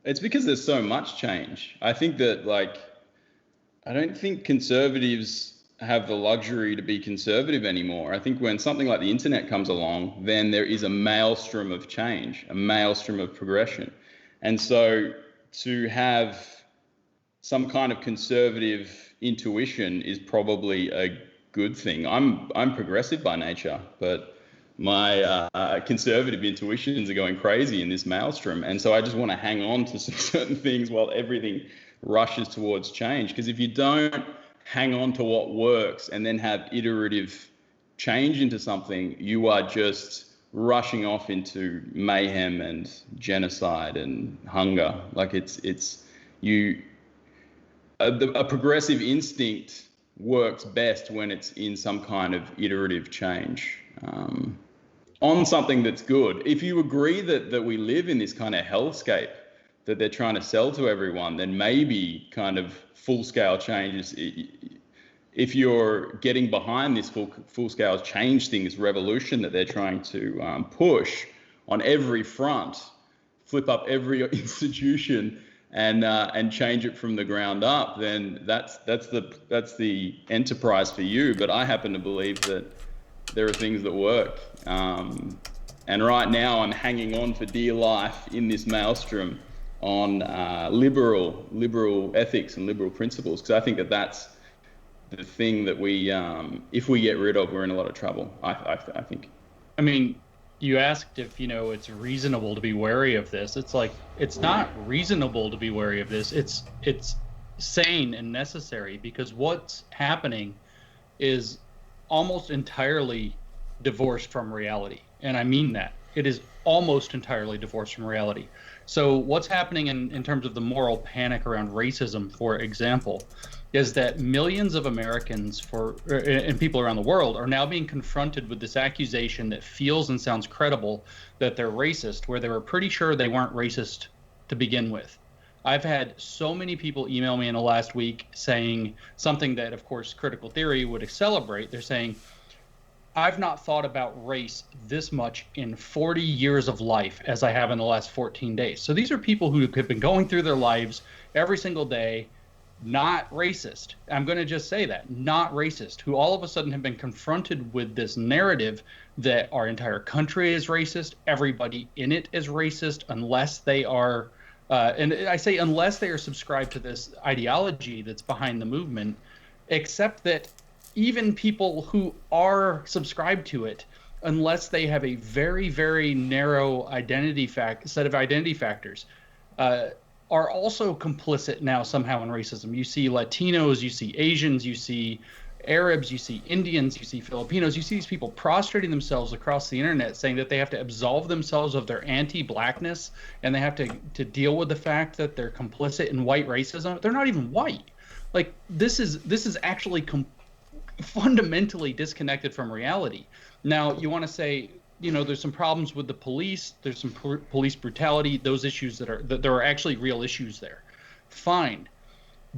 It's because there's so much change. I think that, like, I don't think conservatives have the luxury to be conservative anymore. I think when something like the internet comes along, then there is a maelstrom of change, a maelstrom of progression. And so to have some kind of conservative intuition is probably a good thing. I'm progressive by nature, but my conservative intuitions are going crazy in this maelstrom, and so I just want to hang on to some certain things while everything rushes towards change. Because if you don't hang on to what works and then have iterative change into something, you are just rushing off into mayhem and genocide and hunger. Like it's you. A progressive instinct works best when it's in some kind of iterative change on something that's good. If you agree that we live in this kind of hellscape that they're trying to sell to everyone, then maybe kind of full-scale changes. If you're getting behind this full-scale change thing, this revolution that they're trying to push on every front, flip up every institution, and change it from the ground up, then that's the enterprise for you. But I happen to believe that there are things that work, and right now I'm hanging on for dear life in this maelstrom on liberal ethics and liberal principles, because I think that that's the thing that we, if we get rid of, we're in a lot of trouble. I think. I mean, you asked if, it's reasonable to be wary of this. It's like, it's not reasonable to be wary of this. It's sane and necessary, because what's happening is almost entirely divorced from reality. And I mean that. It is almost entirely divorced from reality. So what's happening in terms of the moral panic around racism, for example, is that millions of Americans and people around the world are now being confronted with this accusation that feels and sounds credible that they're racist, where they were pretty sure they weren't racist to begin with. I've had so many people email me in the last week saying something that, of course, critical theory would celebrate. They're saying, I've not thought about race this much in 40 years of life as I have in the last 14 days. So these are people who have been going through their lives every single day, not racist. I'm going to just say that, not racist, who all of a sudden have been confronted with this narrative that our entire country is racist, everybody in it is racist, unless they are, and I say unless they are subscribed to this ideology that's behind the movement, except that even people who are subscribed to it, unless they have a very, very narrow set of identity factors, are also complicit now somehow in racism. You see Latinos, you see Asians, you see Arabs, you see Indians, you see Filipinos, you see these people prostrating themselves across the internet saying that they have to absolve themselves of their anti-blackness, and they have to deal with the fact that they're complicit in white racism. They're not even white. Like, this is actually fundamentally disconnected from reality. Now, you want to say, there's some problems with the police, there's some police brutality, those issues that there are actually real issues there. Fine.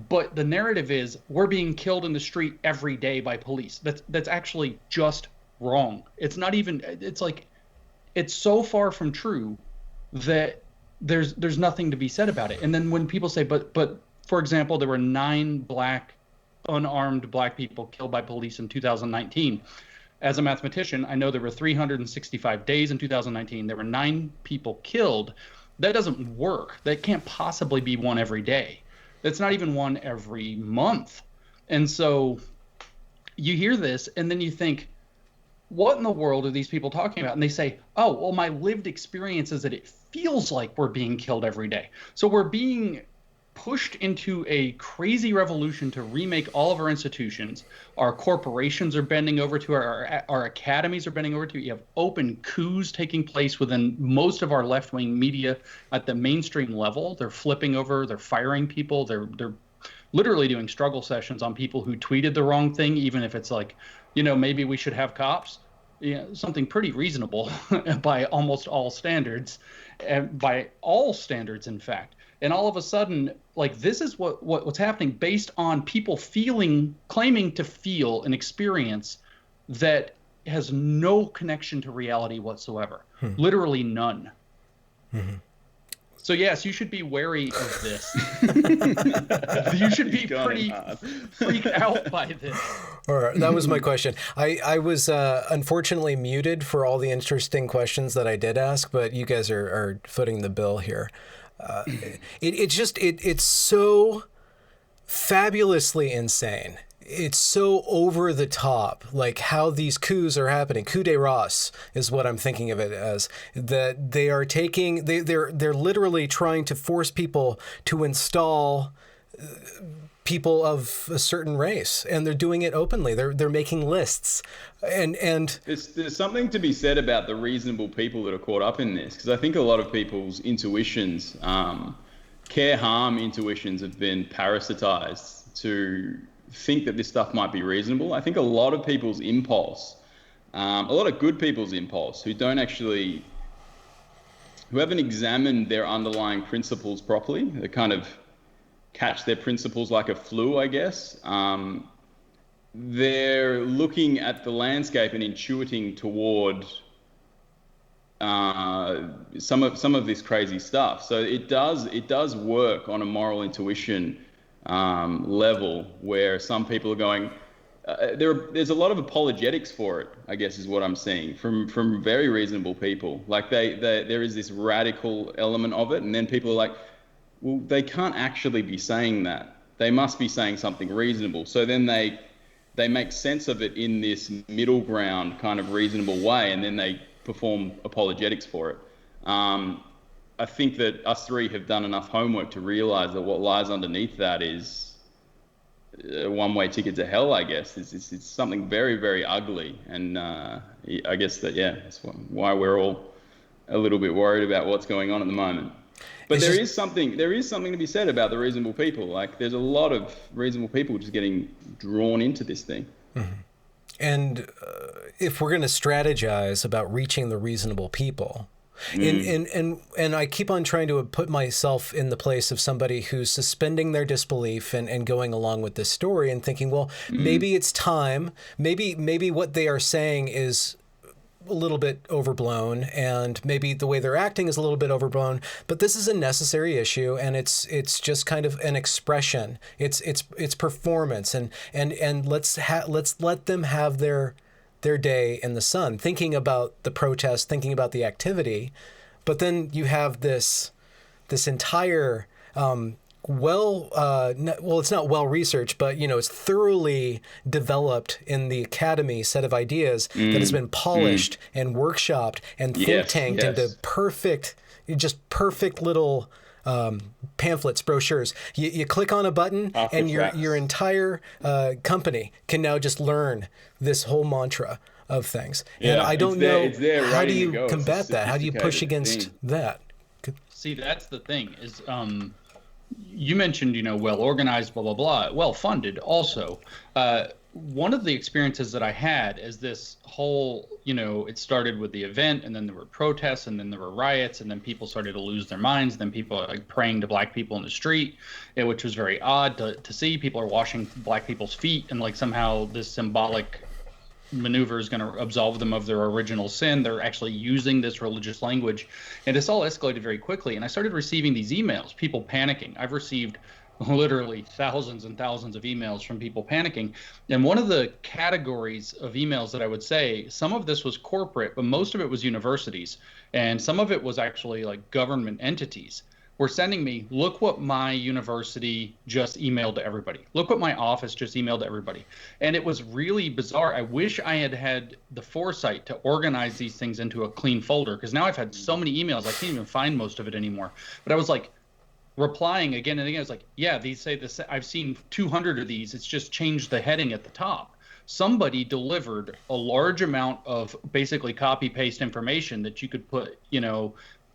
But the narrative is we're being killed in the street every day by police. That's actually just wrong. It's not even, it's like, it's so far from true that there's nothing to be said about it. And then when people say, but for example, there were 9 unarmed black people killed by police in 2019. As a mathematician, I know there were 365 days in 2019. There were 9 people killed. That doesn't work. That can't possibly be one every day. That's not even one every month. And so you hear this, and then you think, what in the world are these people talking about? And they say, oh, well, my lived experience is that it feels like we're being killed every day. So we're being pushed into a crazy revolution to remake all of our institutions. Our corporations are bending over to our academies are bending over to. You have open coups taking place within most of our left-wing media at the mainstream level. They're flipping over, they're firing people, they're literally doing struggle sessions on people who tweeted the wrong thing, even if it's like, maybe we should have cops. Something pretty reasonable by almost all standards, by all standards, in fact. And all of a sudden, like, this is what's happening based on people claiming to feel an experience that has no connection to reality whatsoever. Literally none. Mm-hmm. So yes, you should be wary of this. You should be pretty freaked out by this. All right, that was my question. I was unfortunately muted for all the interesting questions that I did ask, but you guys are footing the bill here. It's so fabulously insane. It's so over the top, like how these coups are happening. Coup de Ras is what I'm thinking of it as. That they are taking, they're literally trying to force people to install people of a certain race, and they're doing it openly. They're making lists, and there's something to be said about the reasonable people that are caught up in this, because I think a lot of people's intuitions, care harm intuitions, have been parasitized to think that this stuff might be reasonable. I think a lot of people's impulse, a lot of good people's impulse, who haven't examined their underlying principles properly, they kind of catch their principles like a flu, I guess. They're looking at the landscape and intuiting toward some of this crazy stuff. So it does work on a moral intuition level, where some people are going, there's a lot of apologetics for it, I guess, is what I'm seeing from very reasonable people. Like there is this radical element of it, and then people are like, well, they can't actually be saying that. They must be saying something reasonable. So then they make sense of it in this middle ground kind of reasonable way, and then they perform apologetics for it. I think that us three have done enough homework to realize that what lies underneath that is a one-way ticket to hell, I guess. It's something very, very ugly. And I guess that's why we're all a little bit worried about what's going on at the moment. But there is something to be said about the reasonable people. Like, there's a lot of reasonable people just getting drawn into this thing. Mm-hmm. And if we're going to strategize about reaching the reasonable people, and I keep on trying to put myself in the place of somebody who's suspending their disbelief and going along with this story and thinking, well, maybe it's time. Maybe what they are saying is a little bit overblown, and maybe the way they're acting is a little bit overblown, but this is a necessary issue, and it's just kind of an expression. It's performance, and let's let them have their day in the sun, thinking about the protest, thinking about the activity. But then you have this entire it's not well researched, but it's thoroughly developed in the academy set of ideas that has been polished and workshopped and think tanked into perfect little pamphlets, brochures. You click on a button, and your entire company can now just learn this whole mantra of things. And I don't know, how do you combat that? How do you push against that? See, that's the thing is, you mentioned, well organized, blah, blah, blah, well funded also. One of the experiences that I had is this whole, it started with the event, and then there were protests, and then there were riots, and then people started to lose their minds. Then people are like praying to black people in the street, which was very odd to see. People are washing black people's feet, and like somehow this symbolic maneuver is going to absolve them of their original sin. They're actually using this religious language, and it's all escalated very quickly. And I started receiving these emails, people panicking. I've received literally thousands and thousands of emails from people panicking. And one of the categories of emails that I would say, some of this was corporate, but most of it was universities, and some of it was actually like government entities were sending me, look what my university just emailed to everybody. Look what my office just emailed to everybody. And it was really bizarre. I wish I had the foresight to organize these things into a clean folder, because now I've had so many emails, I can't even find most of it anymore. But I was like replying again and again. It's like, yeah, these say this. I've seen 200 of these. It's just changed the heading at the top. Somebody delivered a large amount of basically copy paste information that you could put,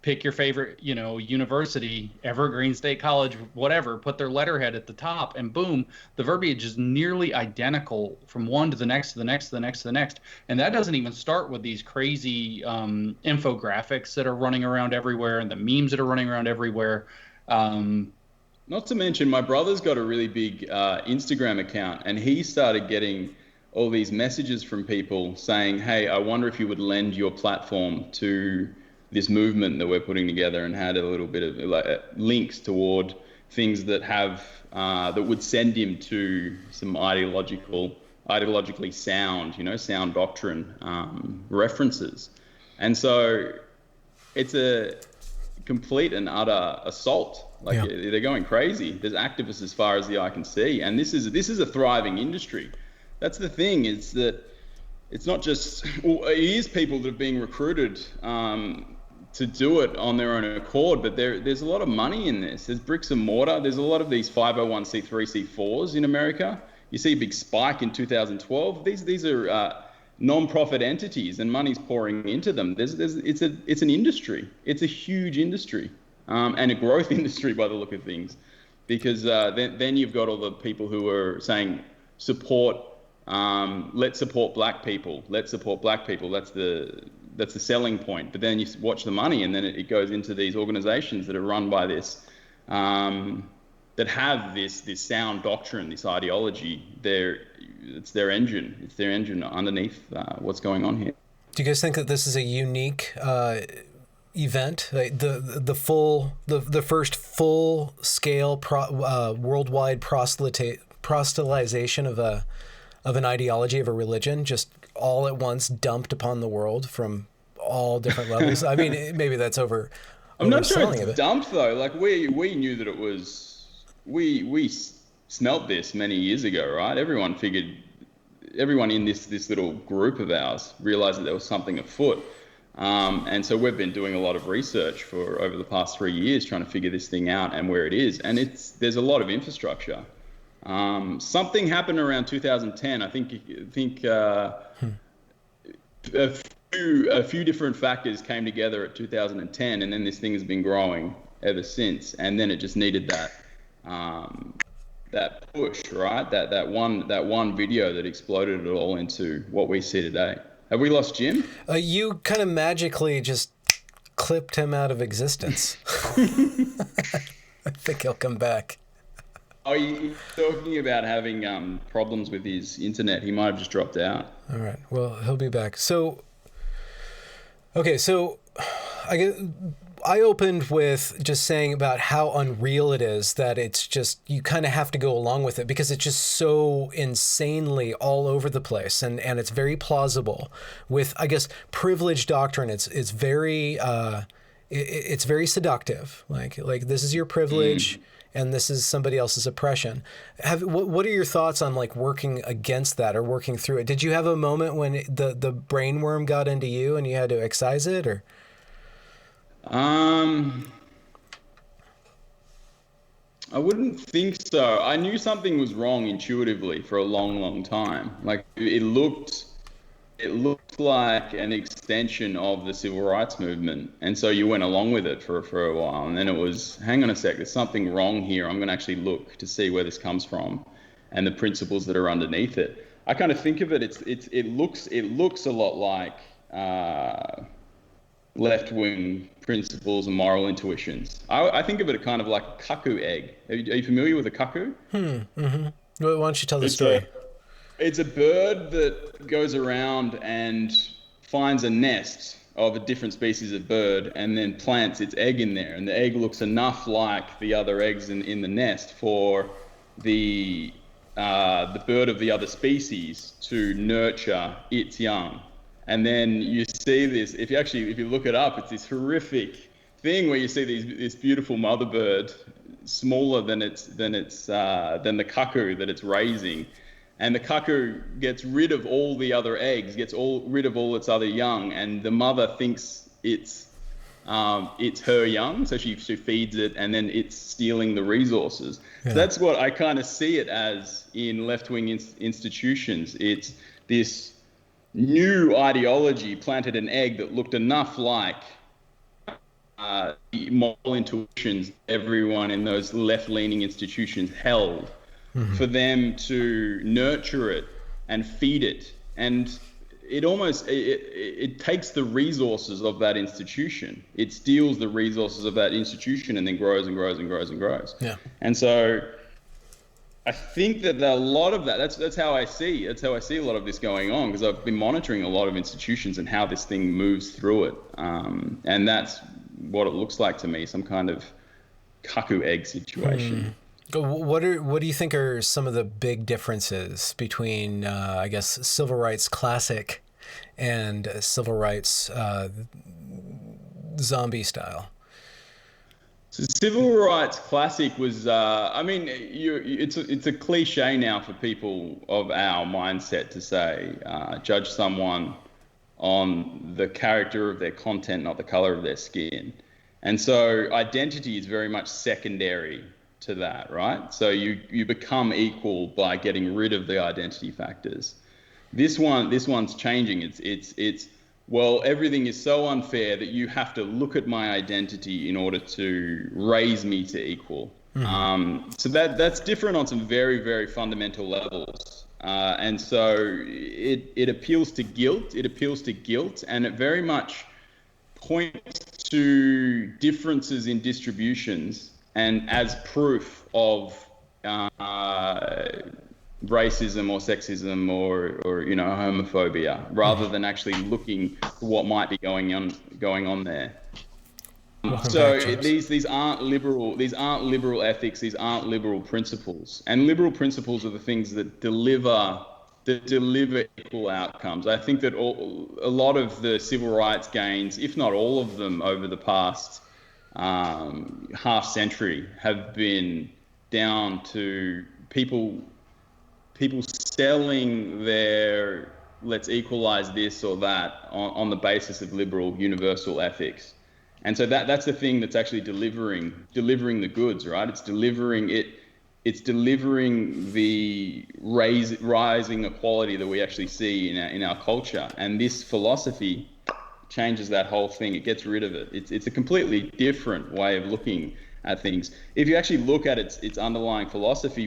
pick your favorite, university, Evergreen State College, whatever, put their letterhead at the top, and boom, the verbiage is nearly identical from one to the next, to the next, to the next, to the next. And that doesn't even start with these crazy infographics that are running around everywhere, and the memes that are running around everywhere. Not to mention, my brother's got a really big Instagram account, and he started getting all these messages from people saying, hey, I wonder if you would lend your platform to this movement that we're putting together, and had a little bit of like links toward things that have that would send him to some ideologically sound, sound doctrine references. And so it's a complete and utter assault. Like, they're going crazy. There's activists as far as the eye can see, and this is a thriving industry. That's the thing, is that it's not just, well, it is people that are being recruited to do it on their own accord, but there's a lot of money in this. There's bricks and mortar. There's a lot of these 501c3, C4s in America. You see a big spike in 2012. These are non-profit entities, and money's pouring into them. It's an industry. It's a huge industry, and a growth industry by the look of things, because then you've got all the people who are saying let's support black people. Let's support black people. That's the selling point. But then you watch the money, and then it goes into these organizations that are run by this, that have this sound doctrine, this ideology. It's their engine. It's their engine underneath what's going on here. Do you guys think that this is a unique event? Like the first full scale worldwide proselytization of an ideology, of a religion, just all at once dumped upon the world from all different levels? I mean, maybe that's over. I'm not sure it's dumped though. Like we knew that it was. We smelt this many years ago, right? Everyone in this little group of ours realized that there was something afoot. And so we've been doing a lot of research for over the past 3 years, trying to figure this thing out and where it is. And there's a lot of infrastructure. Something happened around 2010. I think a few different factors came together at 2010, and then this thing has been growing ever since. And then it just needed that push, right? That one video that exploded it all into what we see today. Have we lost Jim? You kind of magically just clipped him out of existence. I think he'll come back. Oh, you're talking about having problems with his internet. He might have just dropped out. All right. Well, he'll be back. So, okay. So I opened with just saying about how unreal it is, that it's just, you kind of have to go along with it because it's just so insanely all over the place, and it's very plausible with, I guess, privileged doctrine. It's very it's very seductive. Like this is your privilege and this is somebody else's oppression. What are your thoughts on like working against that or working through it? Did you have a moment when the brainworm got into you and you had to excise it, or? I wouldn't think so. I knew something was wrong intuitively for a long, long time. Like it looked like an extension of the civil rights movement, and so you went along with it for a while. And then it was, hang on a sec, there's something wrong here. I'm going to actually look to see where this comes from and the principles that are underneath it. I kind of think of it. It looks a lot like left-wing principles and moral intuitions. I think of it kind of like a cuckoo egg. Are you familiar with a cuckoo? Mm-hmm. Why don't you tell the story? It's a bird that goes around and finds a nest of a different species of bird and then plants its egg in there. And the egg looks enough like the other eggs in the nest for the bird of the other species to nurture its young. And then you see this, if you look it up, it's this horrific thing where you see this beautiful mother bird, smaller than the cuckoo that it's raising. And the cuckoo gets rid of all the other eggs, rid of all its other young, and the mother thinks it's her young, so she feeds it, and then it's stealing the resources. Yeah. So that's what I kind of see it as in left-wing institutions. It's this new ideology planted an egg that looked enough like the moral intuitions everyone in those left-leaning institutions held, for them to nurture it and feed it. And it takes the resources of that institution. It steals the resources of that institution and then grows and grows and grows and grows. Yeah. And so I think that a lot of that, that's how I see a lot of this going on, because I've been monitoring a lot of institutions and how this thing moves through it. And that's what it looks like to me, some kind of cuckoo egg situation. What do you think are some of the big differences between, I guess, civil rights classic and civil rights zombie style? So civil rights classic was, I mean, it's a cliche now for people of our mindset to say, judge someone on the character of their content, not the color of their skin. And so identity is very much secondary to that, right? So you become equal by getting rid of the identity factors. This one's changing. It's well, everything is so unfair that you have to look at my identity in order to raise me to equal. So that's different on some very, very fundamental levels. And so it appeals to guilt. It appeals to guilt, and it very much points to differences in distributions and as proof of racism or sexism or homophobia, rather than actually looking for what might be going on there. So these aren't liberal ethics. These aren't liberal principles. And liberal principles are the things that deliver equal outcomes. I think that a lot of the civil rights gains, if not all of them, over the past half century, have been down to people selling their let's equalize this or that on the basis of liberal universal ethics. And so that's the thing that's actually delivering the goods, right? It's delivering the rising equality that we actually see in our culture. And this philosophy changes that whole thing. It gets rid of it. It's a completely different way of looking at things. If you actually look at its underlying philosophy,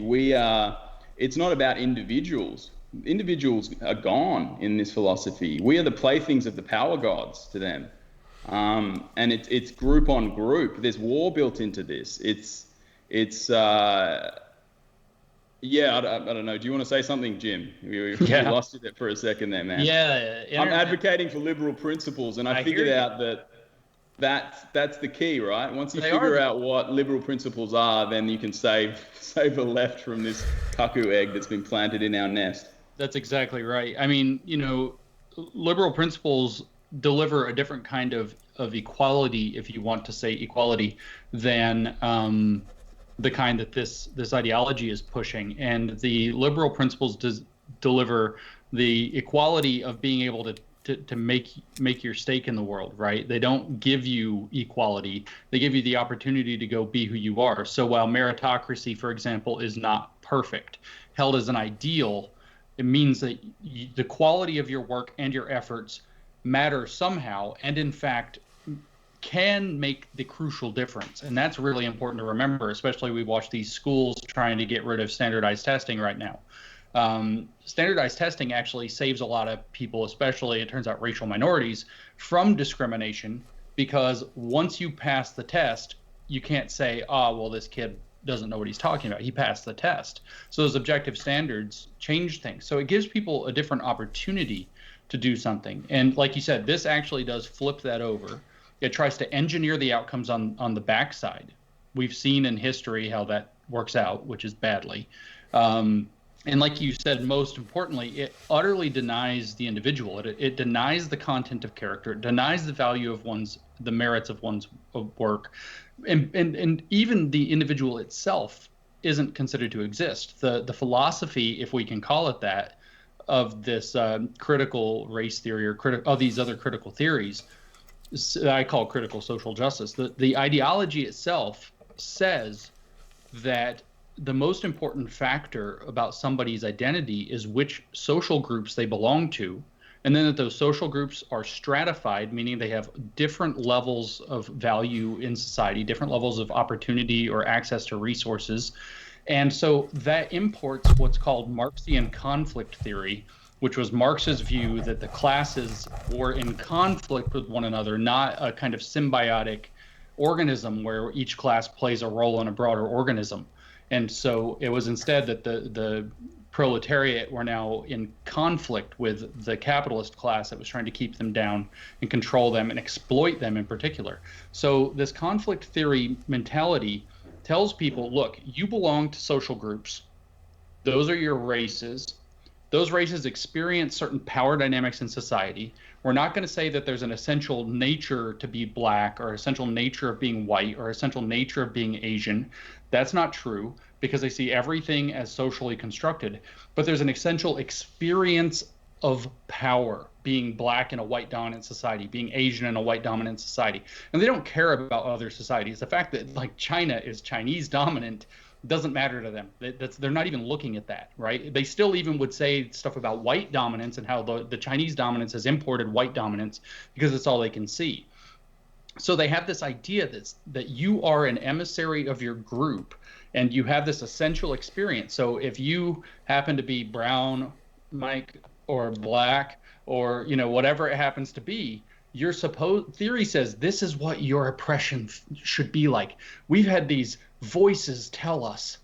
it's not about individuals. Individuals are gone in this philosophy. We are the playthings of the power gods to them. And it's group on group. There's war built into this. I don't know. Do you want to say something, Jim? You lost it for a second there, man. Yeah. I'm advocating for liberal principles, and I figured out that's the key, right? Once you figure out what liberal principles are, then you can save the left from this cuckoo egg that's been planted in our nest. That's exactly right. I mean, liberal principles deliver a different kind of equality, if you want to say equality, than the kind that this ideology is pushing. And the liberal principles deliver the equality of being able to make your stake in the world, right? They don't give you equality. They give you the opportunity to go be who you are. So while meritocracy, for example, is not perfect, held as an ideal, it means that the quality of your work and your efforts matter somehow, and in fact can make the crucial difference. And that's really important to remember, especially we watch these schools trying to get rid of standardized testing right now. Standardized testing actually saves a lot of people, especially, it turns out, racial minorities, from discrimination, because once you pass the test, you can't say, this kid doesn't know what he's talking about. He passed the test. So those objective standards change things. So it gives people a different opportunity to do something. And like you said, this actually does flip that over. It tries to engineer the outcomes on the backside. We've seen in history how that works out, which is badly. And like you said, most importantly, it utterly denies the individual. It denies the content of character. It denies the value of the merits of one's work. And even the individual itself isn't considered to exist. The philosophy, if we can call it that, of this critical race theory or of these other critical theories, I call critical social justice. The ideology itself says that the most important factor about somebody's identity is which social groups they belong to, and then that those social groups are stratified, meaning they have different levels of value in society, different levels of opportunity or access to resources. And so that imports what's called Marxian conflict theory, which was Marx's view that the classes were in conflict with one another, not a kind of symbiotic organism where each class plays a role in a broader organism. And so it was instead that the proletariat were now in conflict with the capitalist class that was trying to keep them down and control them and exploit them in particular. So this conflict theory mentality tells people, look, you belong to social groups. Those are your races. Those races experience certain power dynamics in society. We're not going to say that there's an essential nature to be black or essential nature of being white or essential nature of being Asian. That's not true, because they see everything as socially constructed. But there's an essential experience of power, being black in a white dominant society, being Asian in a white dominant society. And they don't care about other societies. The fact that like China is Chinese dominant doesn't matter to them. They're not even looking at that, right? They still even would say stuff about white dominance and how the Chinese dominance has imported white dominance because it's all they can see. So they have this idea that you are an emissary of your group and you have this essential experience. So if you happen to be brown, Mike, or black, or whatever it happens to be, theory says this is what your oppression should be like. We've had these voices tell us,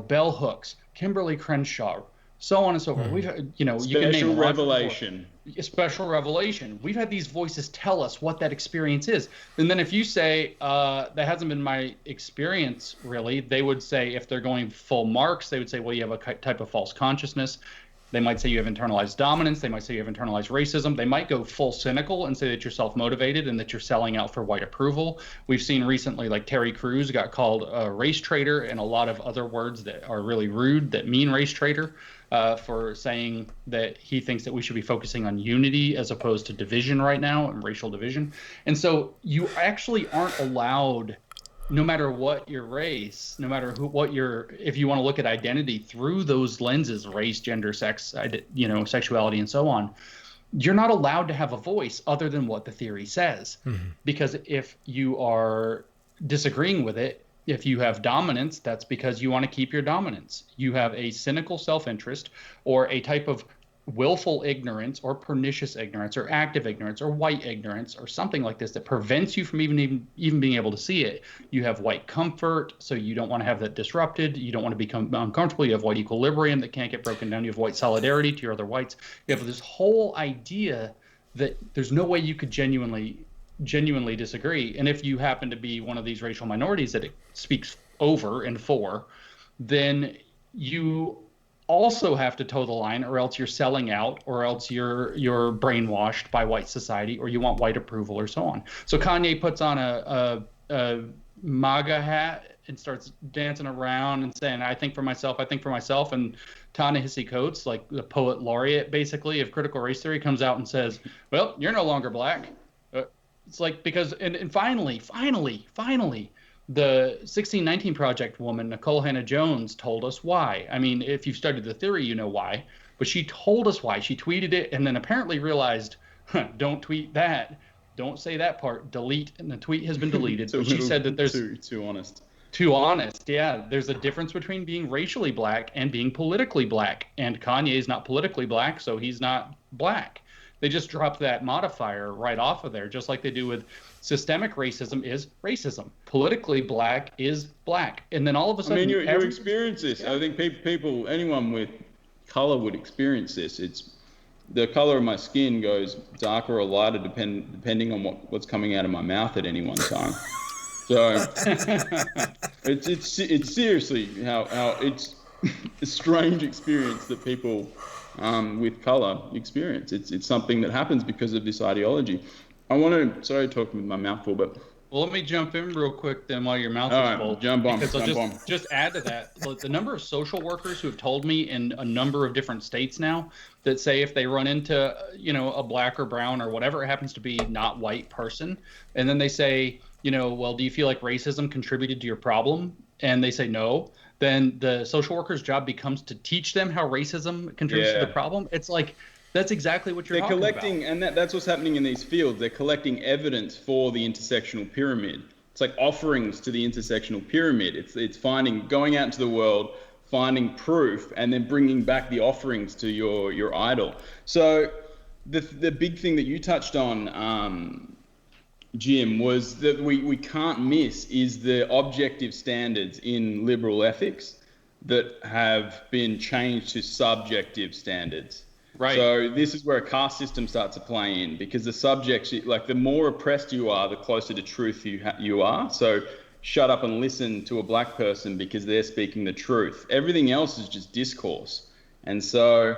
bell hooks, Kimberly Crenshaw, so on and so forth. We've had, you can name a special revelation. We've had these voices tell us what that experience is. And then if you say, that hasn't been my experience really, they would say, if they're going full Marx, they would say, well, you have a type of false consciousness. They might say you have internalized dominance. They might say you have internalized racism. They might go full cynical and say that you're self-motivated and that you're selling out for white approval. We've seen recently, like Terry Crews got called a race traitor and a lot of other words that are really rude that mean race traitor, for saying that he thinks that we should be focusing on unity as opposed to division right now and racial division. And so you actually aren't allowed, no matter what your race, no matter if you want to look at identity through those lenses, race, gender, sex, sexuality, and so on, you're not allowed to have a voice other than what the theory says. Mm-hmm. Because if you are disagreeing with it, if you have dominance, that's because you want to keep your dominance. You have a cynical self-interest or a type of willful ignorance or pernicious ignorance or active ignorance or white ignorance or something like this that prevents you from even being able to see it. You have white comfort, so you don't want to have that disrupted. You don't want to become uncomfortable. You have white equilibrium that can't get broken down. You have white solidarity to your other whites. You have this whole idea that there's no way you could genuinely disagree. And if you happen to be one of these racial minorities that it speaks over and for, then you also have to toe the line, or else you're selling out, or else you're brainwashed by white society, or you want white approval, or so on. So Kanye puts on a MAGA hat and starts dancing around and saying, I think for myself, and Ta-Nehisi Coates, like the poet laureate basically of critical race theory, comes out and says, well, you're no longer black. It's like, because and finally the 1619 Project woman, Nicole Hannah-Jones, told us why. I mean, if you've studied the theory, you know why. But she told us why. She tweeted it and then apparently realized, don't tweet that. Don't say that part. Delete. And the tweet has been deleted. So she said that there's... Too honest. Too honest, yeah. There's a difference between being racially black and being politically black. And Kanye's not politically black, so he's not black. They just dropped that modifier right off of there, just like they do with systemic racism is racism. Politically black is black. And then all of a sudden... I mean, you experience this. Yeah. I think people, anyone with color would experience this. It's the color of my skin goes darker or lighter depending on what's coming out of my mouth at any one time. So it's seriously how it's a strange experience that people with color experience. It's something that happens because of this ideology. I want to, sorry talking with my mouth full, but... Well, let me jump in real quick then while your mouth is full. Jump on. Just add to that. Look, the number of social workers who have told me in a number of different states now that say if they run into, a black or brown or whatever it happens to be not white person, and then they say, well, do you feel like racism contributed to your problem? And they say no. Then the social worker's job becomes to teach them how racism contributes to the problem. It's like, that's exactly what you're talking about. They're collecting, and that's what's happening in these fields. They're collecting evidence for the intersectional pyramid. It's like offerings to the intersectional pyramid. It's going out into the world, finding proof, and then bringing back the offerings to your idol. So the big thing that you touched on, Jim, was that we can't miss is the objective standards in liberal ethics that have been changed to subjective standards. Right. So this is where a caste system starts to play in, because the subjects, like the more oppressed you are, the closer to truth you are. So shut up and listen to a black person because they're speaking the truth. Everything else is just discourse. And so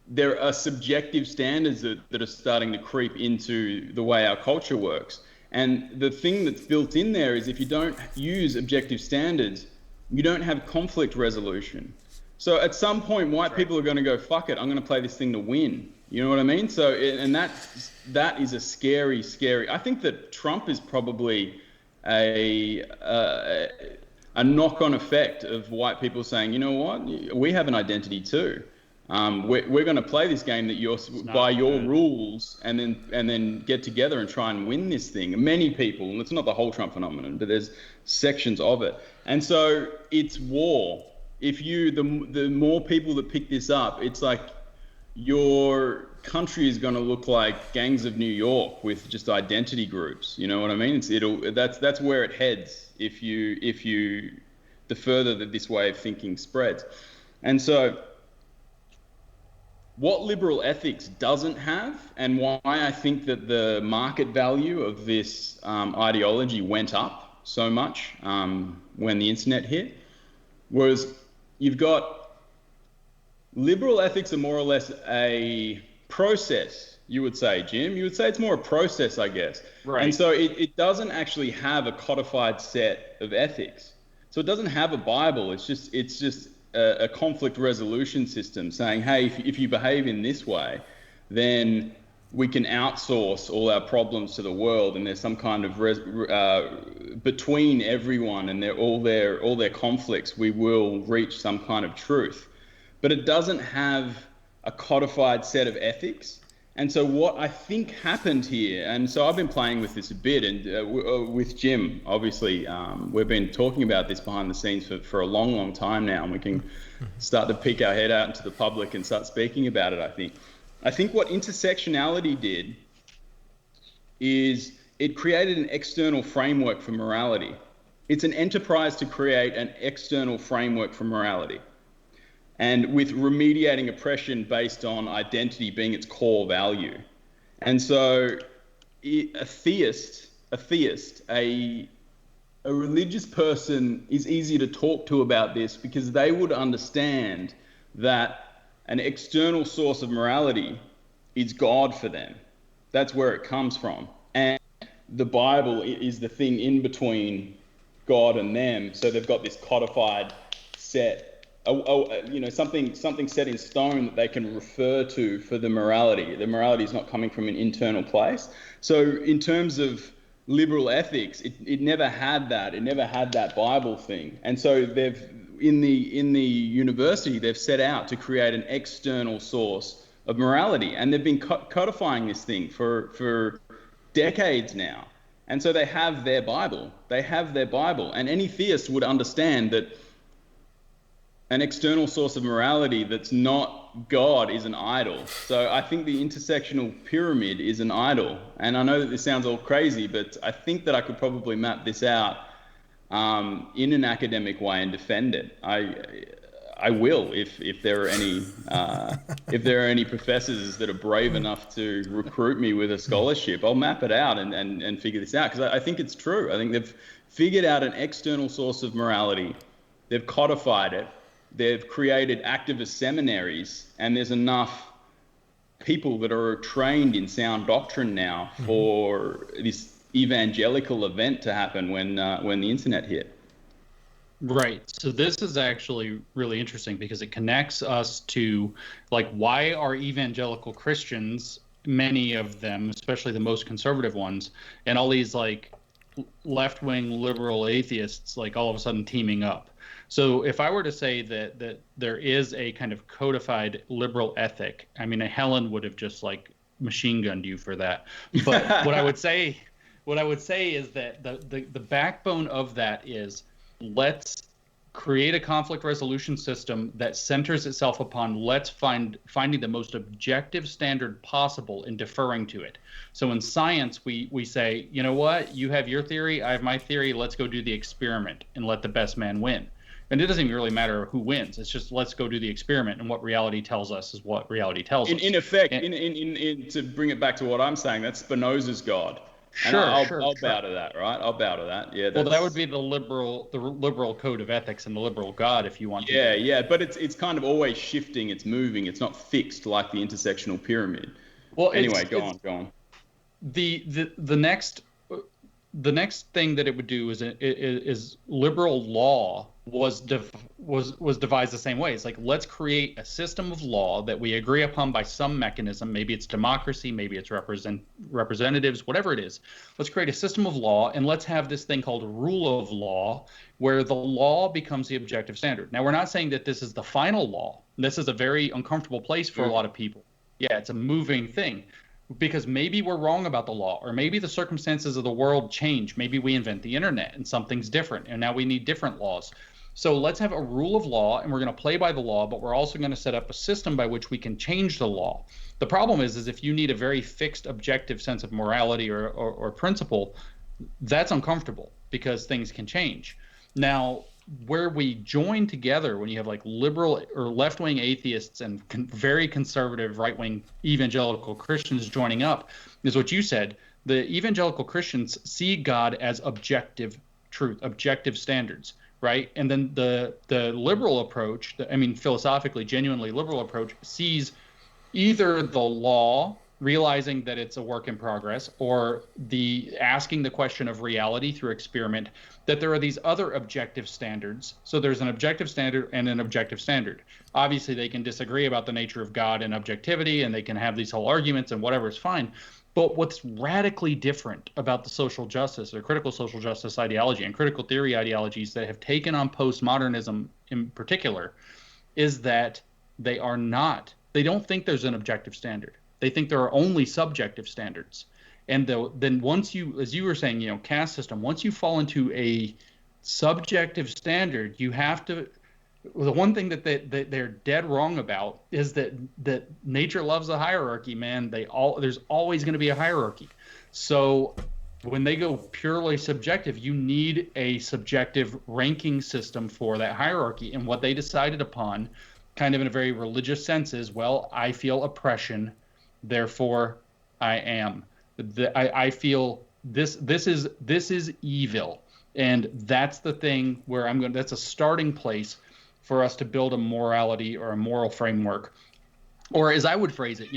there are subjective standards that are starting to creep into the way our culture works. And the thing that's built in there is if you don't use objective standards, you don't have conflict resolution. So at some point, white people are going to go, fuck it, I'm going to play this thing to win. You know what I mean? So, and that is a scary. I think that Trump is probably a knock-on effect of white people saying, you know what, we have an identity too. We're going to play this game that you're by your rules, and then get together and try and win this thing. Many people, and it's not the whole Trump phenomenon, but there's sections of it, and so it's war. If the more people that pick this up, it's like your country is going to look like gangs of New York with just identity groups. You know what I mean? That's where it heads if you the further that this way of thinking spreads. And so what liberal ethics doesn't have, and why I think that the market value of this ideology went up so much when the internet hit, was you've got liberal ethics are more or less a process, you would say, Jim. You would say it's more a process, I guess. Right. And so it doesn't actually have a codified set of ethics. So it doesn't have a Bible. It's just a conflict resolution system saying, hey, if you behave in this way, then we can outsource all our problems to the world, and there's some kind of between everyone and all their conflicts, we will reach some kind of truth. But it doesn't have a codified set of ethics. And so what I think happened here, and so I've been playing with this a bit, and with Jim, obviously, we've been talking about this behind the scenes for a long time now, and we can start to peek our head out into the public and start speaking about it, I think what intersectionality did is it created an external framework for morality. It's an enterprise to create an external framework for morality, and with remediating oppression based on identity being its core value. And so a religious person is easier to talk to about this because they would understand that an external source of morality is God for them. That's where it comes from. And the Bible is the thing in between God and them. So they've got this codified set, something set in stone that they can refer to for the morality. The morality is not coming from an internal place. So in terms of liberal ethics, it never had that. It never had that Bible thing. And so in the university, they've set out to create an external source of morality, and they've been codifying this thing for decades now. And so they have their Bible. And any theist would understand that an external source of morality that's not God is an idol. So I think the intersectional pyramid is an idol. And I know that this sounds all crazy, but I think that I could probably map this out in an academic way and defend it. I will if there are any professors that are brave enough to recruit me with a scholarship. I'll map it out and figure this out, because I think it's true. I think they've figured out an external source of morality. They've codified it. They've created activist seminaries, and there's enough people that are trained in sound doctrine now for this evangelical event to happen when the internet hit. Right. So this is actually really interesting because it connects us to, like, why are evangelical Christians, many of them, especially the most conservative ones, and all these like left-wing liberal atheists, like all of a sudden teaming up. So if I were to say that there is a kind of codified liberal ethic, I mean, Helen would have just like machine gunned you for that. But what I would say is that the backbone of that is, let's create a conflict resolution system that centers itself upon finding the most objective standard possible and deferring to it. So in science, we say, you know what, you have your theory, I have my theory, let's go do the experiment and let the best man win. And it doesn't even really matter who wins. It's just, let's go do the experiment, and what reality tells us is what reality tells us. In effect, to bring it back to what I'm saying, that's Spinoza's God. Sure, I'll bow to that, right? I'll bow to that. Yeah. Well, that would be the liberal code of ethics and the liberal God, if you want to. Yeah. But it's kind of always shifting. It's moving. It's not fixed like the intersectional pyramid. Well, anyway, go on. The next thing that it would do is liberal law was devised the same way. It's like, let's create a system of law that we agree upon by some mechanism. Maybe it's democracy, maybe it's representatives, whatever it is. Let's create a system of law, and let's have this thing called rule of law, where the law becomes the objective standard. Now, we're not saying that this is the final law. This is a very uncomfortable place for a lot of people. Yeah, it's a moving thing. Because maybe we're wrong about the law, or maybe the circumstances of the world change. Maybe we invent the internet and something's different, and now we need different laws. So let's have a rule of law, and we're going to play by the law, but we're also going to set up a system by which we can change the law. The problem is if you need a very fixed, objective sense of morality or principle, that's uncomfortable because things can change. Now, where we join together, when you have like liberal or left-wing atheists and very conservative right-wing evangelical Christians joining up, is what you said. The evangelical Christians see God as objective truth, objective standards, right? And then the liberal approach, philosophically, genuinely liberal approach, sees either the law, realizing that it's a work in progress, or asking the question of reality through experiment, that there are these other objective standards. So there's an objective standard and an objective standard. Obviously, they can disagree about the nature of God and objectivity, and they can have these whole arguments, and whatever is fine. But what's radically different about the social justice or critical social justice ideology and critical theory ideologies that have taken on postmodernism in particular is that they don't think there's an objective standard. They think there are only subjective standards. And then once you, as you were saying, caste system, once you fall into a subjective standard, you have to, the one thing that they're dead wrong about is that nature loves a hierarchy, man. There's always going to be a hierarchy. So when they go purely subjective, you need a subjective ranking system for that hierarchy. And what they decided upon, kind of in a very religious sense, is, well, I feel oppression, therefore I am. I feel this is evil, and that's the thing where that's a starting place for us to build a morality or a moral framework. Or as I would phrase it,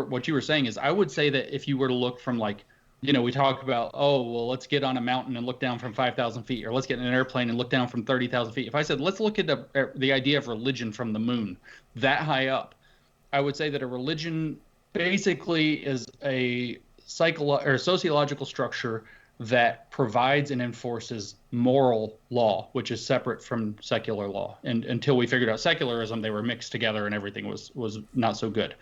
what you were saying is, I would say that if you were to look from we talk about, let's get on a mountain and look down from 5,000 feet, or let's get in an airplane and look down from 30,000 feet. If I said, let's look at the idea of religion from the moon, that high up, I would say that a religion basically is a sociological structure that provides and enforces moral law, which is separate from secular law. And until we figured out secularism, they were mixed together and everything was not so good.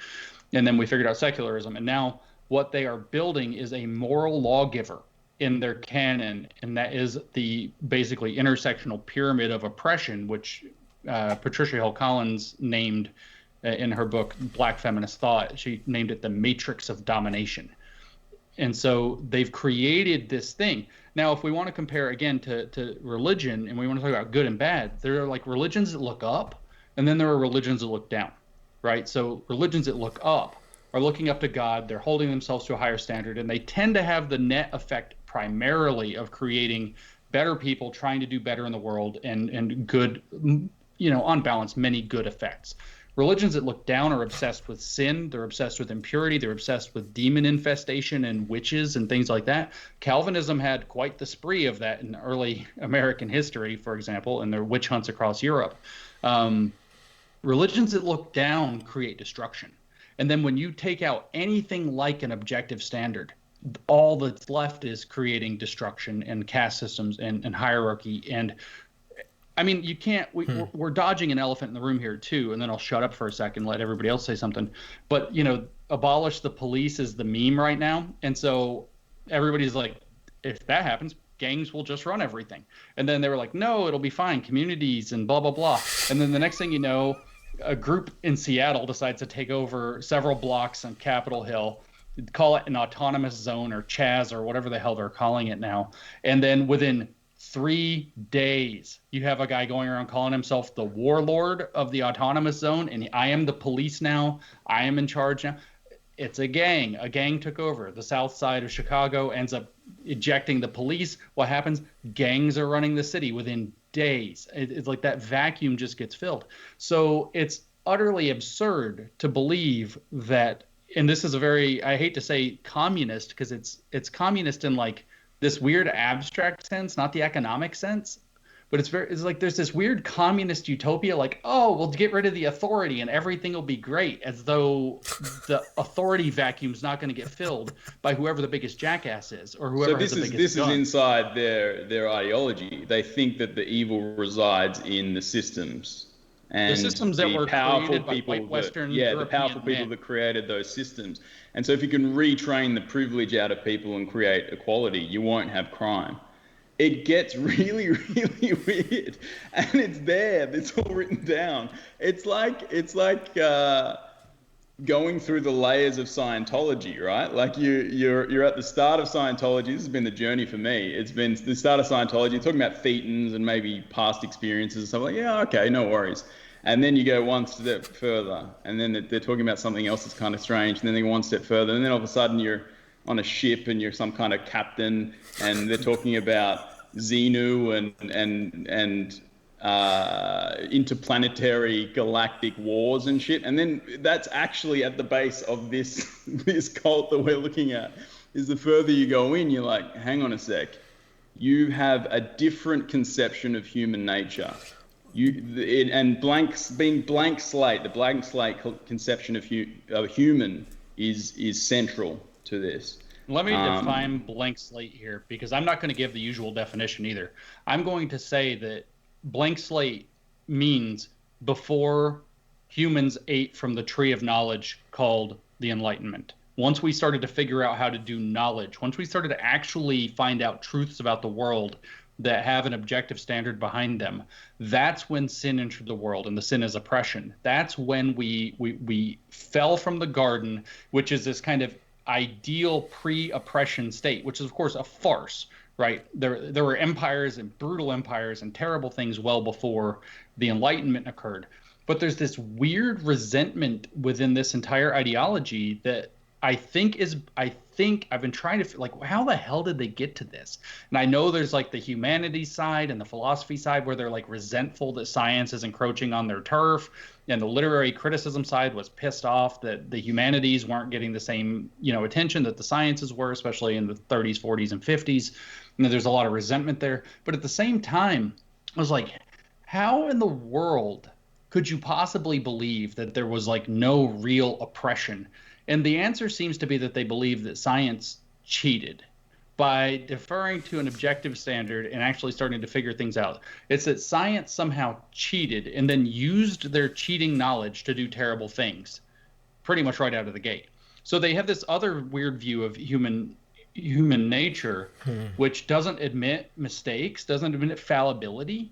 And then we figured out secularism, and now what they are building is a moral lawgiver in their canon, and that is the basically intersectional pyramid of oppression, which Patricia Hill Collins named in her book Black Feminist Thought. She named it the Matrix of Domination. And so they've created this thing. Now, if we want to compare again to religion, and we want to talk about good and bad, there are like religions that look up, and then there are religions that look down, right? So religions that look up are looking up to God, they're holding themselves to a higher standard, and they tend to have the net effect primarily of creating better people trying to do better in the world and good, on balance, many good effects. Religions that look down are obsessed with sin, they're obsessed with impurity, they're obsessed with demon infestation and witches and things like that. Calvinism had quite the spree of that in early American history, for example, and their witch hunts across Europe. Religions that look down create destruction. And then when you take out anything like an objective standard, all that's left is creating destruction and caste systems and hierarchy. And you can't, we're dodging an elephant in the room here too. And then I'll shut up for a second and let everybody else say something. But, abolish the police is the meme right now. And so everybody's like, if that happens, gangs will just run everything. And then they were like, no, it'll be fine, communities and blah, blah, blah. And then the next thing you know, a group in Seattle decides to take over several blocks on Capitol Hill, call it an autonomous zone or Chaz or whatever the hell they're calling it now. And then within 3 days, you have a guy going around calling himself the warlord of the autonomous zone. And I am the police now. I am in charge now. It's a gang. A gang took over. The south side of Chicago ends up ejecting the police. What happens? Gangs are running the city within days. It's like that vacuum just gets filled. So it's utterly absurd to believe that, and this is a very, I hate to say communist, because it's communist in like this weird abstract sense, not the economic sense. But it's like there's this weird communist utopia, like, oh, we'll get rid of the authority and everything will be great, as though the authority vacuum is not going to get filled by whoever the biggest jackass is or whoever has the biggest gun. This is inside their ideology. They think that the evil resides in the systems. And the systems that were created by white Western European the powerful people that created those systems. And so if you can retrain the privilege out of people and create equality, you won't have crime. It gets really, really weird, and it's there. It's all written down. It's like going through the layers of Scientology, right? Like you're at the start of Scientology. This has been the journey for me. It's been the start of Scientology, talking about thetans and maybe past experiences and stuff. Like, yeah, okay, no worries. And then you go one step further, and then they're talking about something else that's kind of strange, and then they go one step further, and then all of a sudden you're on a ship and you're some kind of captain, and they're talking about Xenu and interplanetary galactic wars and shit. And then that's actually at the base of this cult that we're looking at. Is the further you go in, you're like, hang on a sec, you have a different conception of human nature. The blank slate conception of human is central to this. Let me define blank slate here, because I'm not going to give the usual definition either. I'm going to say that blank slate means before humans ate from the tree of knowledge called the Enlightenment. Once we started to figure out how to do knowledge, once we started to actually find out truths about the world that have an objective standard behind them, that's when sin entered the world, and the sin is oppression. That's when we fell from the garden, which is this kind of ideal pre-oppression state, which is of course a farce, right? There were empires and brutal empires and terrible things well before the Enlightenment occurred. But there's this weird resentment within this entire ideology that I think I've been trying to, like, how the hell did they get to this? And I know there's like the humanities side and the philosophy side where they're like resentful that science is encroaching on their turf, and the literary criticism side was pissed off that the humanities weren't getting the same, attention that the sciences were, especially in the 30s, 40s, and 50s. There's a lot of resentment there. But at the same time, I was like, how in the world could you possibly believe that there was like no real oppression? And the answer seems to be that they believe that science cheated by deferring to an objective standard and actually starting to figure things out. It's that science somehow cheated and then used their cheating knowledge to do terrible things pretty much right out of the gate. So they have this other weird view of human nature, which doesn't admit mistakes, doesn't admit fallibility.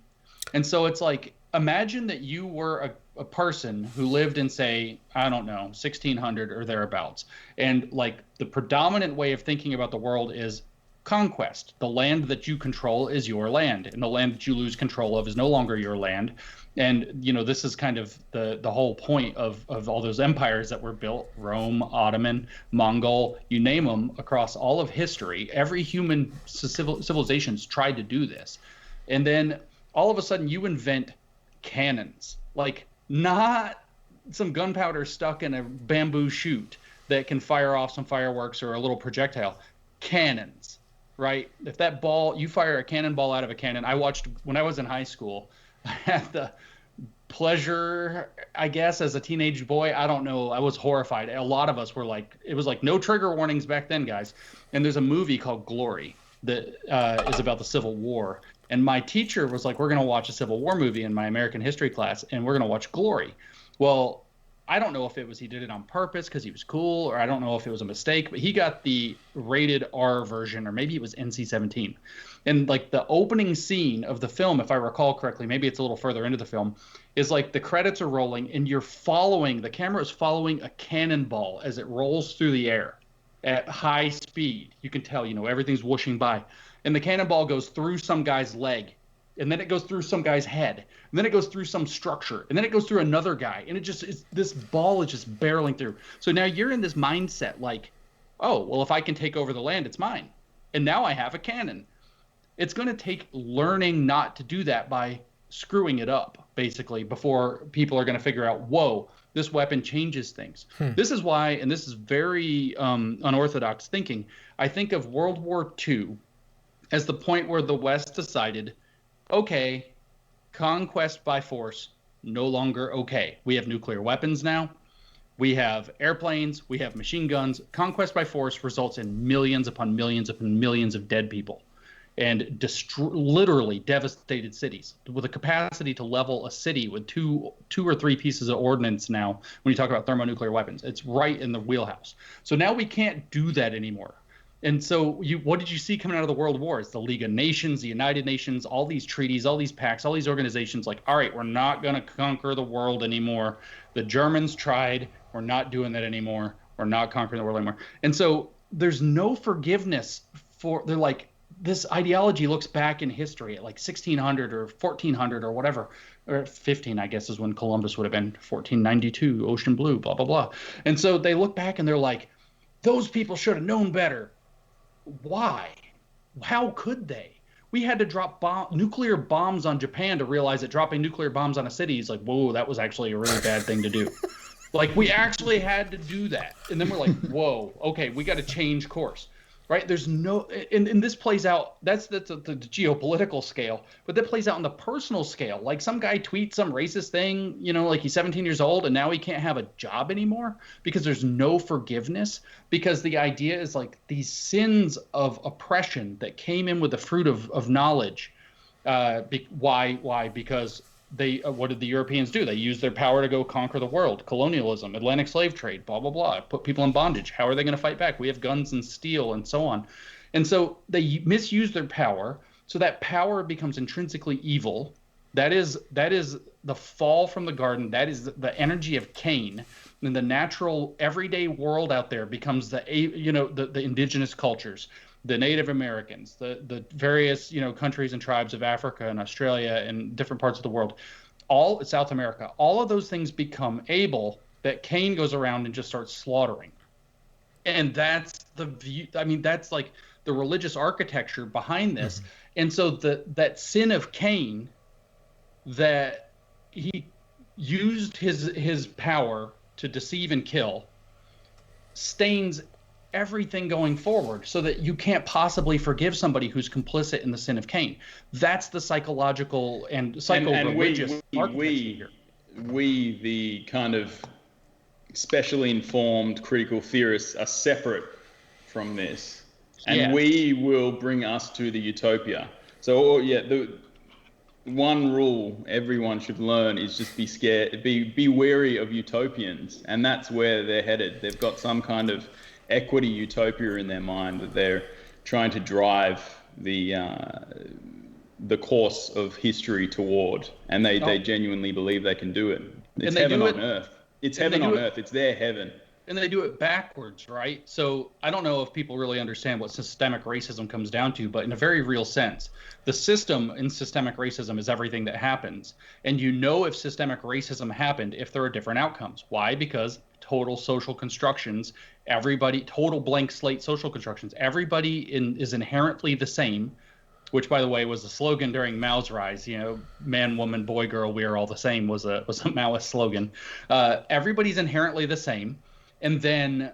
And so it's like, imagine that you were a person who lived in, say, I don't know, 1600 or thereabouts. And like the predominant way of thinking about the world is conquest. The land that you control is your land, and the land that you lose control of is no longer your land. And, this is kind of the whole point of all those empires that were built, Rome, Ottoman, Mongol, you name them, across all of history. Every human civilization's tried to do this. And then all of a sudden you invent cannons, like not some gunpowder stuck in a bamboo chute that can fire off some fireworks or a little projectile. Cannons, right? If that ball, you fire a cannonball out of a cannon. I watched when I was in high school. I had the pleasure, I guess, as a teenage boy. I don't know. I was horrified. A lot of us were like, it was like no trigger warnings back then, guys. And there's a movie called Glory that is about the Civil War. And my teacher was like, we're going to watch a Civil War movie in my American history class, and we're going to watch Glory. Well, I don't know if he did it on purpose because he was cool, or I don't know if it was a mistake, but he got the rated R version, or maybe it was NC-17. And like the opening scene of the film, if I recall correctly, maybe it's a little further into the film, is like the credits are rolling and the camera is following a cannonball as it rolls through the air at high speed. You can tell, everything's whooshing by. And the cannonball goes through some guy's leg, and then it goes through some guy's head, and then it goes through some structure, and then it goes through another guy, and this ball is just barreling through. So now you're in this mindset like, oh, well, if I can take over the land, it's mine. And now I have a cannon. It's going to take learning not to do that by screwing it up, basically, before people are going to figure out, whoa, this weapon changes things. This is why, and this is very unorthodox thinking, I think of World War II as the point where the West decided, okay, conquest by force, no longer okay. We have nuclear weapons now. We have airplanes. We have machine guns. Conquest by force results in millions upon millions upon millions of dead people and literally devastated cities with a capacity to level a city with two or three pieces of ordnance now when you talk about thermonuclear weapons. It's right in the wheelhouse. So now we can't do that anymore. And so what did you see coming out of the World Wars? The League of Nations, the United Nations, all these treaties, all these pacts, all these organizations like, all right, we're not going to conquer the world anymore. The Germans tried. We're not doing that anymore. We're not conquering the world anymore. And so there's no forgiveness they're like, this ideology looks back in history at like 1600 or 1400 or whatever, or 15, I guess, is when Columbus would have been, 1492, ocean blue, blah, blah, blah. And so they look back and they're like, those people should have known better. Why? How could they? We had to drop nuclear bombs on Japan to realize that dropping nuclear bombs on a city is like, whoa, that was actually a really bad thing to do. Like, we actually had to do that. And then we're like, whoa, okay, we got to change course. Right? There's no, and this plays out, that's the geopolitical scale, but that plays out on the personal scale. Like some guy tweets some racist thing, like he's 17 years old and now he can't have a job anymore because there's no forgiveness, because the idea is like these sins of oppression that came in with the fruit of knowledge. Why? Because what did the Europeans do? They used their power to go conquer the world. Colonialism, Atlantic slave trade, blah, blah, blah. Put people in bondage. How are they going to fight back? We have guns and steel and so on. And so they misuse their power. So that power becomes intrinsically evil. That is the fall from the garden. That is the energy of Cain. And the natural everyday world out there becomes the indigenous cultures, the Native Americans, the various countries and tribes of Africa and Australia and different parts of the world, all South America, all of those things become able that Cain goes around and just starts slaughtering. And that's the view. I mean, that's like the religious architecture behind this. Mm-hmm. And so that sin of Cain, that he used his power to deceive and kill, stains everything going forward, so that you can't possibly forgive somebody who's complicit in the sin of Cain. That's the psychological and psycho-religious architecture here. We, the kind of specially informed critical theorists, are separate from this, and we will bring us to the utopia. So the one rule everyone should learn is just be scared, be wary of utopians, and that's where they're headed. They've got some kind of equity utopia in their mind that they're trying to drive the course of history toward, and they genuinely believe they can do it. It's heaven on earth. It's heaven on earth. It's their heaven. And they do it backwards, right? So I don't know if people really understand what systemic racism comes down to, but in a very real sense, the system in systemic racism is everything that happens. And if systemic racism happened if there are different outcomes. Why? Because total social constructions, total blank slate social constructions, everybody is inherently the same, which, by the way, was a slogan during Mao's rise. Man, woman, boy, girl, we are all the same was a Maoist slogan. Everybody's inherently the same. And then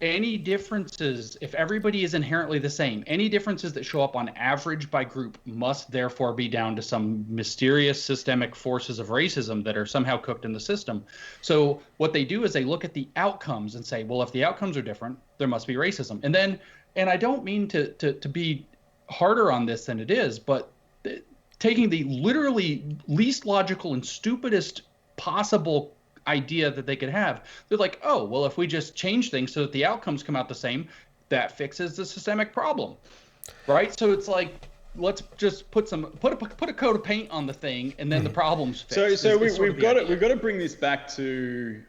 any differences, if everybody is inherently the same, any differences that show up on average by group must therefore be down to some mysterious systemic forces of racism that are somehow cooked in the system. So what they do is they look at the outcomes and say, well, if the outcomes are different, there must be racism. And I don't mean to be harder on this than it is, but taking the literally least logical and stupidest possible idea that they could have. They're like, oh, well, if we just change things so that the outcomes come out the same, that fixes the systemic problem, right? So it's like, let's just put a coat of paint on the thing, and then the problem's fixed. So we've got to bring this back to,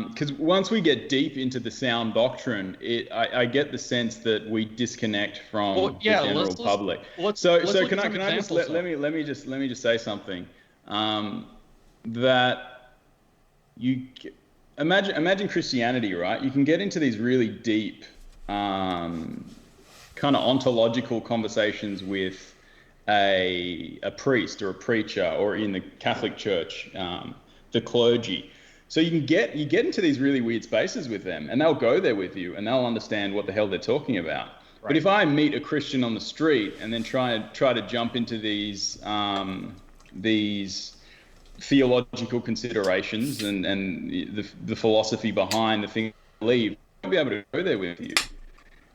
because once we get deep into the sound doctrine, I get the sense that we disconnect from the general public. So can I just let me just say something, that you imagine Christianity, right? You can get into these really deep kind of ontological conversations with a priest or a preacher, or in the Catholic Church, the clergy. So you get into these really weird spaces with them, and they'll go there with you, and they'll understand what the hell they're talking about. Right. But if I meet a Christian on the street and then try to jump into these theological considerations and the philosophy behind the thing I believe, I won't be able to go there with you.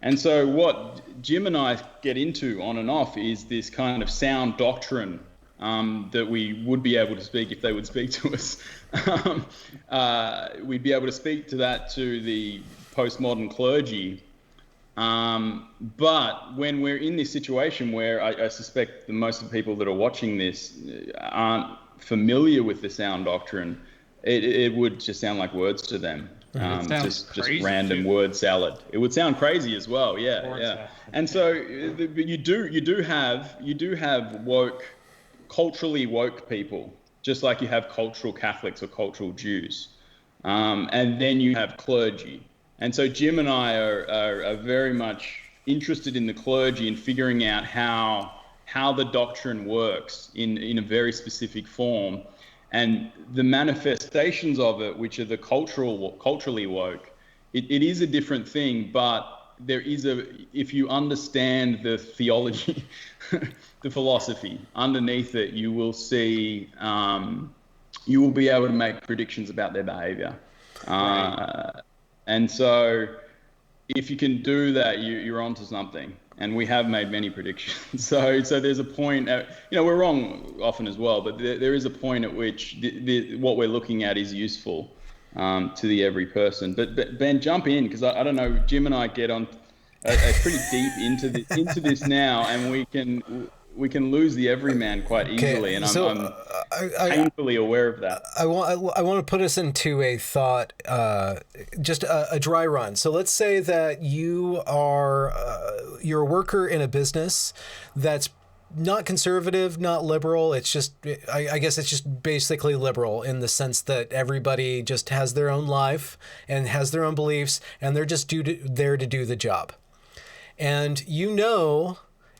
And so what Jim and I get into on and off is this kind of sound doctrine that we would be able to speak if they would speak to us. We'd be able to speak to that to the postmodern clergy. But when we're in this situation where I suspect that most of the people that are watching this aren't familiar with the sound doctrine, it would just sound like words to them. Just random word salad. It would sound crazy as well, yeah. And so, but you do have woke, culturally woke people, just like you have cultural Catholics or cultural Jews, and then you have clergy. And so Jim and I are very much interested in the clergy and figuring out how the doctrine works in a very specific form. And the manifestations of it, which are the culturally woke, it is a different thing, but there is if you understand the theology, the philosophy underneath it, you will see, you will be able to make predictions about their behavior. Right. And so if you can do that, you're onto something. And we have made many predictions. So there's a point at, we're wrong often as well, but there is a point at which what we're looking at is useful to the every person. But Ben, jump in, because I don't know, Jim and I get on pretty deep into this now, and we can lose the everyman quite easily, and I'm painfully aware of that. I want to put us into a thought, just a dry run. So let's say that you're a worker in a business that's not conservative, not liberal. It's just, I guess it's just basically liberal in the sense that everybody just has their own life and has their own beliefs, and they're just there to do the job. And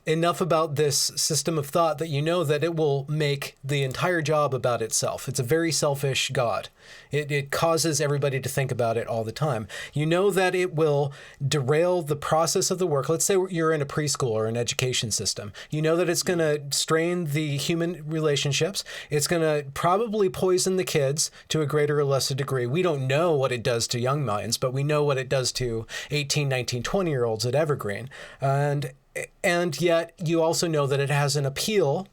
enough about this system of thought that that it will make the entire job about itself. It's a very selfish God. It causes everybody to think about it all the time. That it will derail the process of the work. Let's say you're in a preschool or an education system. That it's going to strain the human relationships. It's going to probably poison the kids to a greater or lesser degree. We don't know what it does to young minds, but we know what it does to 18, 19, 20-year-olds at Evergreen. And yet you also know that it has an appeal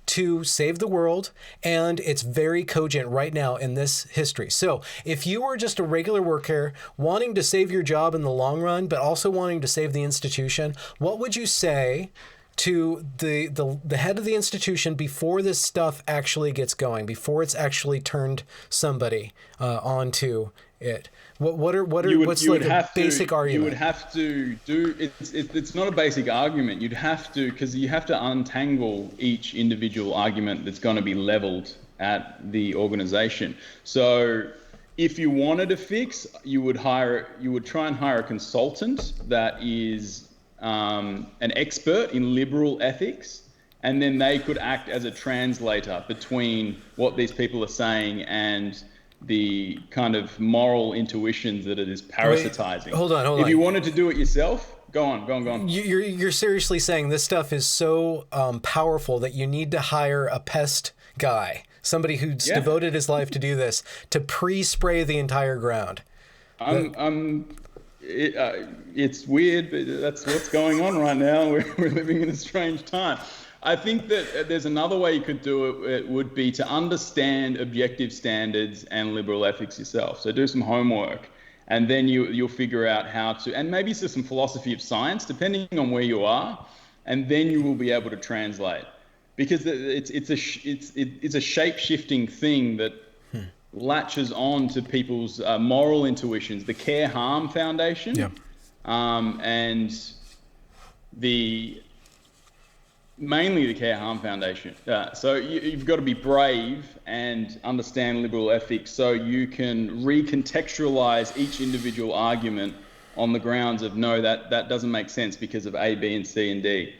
to save the world, and it's very cogent right now in this history. So if you were just a regular worker wanting to save your job in the long run, but also wanting to save the institution, what would you say to the head of the institution before this stuff actually gets going, before it's actually turned somebody onto it? What's the basic argument? You would have to do it's not a basic argument. You'd have to, because you have to untangle each individual argument that's going to be leveled at the organization. So if you wanted to fix, you would try and hire a consultant that is an expert in liberal ethics, and then they could act as a translator between what these people are saying and the kind of moral intuitions that it is parasitizing. Hold on. If you wanted to do it yourself, go on. You're seriously saying this stuff is so powerful that you need to hire a pest guy, somebody who's devoted his life to do this, to pre-spray the entire ground. It's weird, but that's what's going on right now. We're living in a strange time. I think that there's another way you could do it. It would be to understand objective standards and liberal ethics yourself. So do some homework, and then you'll figure out how to, and maybe it's some philosophy of science, depending on where you are, and then you will be able to translate. Because it's a shape-shifting thing that latches on to people's moral intuitions. The Care Harm Foundation, and mainly the Care Harm Foundation. So you've got to be brave and understand liberal ethics, so you can recontextualize each individual argument on the grounds of no, that doesn't make sense because of A, B, and C and D.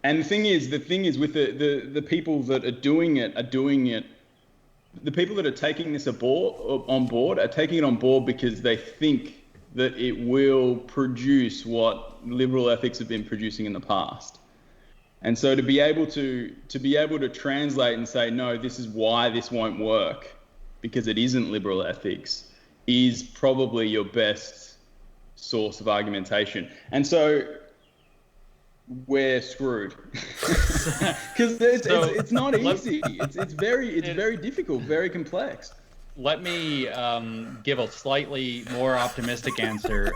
And the thing is with the people that are doing it, the people that are taking this on board are taking it on board because they think that it will produce what liberal ethics have been producing in the past. And so to be able to translate and say, no, this is why this won't work, because it isn't liberal ethics, is probably your best source of argumentation. And so we're screwed because it's not easy. It's very difficult, very complex. Let me give a slightly more optimistic answer,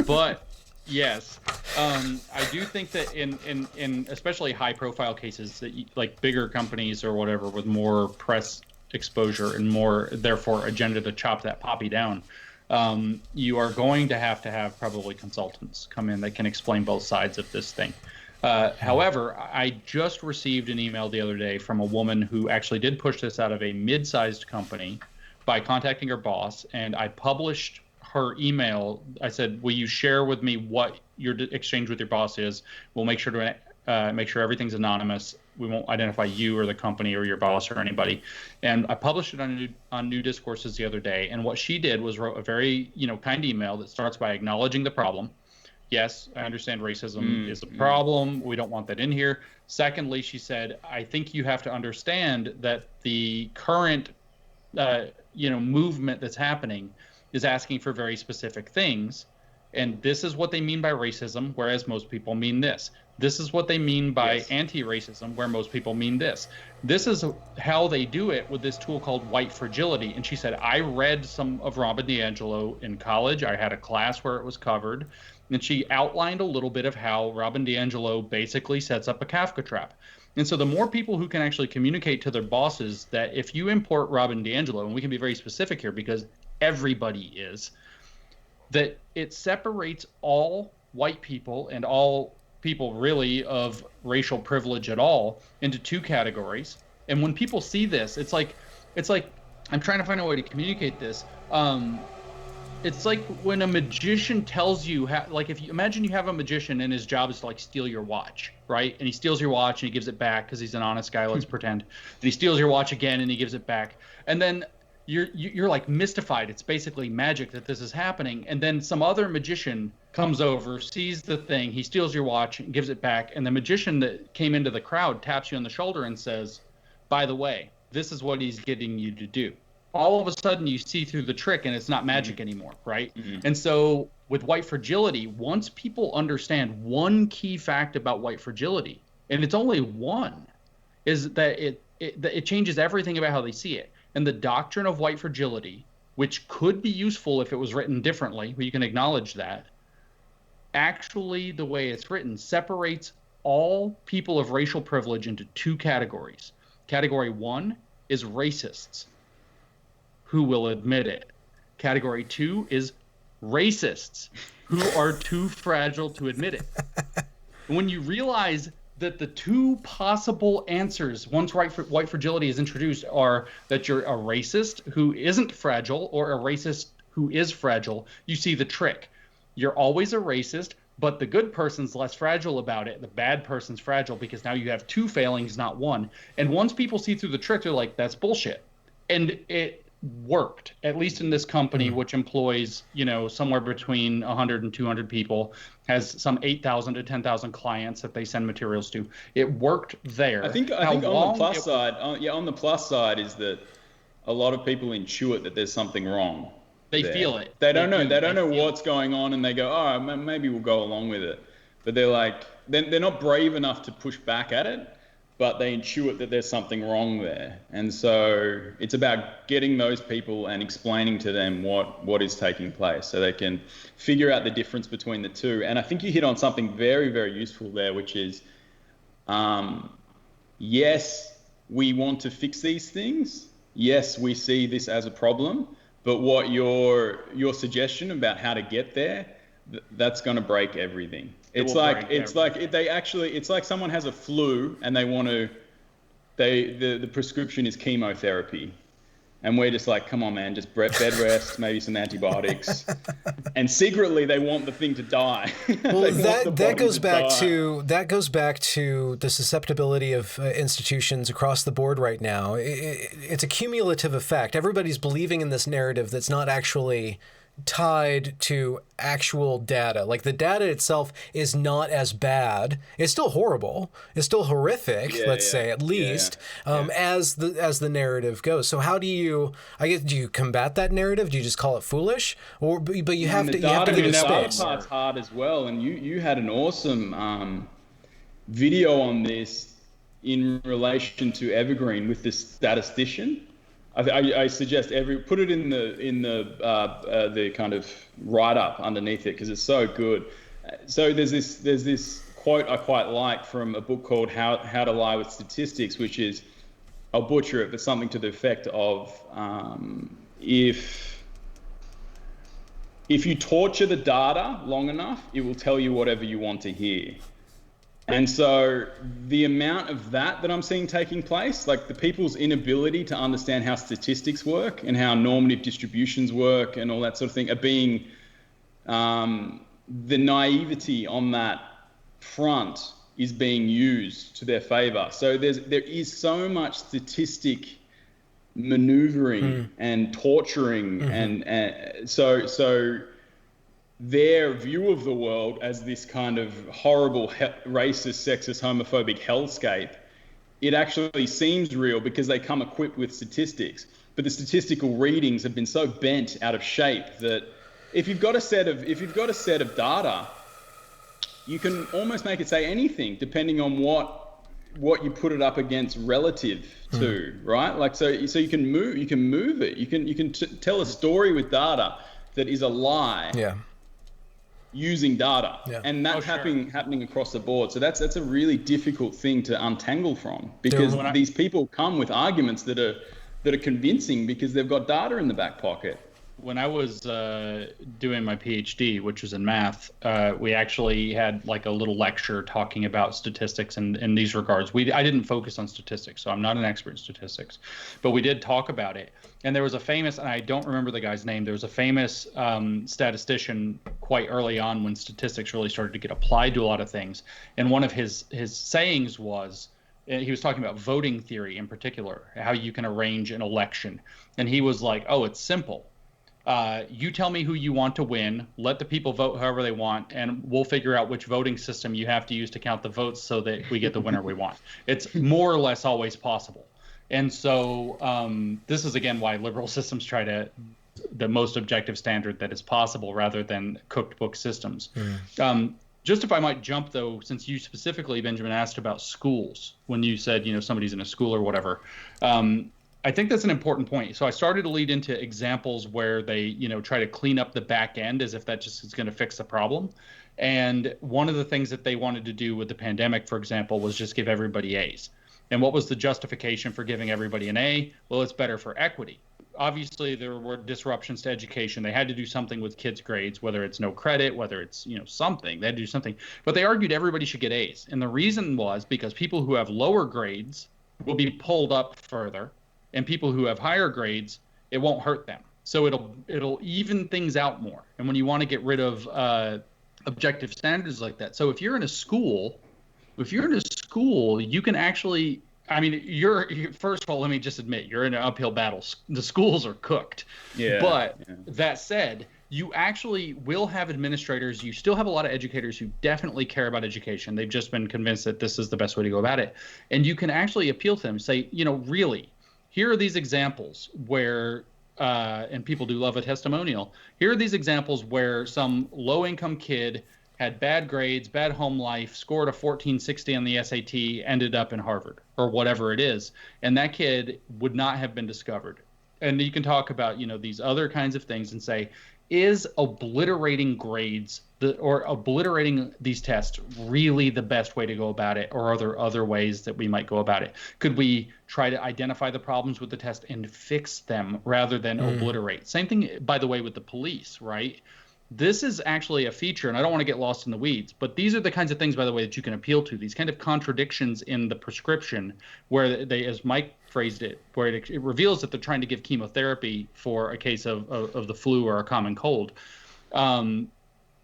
but yes, I do think that in especially high profile cases, that like bigger companies or whatever with more press exposure and more therefore agenda to chop that poppy down, you are going to have probably consultants come in that can explain both sides of this thing. However, I just received an email the other day from a woman who actually did push this out of a mid-sized company by contacting her boss, and I published her email. I said, will you share with me what your exchange with your boss is? We'll make sure to make sure everything's anonymous. We won't identify you or the company or your boss or anybody. And I published it on New Discourses the other day. And what she did was wrote a very kind email that starts by acknowledging the problem. Yes, I understand racism is a problem. We don't want that in here. Secondly, she said, I think you have to understand that the current movement that's happening is asking for very specific things. And this is what they mean by racism, whereas most people mean this. This is what they mean by anti-racism, where most people mean this. This is how they do it with this tool called white fragility. And she said, I read some of Robin DiAngelo in college. I had a class where it was covered. And she outlined a little bit of how Robin DiAngelo basically sets up a Kafka trap. And so the more people who can actually communicate to their bosses that if you import Robin DiAngelo, and we can be very specific here because everybody is, that it separates all white people and all people really of racial privilege at all into two categories. And when people see this, it's like I'm trying to find a way to communicate this. It's like when a magician tells you like if you imagine you have a magician and his job is to like steal your watch, right? And he steals your watch and he gives it back because he's an honest guy, let's pretend. And he steals your watch again and he gives it back. And then you're like mystified. It's basically magic that this is happening. And then some other magician comes over, sees the thing, he steals your watch and gives it back. And the magician that came into the crowd taps you on the shoulder and says, by the way, this is what he's getting you to do. All of a sudden you see through the trick and it's not magic anymore, right? And so with white fragility, once people understand one key fact about white fragility, and it's only one, is that it changes everything about how they see it. And the doctrine of white fragility, which could be useful if it was written differently, but you can acknowledge that, actually the way it's written separates all people of racial privilege into two categories. Category one is racists who will admit it. Category two is racists who are too fragile to admit it. And when you realize that the two possible answers once white fragility is introduced are that you're a racist who isn't fragile or a racist who is fragile, you see the trick. You're always a racist, but the good person's less fragile about it. The bad person's fragile because now you have two failings, not one. And once people see through the trick, they're like, that's bullshit. And it worked, at least in this company, which employs, somewhere between 100 and 200 people, has some 8,000 to 10,000 clients that they send materials to. It worked there. I think on the plus side is that a lot of people intuit that there's something wrong. They feel it. They don't know what's going on, and they go, all right, maybe we'll go along with it. But they're like, they're not brave enough to push back at it. but they intuit that there's something wrong there. And so it's about getting those people and explaining to them what is taking place so they can figure out the difference between the two. And I think you hit on something very, very useful there, which is, yes, we want to fix these things. Yes, we see this as a problem, but what your suggestion about how to get there, that's going to break everything. It's like someone has a flu and they want to, the prescription is chemotherapy, and we're just like, come on, man, just bed rest, maybe some antibiotics, and secretly they want the thing to die. Well, that goes back to the susceptibility of institutions across the board right now. It's a cumulative effect. Everybody's believing in this narrative that's not actually tied to actual data. Like, the data itself is not as bad. It's still horrible. It's still horrific, let's say, at least, as the narrative goes. So how do you, I guess, do you combat that narrative? Do you just call it foolish? Or but you have to give it space. That part's hard as well. And you had an awesome video on this in relation to Evergreen with this statistician. I suggest put it in the kind of write-up underneath it, because it's so good. So there's this quote I quite like from a book called How to Lie with Statistics, which is, I'll butcher it, but something to the effect of, if you torture the data long enough, it will tell you whatever you want to hear. And so the amount of that I'm seeing taking place, like the people's inability to understand how statistics work and how normative distributions work and all that sort of thing, are being, the naivety on that front is being used to their favor. So there is so much statistic maneuvering and torturing, and so their view of the world as this kind of horrible, racist, sexist, homophobic hellscape, it actually seems real because they come equipped with statistics. But the statistical readings have been so bent out of shape that if you've got a set of data, you can almost make it say anything depending on what you put it up against relative to, right? Like, so you can move it. You can tell a story with data that is a lie. Yeah. Using data, and that's happening across the board. So that's a really difficult thing to untangle from, because these people come with arguments that are convincing because they've got data in the back pocket. When I was doing my PhD, which was in math, we actually had like a little lecture talking about statistics in these regards. I didn't focus on statistics, so I'm not an expert in statistics, but we did talk about it. And there was a famous, and I don't remember the guy's name, there was a famous statistician quite early on when statistics really started to get applied to a lot of things. And one of his sayings was, he was talking about voting theory in particular, how you can arrange an election. And he was like, oh, it's simple. You tell me who you want to win, let the people vote however they want, and we'll figure out which voting system you have to use to count the votes so that we get the winner we want. It's more or less always possible. And so this is, again, why liberal systems try to the most objective standard that is possible rather than cooked book systems. Just if I might jump, though, since you specifically, Benjamin, asked about schools when you said, somebody's in a school or whatever. I think that's an important point. So I started to lead into examples where they, try to clean up the back end as if that just is going to fix the problem. And one of the things that they wanted to do with the pandemic, for example, was just give everybody A's. And what was the justification for giving everybody an A? Well, it's better for equity. Obviously, there were disruptions to education. They had to do something with kids' grades, whether it's no credit, whether it's, something. They had to do something. But they argued everybody should get A's. And the reason was because people who have lower grades will be pulled up further, and people who have higher grades, it won't hurt them. So it'll even things out more. And when you want to get rid of objective standards like that. So if you're in a school, you can actually, first of all, let me just admit, you're in an uphill battle. The schools are cooked. Yeah. But that said, you actually will have administrators. You still have a lot of educators who definitely care about education. They've just been convinced that this is the best way to go about it. And you can actually appeal to them, say, really, here are these examples where, and people do love a testimonial. Here are these examples where some low-income kid had bad grades, bad home life, scored a 1460 on the SAT, ended up in Harvard or whatever it is. And that kid would not have been discovered. And you can talk about, these other kinds of things and say, is obliterating grades or obliterating these tests really the best way to go about it? Or are there other ways that we might go about it? Could we try to identify the problems with the test and fix them rather than obliterate? Same thing, by the way, with the police, right? This is actually a feature, and I don't want to get lost in the weeds, but these are the kinds of things, by the way, that you can appeal to, these kind of contradictions in the prescription where they, as Mike phrased it, where it reveals that they're trying to give chemotherapy for a case of the flu or a common cold.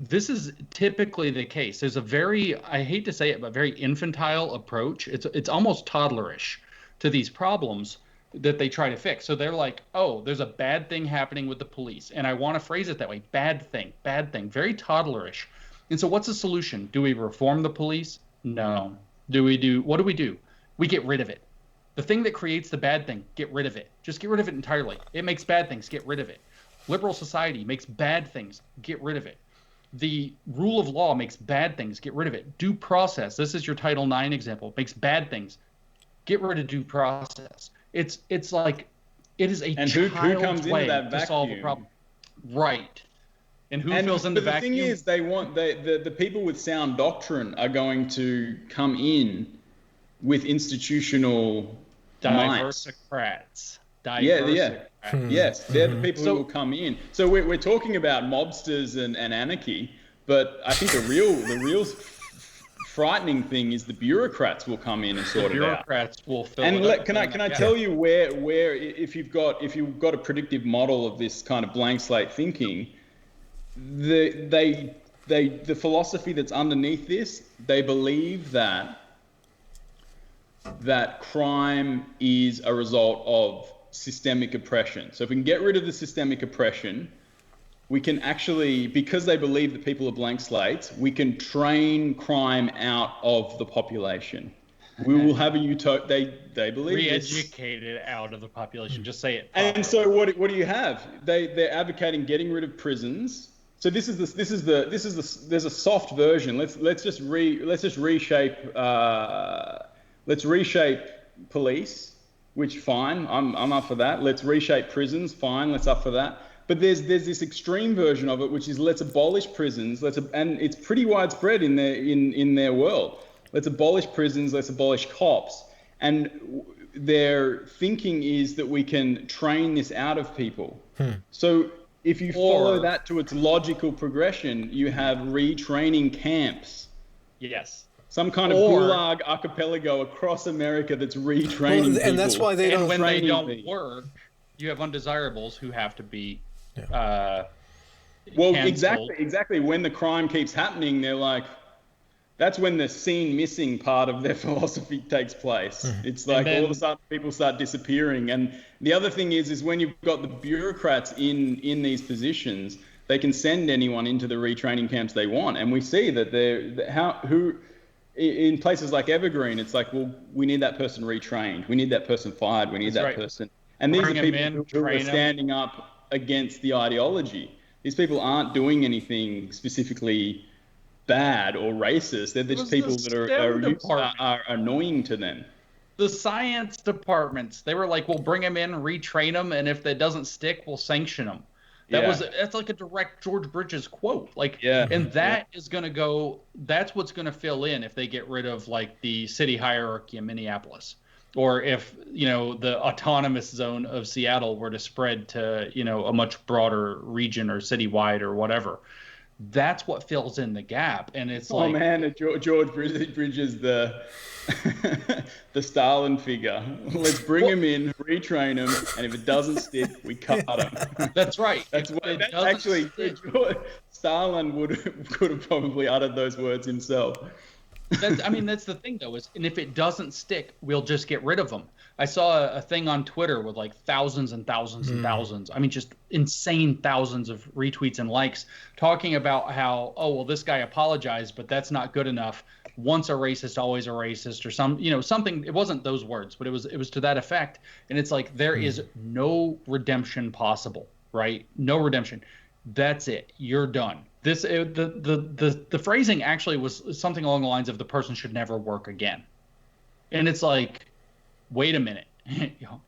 This is typically the case. There's a very, I hate to say it, but very infantile approach. It's almost toddlerish to these problems that they try to fix. So they're like, oh, there's a bad thing happening with the police. And I want to phrase it that way. Bad thing, very toddlerish. And so what's the solution? Do we reform the police? No. What do? We get rid of it. The thing that creates the bad thing, get rid of it. Just get rid of it entirely. It makes bad things, get rid of it. Liberal society makes bad things, get rid of it. The rule of law makes bad things, get rid of it. Due process, this is your Title IX example, makes bad things, get rid of due process. It's like, it is a child's way to solve a problem. Right. And who fills in the vacuum? The thing is, they want the people with sound doctrine are going to come in with institutional diversocrats. Yes, they're the people who will come in. So we're talking about mobsters and anarchy, but I think the real frightening thing is the bureaucrats will come in and sort it out. Bureaucrats will fill and it up. Can I tell you where if you've got a predictive model of this kind of blank slate thinking, the philosophy that's underneath this, they believe that crime is a result of systemic oppression. So if we can get rid of the systemic oppression, we can actually, because they believe that people are blank slates, we can train crime out of the population. We will have a utopia. They believe re-educated out of the population. Just say it. And so what do you have? They're advocating getting rid of prisons. So there's a soft version. Let's just reshape. Let's reshape police, which fine, I'm up for that. Let's reshape prisons, fine, let's up for that. But there's this extreme version of it, which is let's abolish prisons. And it's pretty widespread in their world. Let's abolish prisons. Let's abolish cops. And their thinking is that we can train this out of people. So if you follow that to its logical progression, you have retraining camps. Yes. Some kind of gulag archipelago across America that's retraining people. And that's why they don't. And when they don't work, you have undesirables who have to be. Well, exactly. When the crime keeps happening, they're like, that's when the seen missing part of their philosophy takes place. It's like all of a sudden people start disappearing. And the other thing is when you've got the bureaucrats in these positions, they can send anyone into the retraining camps they want. And we see that in places like Evergreen, it's like, well, we need that person retrained. We need that person fired. We need that person. And these are people who are standing up against the ideology. These people aren't doing anything specifically bad or racist. They're just people that are annoying to them. The science departments, they were like, we'll bring them in, retrain them, and if that doesn't stick, we'll sanction them. That's like a direct George Bridges quote. Is going to go, that's what's going to fill in if they get rid of like the city hierarchy in Minneapolis, or if, the autonomous zone of Seattle were to spread to, a much broader region or citywide or whatever. That's what fills in the gap. And it's George Bridges, the Stalin figure. Let's bring him in, retrain him, and if it doesn't stick, we cut him. That's right. Stalin could have probably uttered those words himself. That's the thing though, and if it doesn't stick, we'll just get rid of them. I saw a thing on Twitter with like thousands and thousands and thousands. Just insane thousands of retweets and likes talking about how, this guy apologized, but that's not good enough. Once a racist, always a racist, or something. It wasn't those words, but it was to that effect. And it's like, there is no redemption possible, right? No redemption. That's it. You're done. the phrasing actually was something along the lines of the person should never work again. And it's like, wait a minute.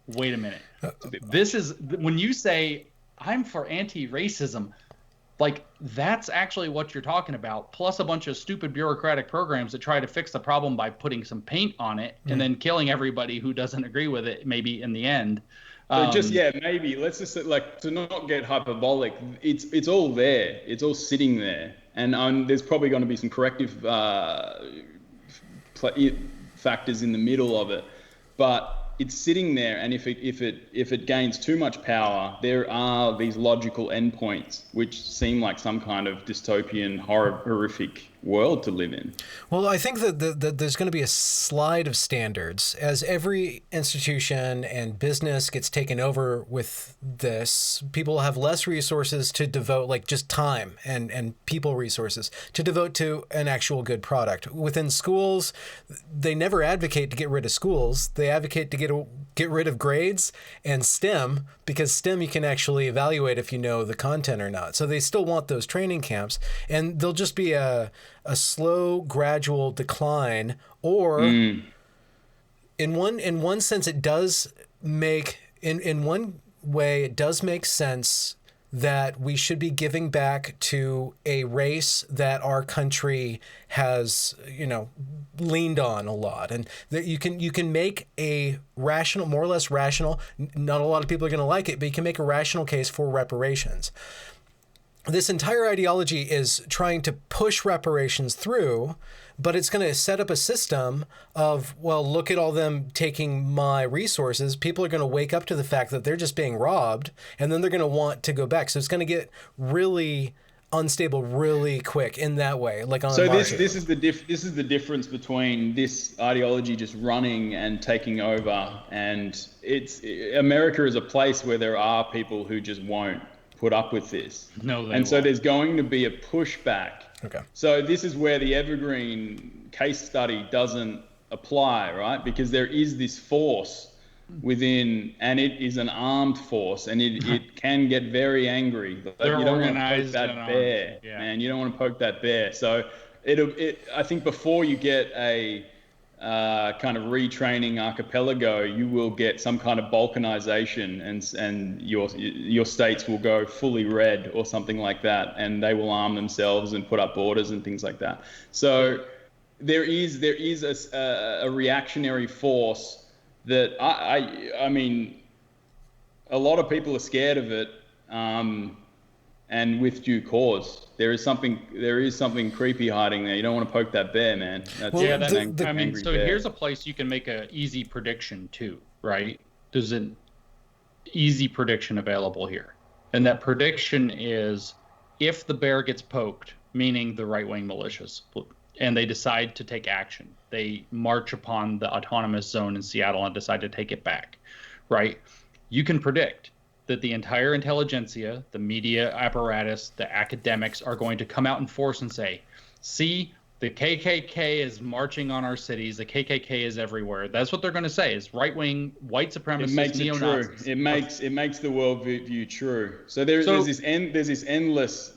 Wait a minute. This is when you say I'm for anti-racism, like that's actually what you're talking about, plus a bunch of stupid bureaucratic programs that try to fix the problem by putting some paint on it and then killing everybody who doesn't agree with it, maybe in the end. So maybe let's just like, to not get hyperbolic, it's all there, it's all sitting there, and there's probably going to be some corrective factors in the middle of it, but it's sitting there, and if it gains too much power, there are these logical endpoints which seem like some kind of dystopian, horrific world to live in. Well, I think that there's going to be a slide of standards as every institution and business gets taken over with this. People have less resources to devote, like just time and people resources to devote to an actual good product. Within schools, they never advocate to get rid of schools. They advocate to get rid of grades and STEM, because STEM you can actually evaluate if you know the content or not. So they still want those training camps, and there'll just be a slow, gradual decline. Or in one sense, it does make in one way it does make sense that we should be giving back to a race that our country has, leaned on a lot, and that you can make a rational, more or less rational, not a lot of people are going to like it, but you can make a rational case for reparations. This entire ideology is trying to push reparations through, but it's going to set up a system of, well, look at all them taking my resources. People are going to wake up to the fact that they're just being robbed, and then they're going to want to go back. So it's going to get really unstable really quick in that way, like on a market. So this is the difference between this ideology just running and taking over, and America is a place where there are people who just won't put up with this. No, they and so won't. there's going to be a pushback. Okay. So this is where the Evergreen case study doesn't apply, right? Because there is this force within, and it is an armed force, and it can get very angry. They're you don't want to poke organized that and bear, armed. Yeah. man. You don't want to poke that bear. So I think before you get a kind of retraining archipelago, you will get some kind of balkanization, and your states will go fully red or something like that, and they will arm themselves and put up borders and things like that. So there is a reactionary force that I mean, a lot of people are scared of it, and with due cause. There is something creepy hiding there. You don't want to poke that bear, man. Well, So here's a place you can make an easy prediction too, right? There's an easy prediction available here. And that prediction is, if the bear gets poked, meaning the right-wing militias, and they decide to take action, they march upon the autonomous zone in Seattle and decide to take it back, right? You can predict that the entire intelligentsia, the media apparatus, the academics are going to come out in force and say, see, the KKK is marching on our cities. The KKK is everywhere. That's what they're going to say, is right-wing, white supremacists, neo-Nazis. It makes the worldview true. So there's this endless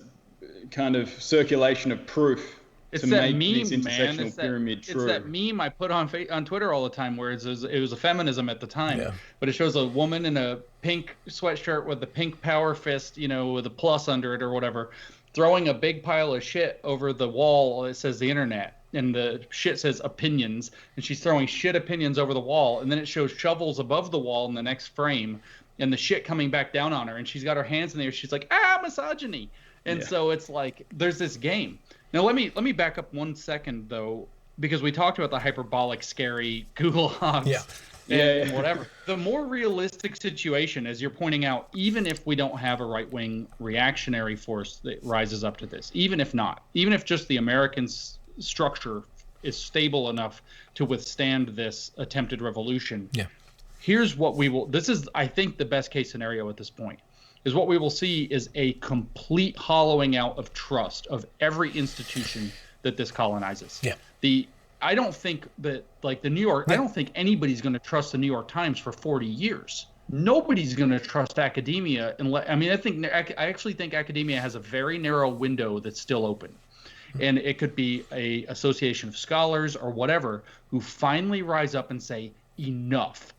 kind of circulation of proof to make this intersectional pyramid true. It's that meme I put on Twitter all the time, where it was a feminism at the time, but it shows a woman in a pink sweatshirt with the pink power fist, with a plus under it or whatever, throwing a big pile of shit over the wall. It says the internet, and the shit says opinions, and she's throwing shit opinions over the wall, and then it shows shovels above the wall in the next frame, and the shit coming back down on her, and she's got her hands in the air. She's like, misogyny. And so it's like there's this game. Now let me back up 1 second though, because we talked about the hyperbolic, scary Google hogs and whatever. The more realistic situation, as you're pointing out, even if we don't have a right-wing reactionary force that rises up to this, even if just the American structure is stable enough to withstand this attempted revolution, here's what we will. This is, I think, the best case scenario at this point. Is what we will see is a complete hollowing out of trust of every institution that this colonizes. I don't think that, like the New York, I don't think anybody's going to trust the New York Times for 40 years. nobody's going to trust academia unless, I mean, I actually think academia has a very narrow window that's still open. And it could be a association of scholars or whatever who finally rise up and say, enough.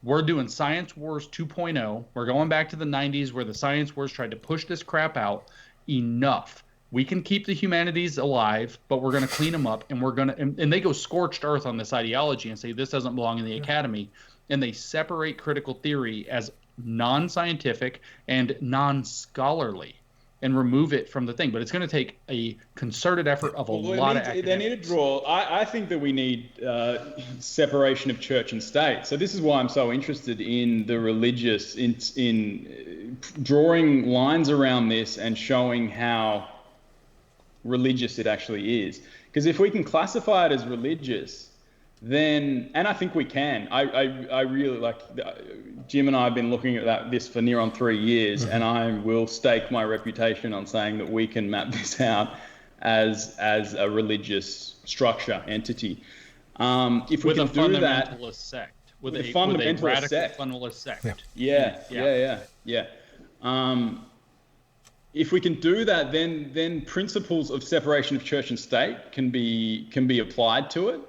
We're doing Science Wars 2.0. We're going back to the 90s where the Science Wars tried to push this crap out. Enough. We can keep the humanities alive, but we're going to clean them up, and we're going to, and they go scorched earth on this ideology and say this doesn't belong in the academy. And they separate critical theory as non-scientific and non-scholarly and remove it from the thing. But it's going to take a concerted effort of a lot of academics. They need to draw, I think that we need separation of church and state. So this is why I'm so interested in the religious, in drawing lines around this and showing how religious it actually is. Because if we can classify it as religious, then, and I think we can. I really like, Jim and I have been looking at this for near on 3 years, and I will stake my reputation on saying that we can map this out as a religious structure entity. If we can do that, sect, with a fundamentalist sect. Fundamentalist sect. Yeah. If we can do that, then principles of separation of church and state can be applied to it.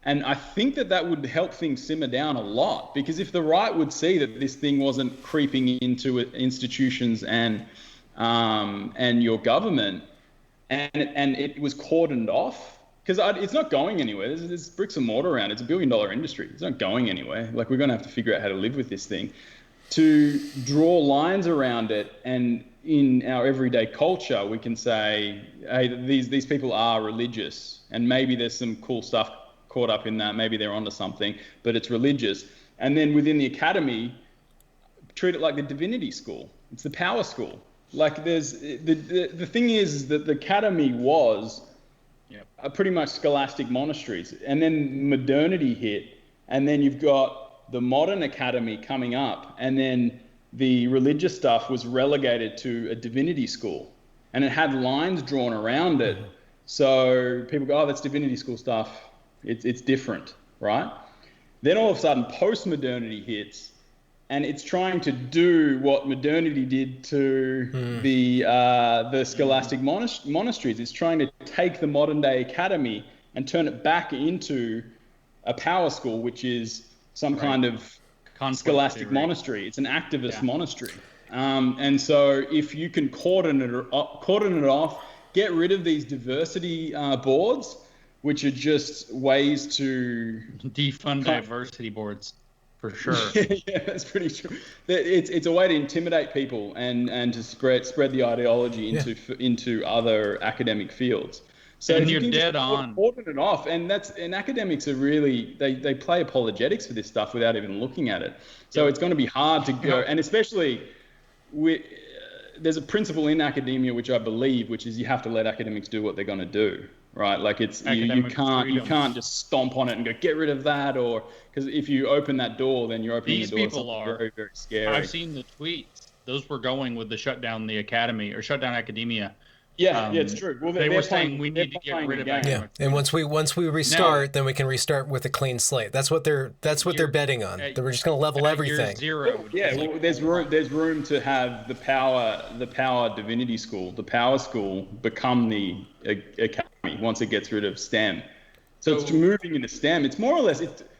And I think that would help things simmer down a lot, because if the right would see that this thing wasn't creeping into institutions and your government, and it was cordoned off, because it's not going anywhere. There's bricks and mortar around. It's $1 billion industry. It's not going anywhere. Like, we're going to have to figure out how to live with this thing. To draw lines around it, and in our everyday culture, we can say, hey, these people are religious, and maybe there's some cool stuff caught up in that, maybe they're onto something, but it's religious. And then within the academy, treat it like the divinity school. It's the power school. Like, there's the thing is that the academy was pretty much scholastic monasteries, and then modernity hit, and then you've got the modern academy coming up, and then the religious stuff was relegated to a divinity school, and it had lines drawn around it. So people go, oh, that's divinity school stuff. It's different, right? Then all of a sudden, post-modernity hits, and it's trying to do what modernity did to the scholastic monasteries. It's trying to take the modern-day academy and turn it back into a power school, which is some kind of scholastic monastery. It's an activist monastery. And so if you can cordon it off, get rid of these diversity boards, which are just ways to defund diversity boards, for sure. Yeah, that's pretty true. It's a way to intimidate people and to spread the ideology into other academic fields. So and you're dead on. Cordon it off, and academics are really they play apologetics for this stuff without even looking at it. So it's going to be hard to go, and especially there's a principle in academia which I believe, which is you have to let academics do what they're going to do. Right, like you can't just stomp on it and go get rid of that, or because if you open that door, then you're opening the door to something very, very scary. I've seen the tweets; those were going with the shut down the academy or shut down academia. Yeah, it's true. Well, they were saying we need to get rid of academics. And once we restart, then we can restart with a clean slate. That's what they're betting on. We're just going to level everything. Zero. Well, there's room to have the power divinity school, the power school, become the academy once it gets rid of STEM. So it's moving into STEM. It's more or less it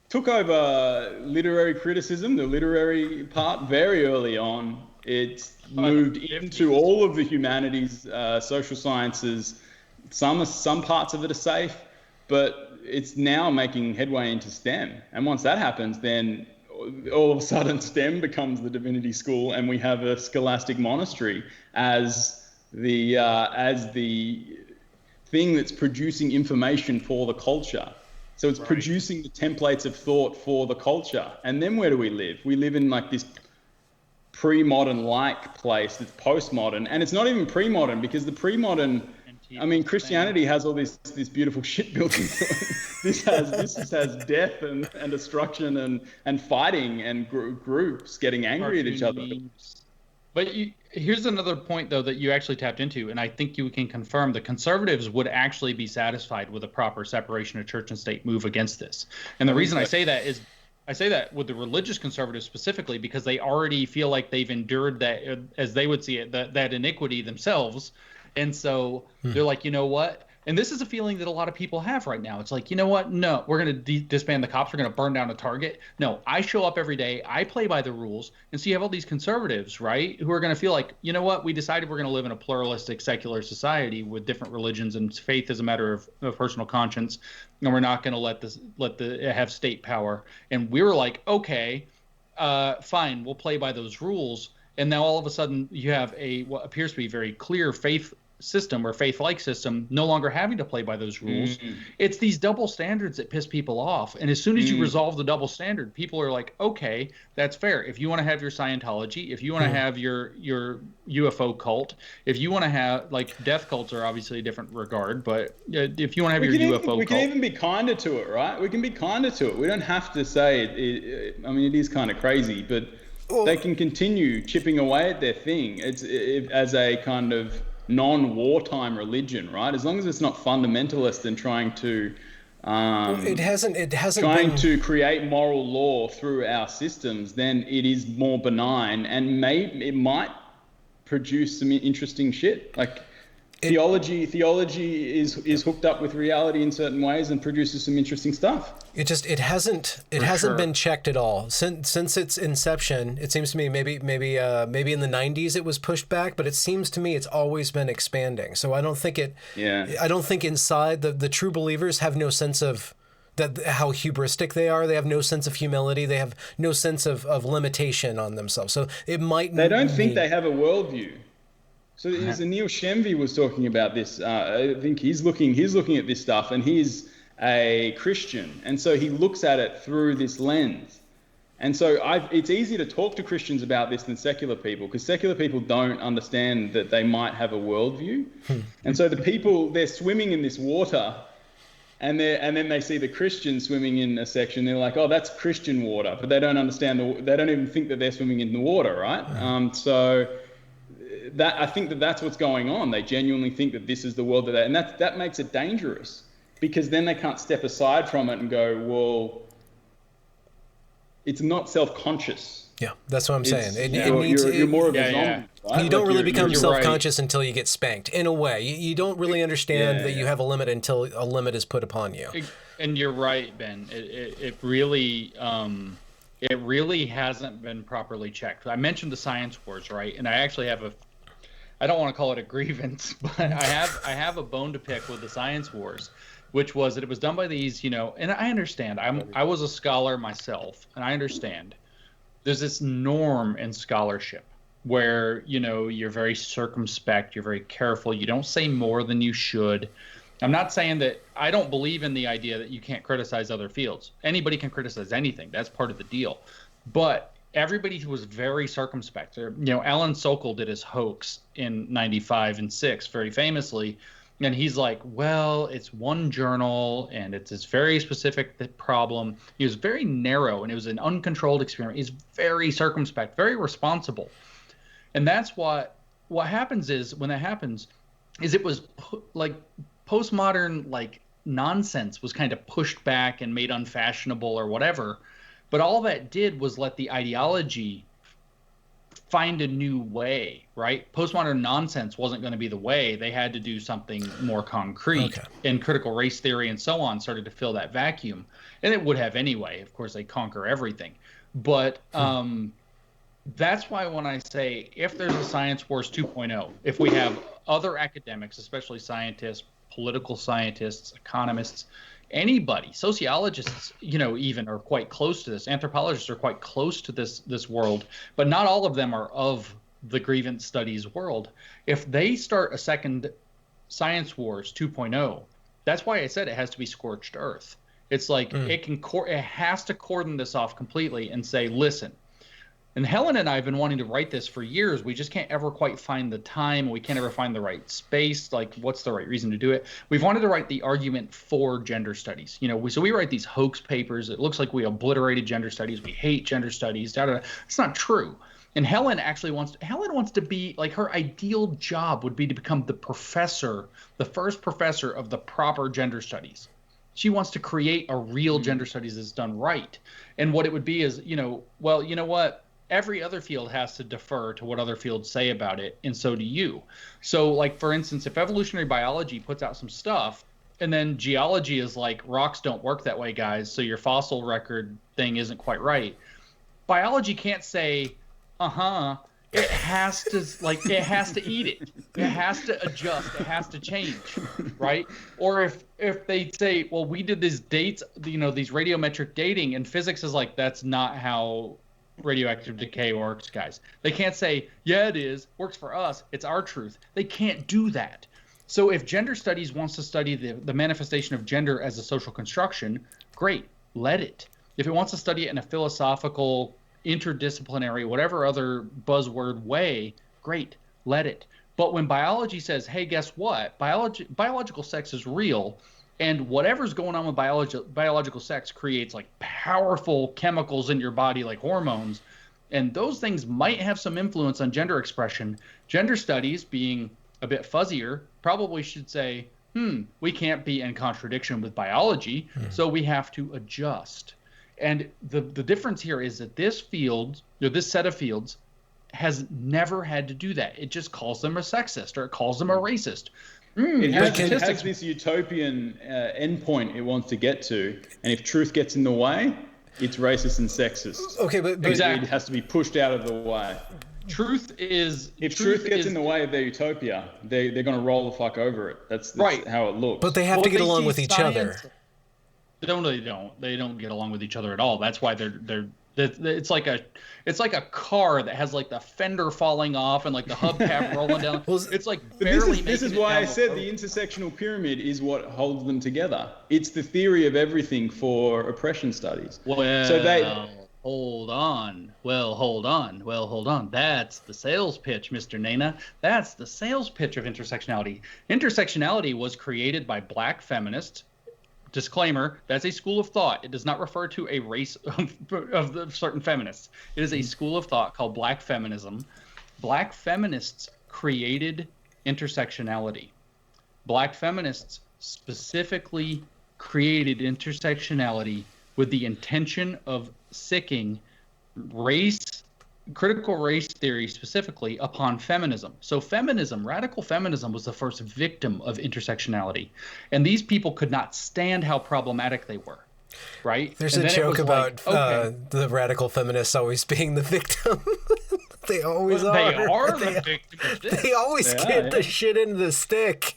took over literary criticism, the literary part, very early on. It's moved into all of the humanities, social sciences. Some parts of it are safe, but it's now making headway into STEM. And once that happens, then all of a sudden STEM becomes the divinity school, and we have a scholastic monastery as the thing that's producing information for the culture. So it's producing the templates of thought for the culture. And then where do we live? We live in like this pre-modern-like place that's postmodern, and it's not even pre-modern, because the pre-modern, I mean, Christianity has all this beautiful shit built into it. This has death and destruction and fighting and groups getting angry at each other. But here's another point, though, that you actually tapped into, and I think you can confirm the conservatives would actually be satisfied with a proper separation of church and state move against this. And the reason I say that is I say that with the religious conservatives specifically because they already feel like they've endured that, as they would see it, that iniquity themselves. And so they're like, you know what? And this is a feeling that a lot of people have right now. It's like, you know what? No, we're going to disband the cops. We're going to burn down a Target. No, I show up every day. I play by the rules. And so you have all these conservatives, right, who are going to feel like, you know what? We decided we're going to live in a pluralistic, secular society with different religions, and faith is a matter of personal conscience. And we're not going to let the have state power. And we were like, okay, fine, we'll play by those rules. And now all of a sudden you have what appears to be very clear faith system or faith-like system no longer having to play by those rules. It's these double standards that piss people off. And as soon as you resolve the double standard, people are like, okay, that's fair. If you want to have your Scientology, if you want to have your UFO cult, if you want to have, like, death cults are obviously a different regard, but if you want to have your UFO cult. We can even be kinder to it, right? We can be kinder to it. We don't have to say it. I mean, it is kind of crazy, but they can continue chipping away at their thing. As a kind of non-wartime religion, right? As long as it's not fundamentalist and trying to it hasn't to create moral law through our systems, then it is more benign, and it might produce some interesting shit. Like theology is hooked up with reality in certain ways and produces some interesting stuff. It hasn't been checked at all since its inception. It seems to me maybe in the 90s it was pushed back, but it seems to me it's always been expanding. So I don't think I don't think inside the true believers have no sense of how hubristic they are. They have no sense of humility. They have no sense of limitation on themselves. So it might. They don't think they have a worldview. So Neil Shenvi was talking about this. I think he's looking at this stuff, and he's a Christian, and so he looks at it through this lens. And so it's easier to talk to Christians about this than secular people, because secular people don't understand that they might have a worldview. And so the people, they're swimming in this water, and then they see the Christians swimming in a section. They're like, oh, that's Christian water, but they don't understand they don't even think that they're swimming in the water, right? So I think that's what's going on. They genuinely think that this is the world and that makes it dangerous, because then they can't step aside from it and go, well, it's not self-conscious. Yeah, that's what I'm saying. You're more of a zombie. Right? You don't really become self-conscious until you get spanked. In a way, you don't really understand that you have a limit until a limit is put upon you. And you're right, Ben. It really hasn't been properly checked. I mentioned the science wars, right? And I actually have I don't want to call it a grievance, but I have a bone to pick with the science wars, which was that it was done by these, and I understand. I was a scholar myself, and I understand. There's this norm in scholarship where, you're very circumspect, you're very careful, you don't say more than you should. I'm not saying that I don't believe in the idea that you can't criticize other fields. Anybody can criticize anything. That's part of the deal. But everybody was very circumspect. Alan Sokol did his hoax in 95 and 6 very famously. And he's like, well, it's one journal and it's this very specific problem. He was very narrow, and it was an uncontrolled experiment. He's very circumspect, very responsible. And that's what happens is, when that happens, is it was like postmodern nonsense was kind of pushed back and made unfashionable or whatever. But all that did was let the ideology find a new way, right? Postmodern nonsense wasn't going to be the way. They had to do something more concrete. Okay. And critical race theory and so on started to fill that vacuum. And it would have anyway. Of course, they conquer everything. But that's why when I say, if there's a Science Wars 2.0, if we have other academics, especially scientists, political scientists, economists, anybody, sociologists, even are quite close to this. Anthropologists are quite close to this world, but not all of them are of the grievance studies world. If they start a second Science Wars 2.0, that's why I said it has to be scorched earth. It's like it has to cordon this off completely and say, listen. And Helen and I have been wanting to write this for years. We just can't ever quite find the time. We can't ever find the right space. Like, what's the right reason to do it? We've wanted to write the argument for gender studies. So we write these hoax papers. It looks like we obliterated gender studies. We hate gender studies. It's not true. And Helen actually wants to be, like, her ideal job would be to become the first professor of the proper gender studies. She wants to create a real gender studies that's done right. And what it would be is, well, you know what? Every other field has to defer to what other fields say about it, and so do you. So, like, for instance, if evolutionary biology puts out some stuff, and then geology is like, rocks don't work that way, guys, so your fossil record thing isn't quite right. Biology can't say, it has to eat it. It has to adjust. It has to change, right? Or if they say, well, we did these dates, these radiometric dating, and physics is like, that's not how radioactive decay works, guys. They can't say, yeah, it is, works for us, it's our truth. They can't do that. So if gender studies wants to study the manifestation of gender as a social construction, great, let it. If it wants to study it in a philosophical, interdisciplinary, whatever other buzzword way, great, let it. But when biology says, hey, guess what? Biological sex is real, and whatever's going on with biological sex creates like powerful chemicals in your body, like hormones, and those things might have some influence on gender expression. Gender studies, being a bit fuzzier, probably should say, we can't be in contradiction with biology, so we have to adjust. And the difference here is that this field, this set of fields, has never had to do that. It just calls them a sexist, or it calls them a racist. It has this utopian endpoint it wants to get to, and if truth gets in the way, it's racist and sexist. Okay, but exactly. It has to be pushed out of the way. If truth gets in the way of their utopia, they're going to roll the fuck over it. That's right. How it looks. But they have to get along with each other. No, they don't. They don't get along with each other at all. That's why it's like a car that has like the fender falling off and like the hubcap rolling down. It's like barely. This is why I said the intersectional pyramid is what holds them together. It's the theory of everything for oppression studies. Hold on. Hold on. That's the sales pitch, Mr. Nayna. That's the sales pitch of intersectionality. Intersectionality was created by black feminists. Disclaimer, that's a school of thought. It does not refer to a race of the certain feminists. It is a school of thought called black feminism. Black feminists created intersectionality. Black feminists specifically created intersectionality with the intention of sicking critical race theory specifically upon feminism. So radical feminism was the first victim of intersectionality. And these people could not stand how problematic they were, right? There's a joke about the radical feminists always being the victim. They always are. They are the victim. They always get the shit into the stick.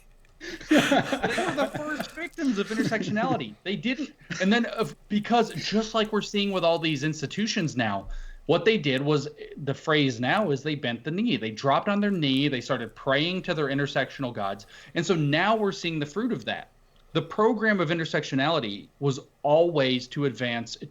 They were the first victims of intersectionality. They didn't. And then because just like we're seeing with all these institutions now, what they did was, the phrase now is they bent the knee. They dropped on their knee. They started praying to their intersectional gods. And so now we're seeing the fruit of that. The program of intersectionality was always to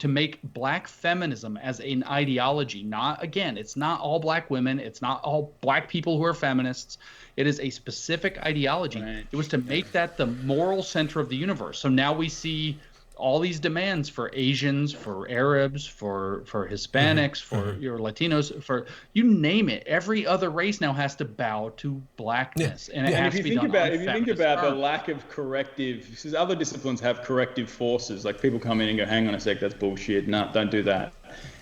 make black feminism as an ideology. It's not all black women. It's not all black people who are feminists. It is a specific ideology. Right. It was to make that the moral center of the universe. So now we see all these demands for Asians, for Arabs, for Hispanics, for your Latinos, for you name it. Every other race now has to bow to blackness, and it has to be done on feminist terms. If you think about the lack of corrective, because other disciplines have corrective forces, like people come in and go, "Hang on a sec, that's bullshit. No, don't do that."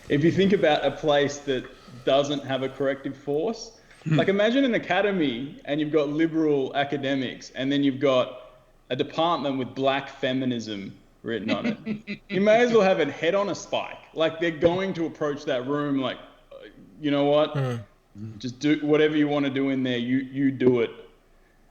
If you think about a place that doesn't have a corrective force, like imagine an academy and you've got liberal academics, and then you've got a department with black feminism written on it. You may as well have a head on a spike. Like they're going to approach that room like, you know what? Just do whatever you want to do in there. You do it.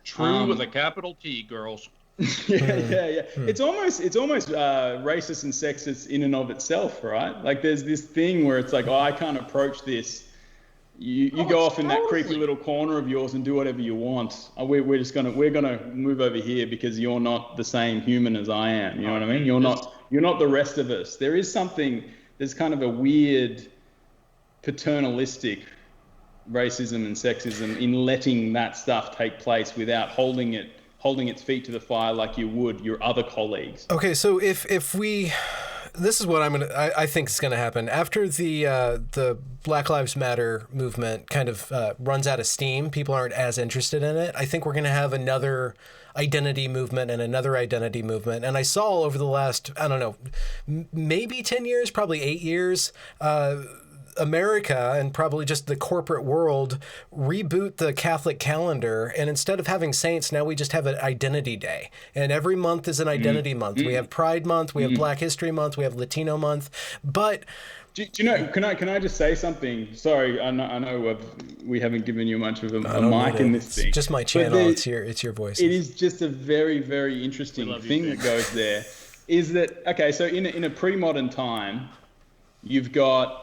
True with a capital T, girls. Yeah. It's almost racist and sexist in and of itself, right? Like there's this thing where it's like, I can't approach this. You go off in that creepy little corner of yours and do whatever you want. We're gonna move over here because you're not the same human as I am. You know what I mean? You're not the rest of us. There's kind of a weird paternalistic racism and sexism in letting that stuff take place without holding its feet to the fire like you would your other colleagues. Okay, so if we this is what I think is gonna happen after the Black Lives Matter movement kind of runs out of steam. People aren't as interested in it. I think we're gonna have another identity movement and another identity movement. And I saw over the last, I don't know, maybe 10 years, probably 8 years, America and probably just the corporate world reboot the Catholic calendar, and instead of having saints, now we just have an identity day, and every month is an identity month. We have Pride Month, we have Black History Month, we have Latino Month. But do you know? Can I just say something? Sorry, I know we haven't given you much of a mic in this thing. It's just my channel. It's your voice. It is just a very, very interesting thing that goes there. Is that okay? So in a pre-modern time, you've got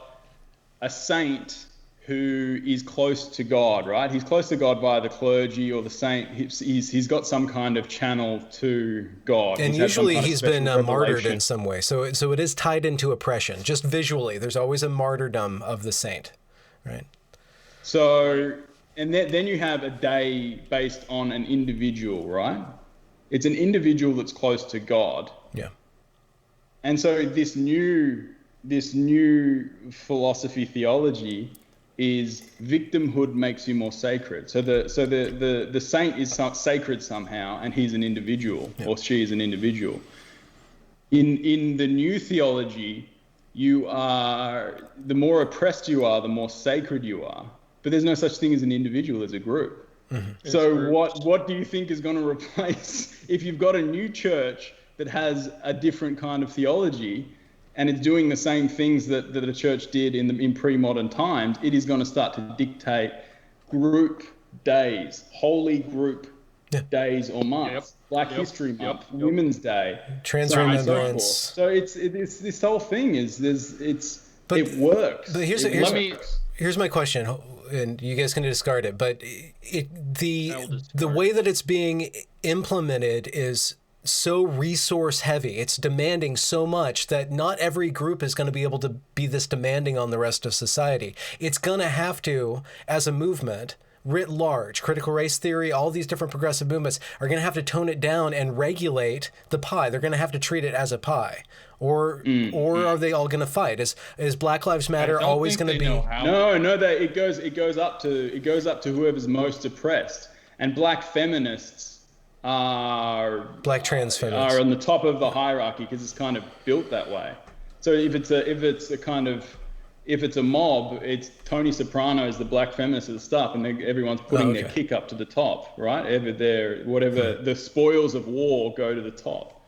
a saint who is close to God, right? He's close to God via the clergy or the saint. He's got some kind of channel to God. And usually he's been martyred in some way. So it is tied into oppression. Just visually, there's always a martyrdom of the saint, right? So, and then you have a day based on an individual, right? It's an individual that's close to God. Yeah. And so this new philosophy theology is victimhood makes you more sacred. So the saint is sacred somehow, and he's an individual, or she is an individual. In the new theology, you are, the more oppressed you are, the more sacred you are. But there's no such thing as an individual, as a group. Mm-hmm. So what do you think is going to replace, if you've got a new church that has a different kind of theology, and it's doing the same things that a church did in pre-modern times, it is going to start to dictate group days, holy group days or months, Black History Month, Women's Day, Trans Remembrance. So it's this whole thing it works. But here's my question, and you guys can discard it. But the way that it's being implemented is so resource heavy. It's demanding so much that not every group is going to be able to be this demanding on the rest of society. It's going to have to, as a movement, writ large, critical race theory, all these different progressive movements are going to have to tone it down and regulate the pie. They're going to have to treat it as a pie. Or are they all going to fight? Is Black Lives Matter always going to be? No. It goes up to whoever's most oppressed. And Black feminists Black trans feminists are on the top of the hierarchy because it's kind of built that way. So if it's a mob, it's Tony Soprano's the Black feminist of the stuff, and everyone's putting their kick up to the top, right? The spoils of war go to the top.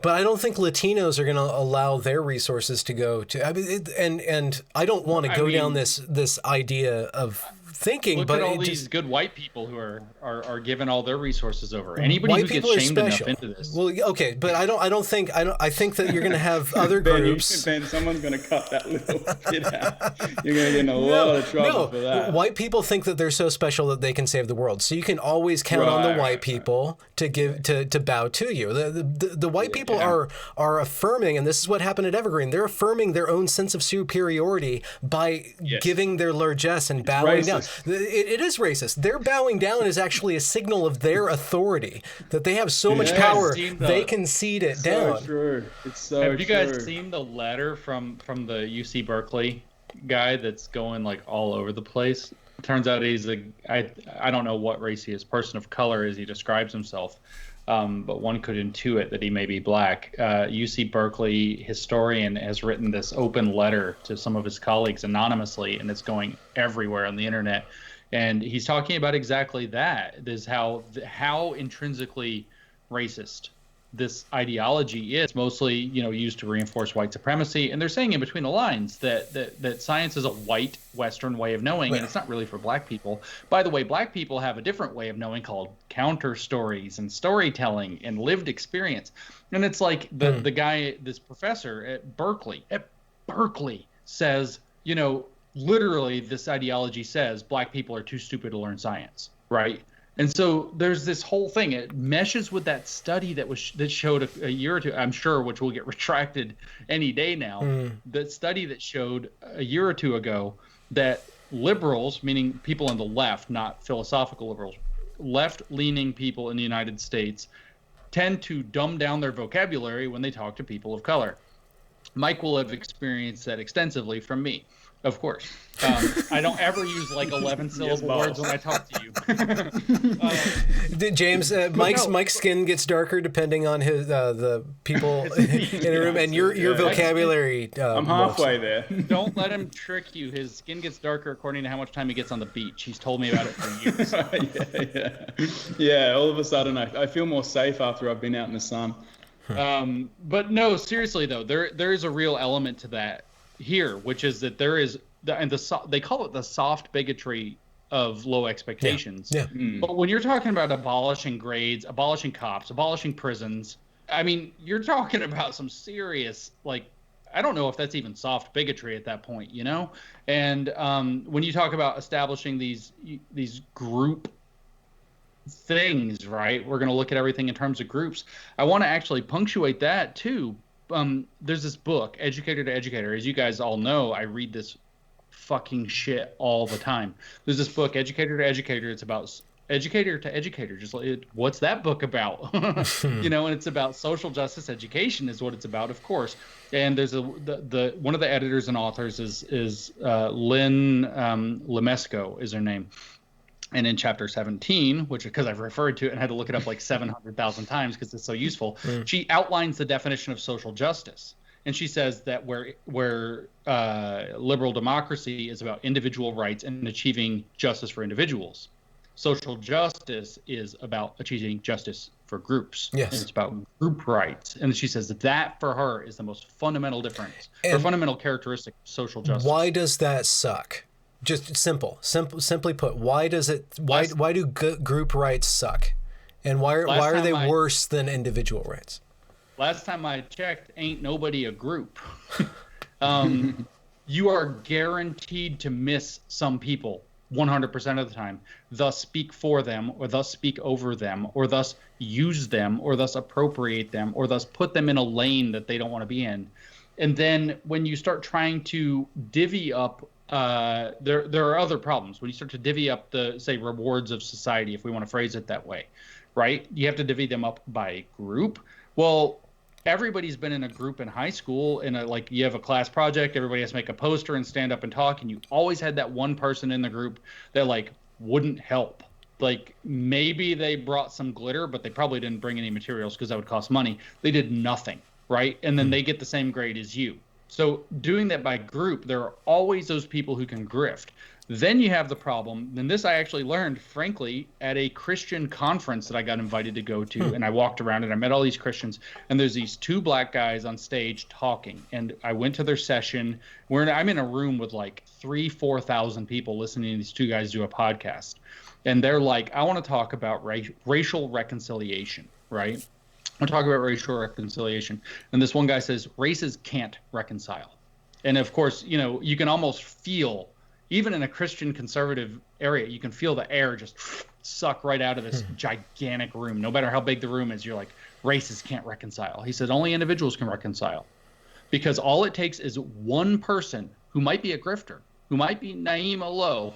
But I don't think Latinos are going to allow their resources to go to. I mean, and I don't want to go down this idea of thinking. Look but at all these good white people who are giving all their resources over. Anybody who gets shamed enough into this. Well, okay, but I think that you're going to have other groups. Ben, someone's going to cut that little bit out. You're going to get in a lot of trouble for that. White people think that they're so special that they can save the world. So you can always count on the white people to give to bow to you. The white people are affirming, and this is what happened at Evergreen. They're affirming their own sense of superiority by giving their largesse and bowing down. It is racist. Their bowing down is actually a signal of their authority, that they have so much power they can cede it down. So true. It's so Have you guys seen the letter from the UC Berkeley guy that's going like all over the place? Turns out he's I don't know what race he is, person of color as he describes himself, but one could intuit that he may be Black. UC Berkeley historian has written this open letter to some of his colleagues anonymously, and it's going everywhere on the internet. And he's talking about exactly that. There's how intrinsically racist this ideology is, mostly used to reinforce white supremacy. And they're saying in between the lines that science is a white Western way of knowing, and it's not really for Black people. By the way, Black people have a different way of knowing called counter stories and storytelling and lived experience. And it's like the guy, this professor at Berkeley says, literally this ideology says Black people are too stupid to learn science, right? And so there's this whole thing. It meshes with that study that showed a year or two, I'm sure, which will get retracted any day now. That study that showed a year or two ago that liberals, meaning people on the left, not philosophical liberals, left-leaning people in the United States, tend to dumb down their vocabulary when they talk to people of color. Mike will have experienced that extensively from me, of course. I don't ever use like 11 syllable words when I talk to you. James, Mike's skin gets darker depending on his the people in the room, and your vocabulary. I'm halfway there. Don't let him trick you. His skin gets darker according to how much time he gets on the beach. He's told me about it for years. Yeah. All of a sudden, I feel more safe after I've been out in the sun. But no, seriously though, there is a real element to that here, which is that there is, and they call it the soft bigotry of low expectations. Yeah. But when you're talking about abolishing grades, abolishing cops, abolishing prisons, I mean, you're talking about some serious, like, I don't know if that's even soft bigotry at that point, you know? And when you talk about establishing these group things, right? We're going to look at everything in terms of groups. I want to actually punctuate that too. There's this book, Educator to Educator. As you guys all know, I read this fucking shit all the time. There's this book, Educator to Educator. It's about educator to educator. Just like, what's that book about? You know, and it's about social justice education is what it's about, of course. And there's the one of the editors and authors is Lynn Lemesco is her name. And in chapter 17, which because I've referred to it and had to look it up like 700,000 times because it's so useful, she outlines the definition of social justice. And she says that where liberal democracy is about individual rights and achieving justice for individuals, social justice is about achieving justice for groups. Yes. And it's about group rights. And she says that for her is the most fundamental difference, or fundamental characteristic of social justice. Why does that suck? Just simply put, why do group rights suck, and why are they worse than individual rights? Last time I checked, ain't nobody a group. You are guaranteed to miss some people 100% of the time, thus speak for them, or thus speak over them, or thus use them, or thus appropriate them, or thus put them in a lane that they don't want to be in. And then when you start trying to divvy up, there are other problems. When you start to divvy up the, say, rewards of society, if we want to phrase it that way, right? You have to divvy them up by group. Well, everybody's been in a group in high school, like you have a class project, everybody has to make a poster and stand up and talk, and you always had that one person in the group that like wouldn't help. Like maybe they brought some glitter, but they probably didn't bring any materials because that would cost money. They did nothing, right? And then they get the same grade as you. So doing that by group, there are always those people who can grift. Then you have the problem, and this I actually learned, frankly, at a Christian conference that I got invited to go to, and I walked around and I met all these Christians, and there's these two black guys on stage talking, and I went to their session. I'm in a room with like 4,000 people listening to these two guys do a podcast, and they're like, I want to talk about racial reconciliation, right? I want to talk about racial reconciliation, and this one guy says, races can't reconcile. And of course, you know, you can almost feel, even in a Christian conservative area, you can feel the air just suck right out of this gigantic room. No matter how big the room is, you're like, races can't reconcile. He said only individuals can reconcile, because all it takes is one person who might be a grifter, who might be Nayna Lowe,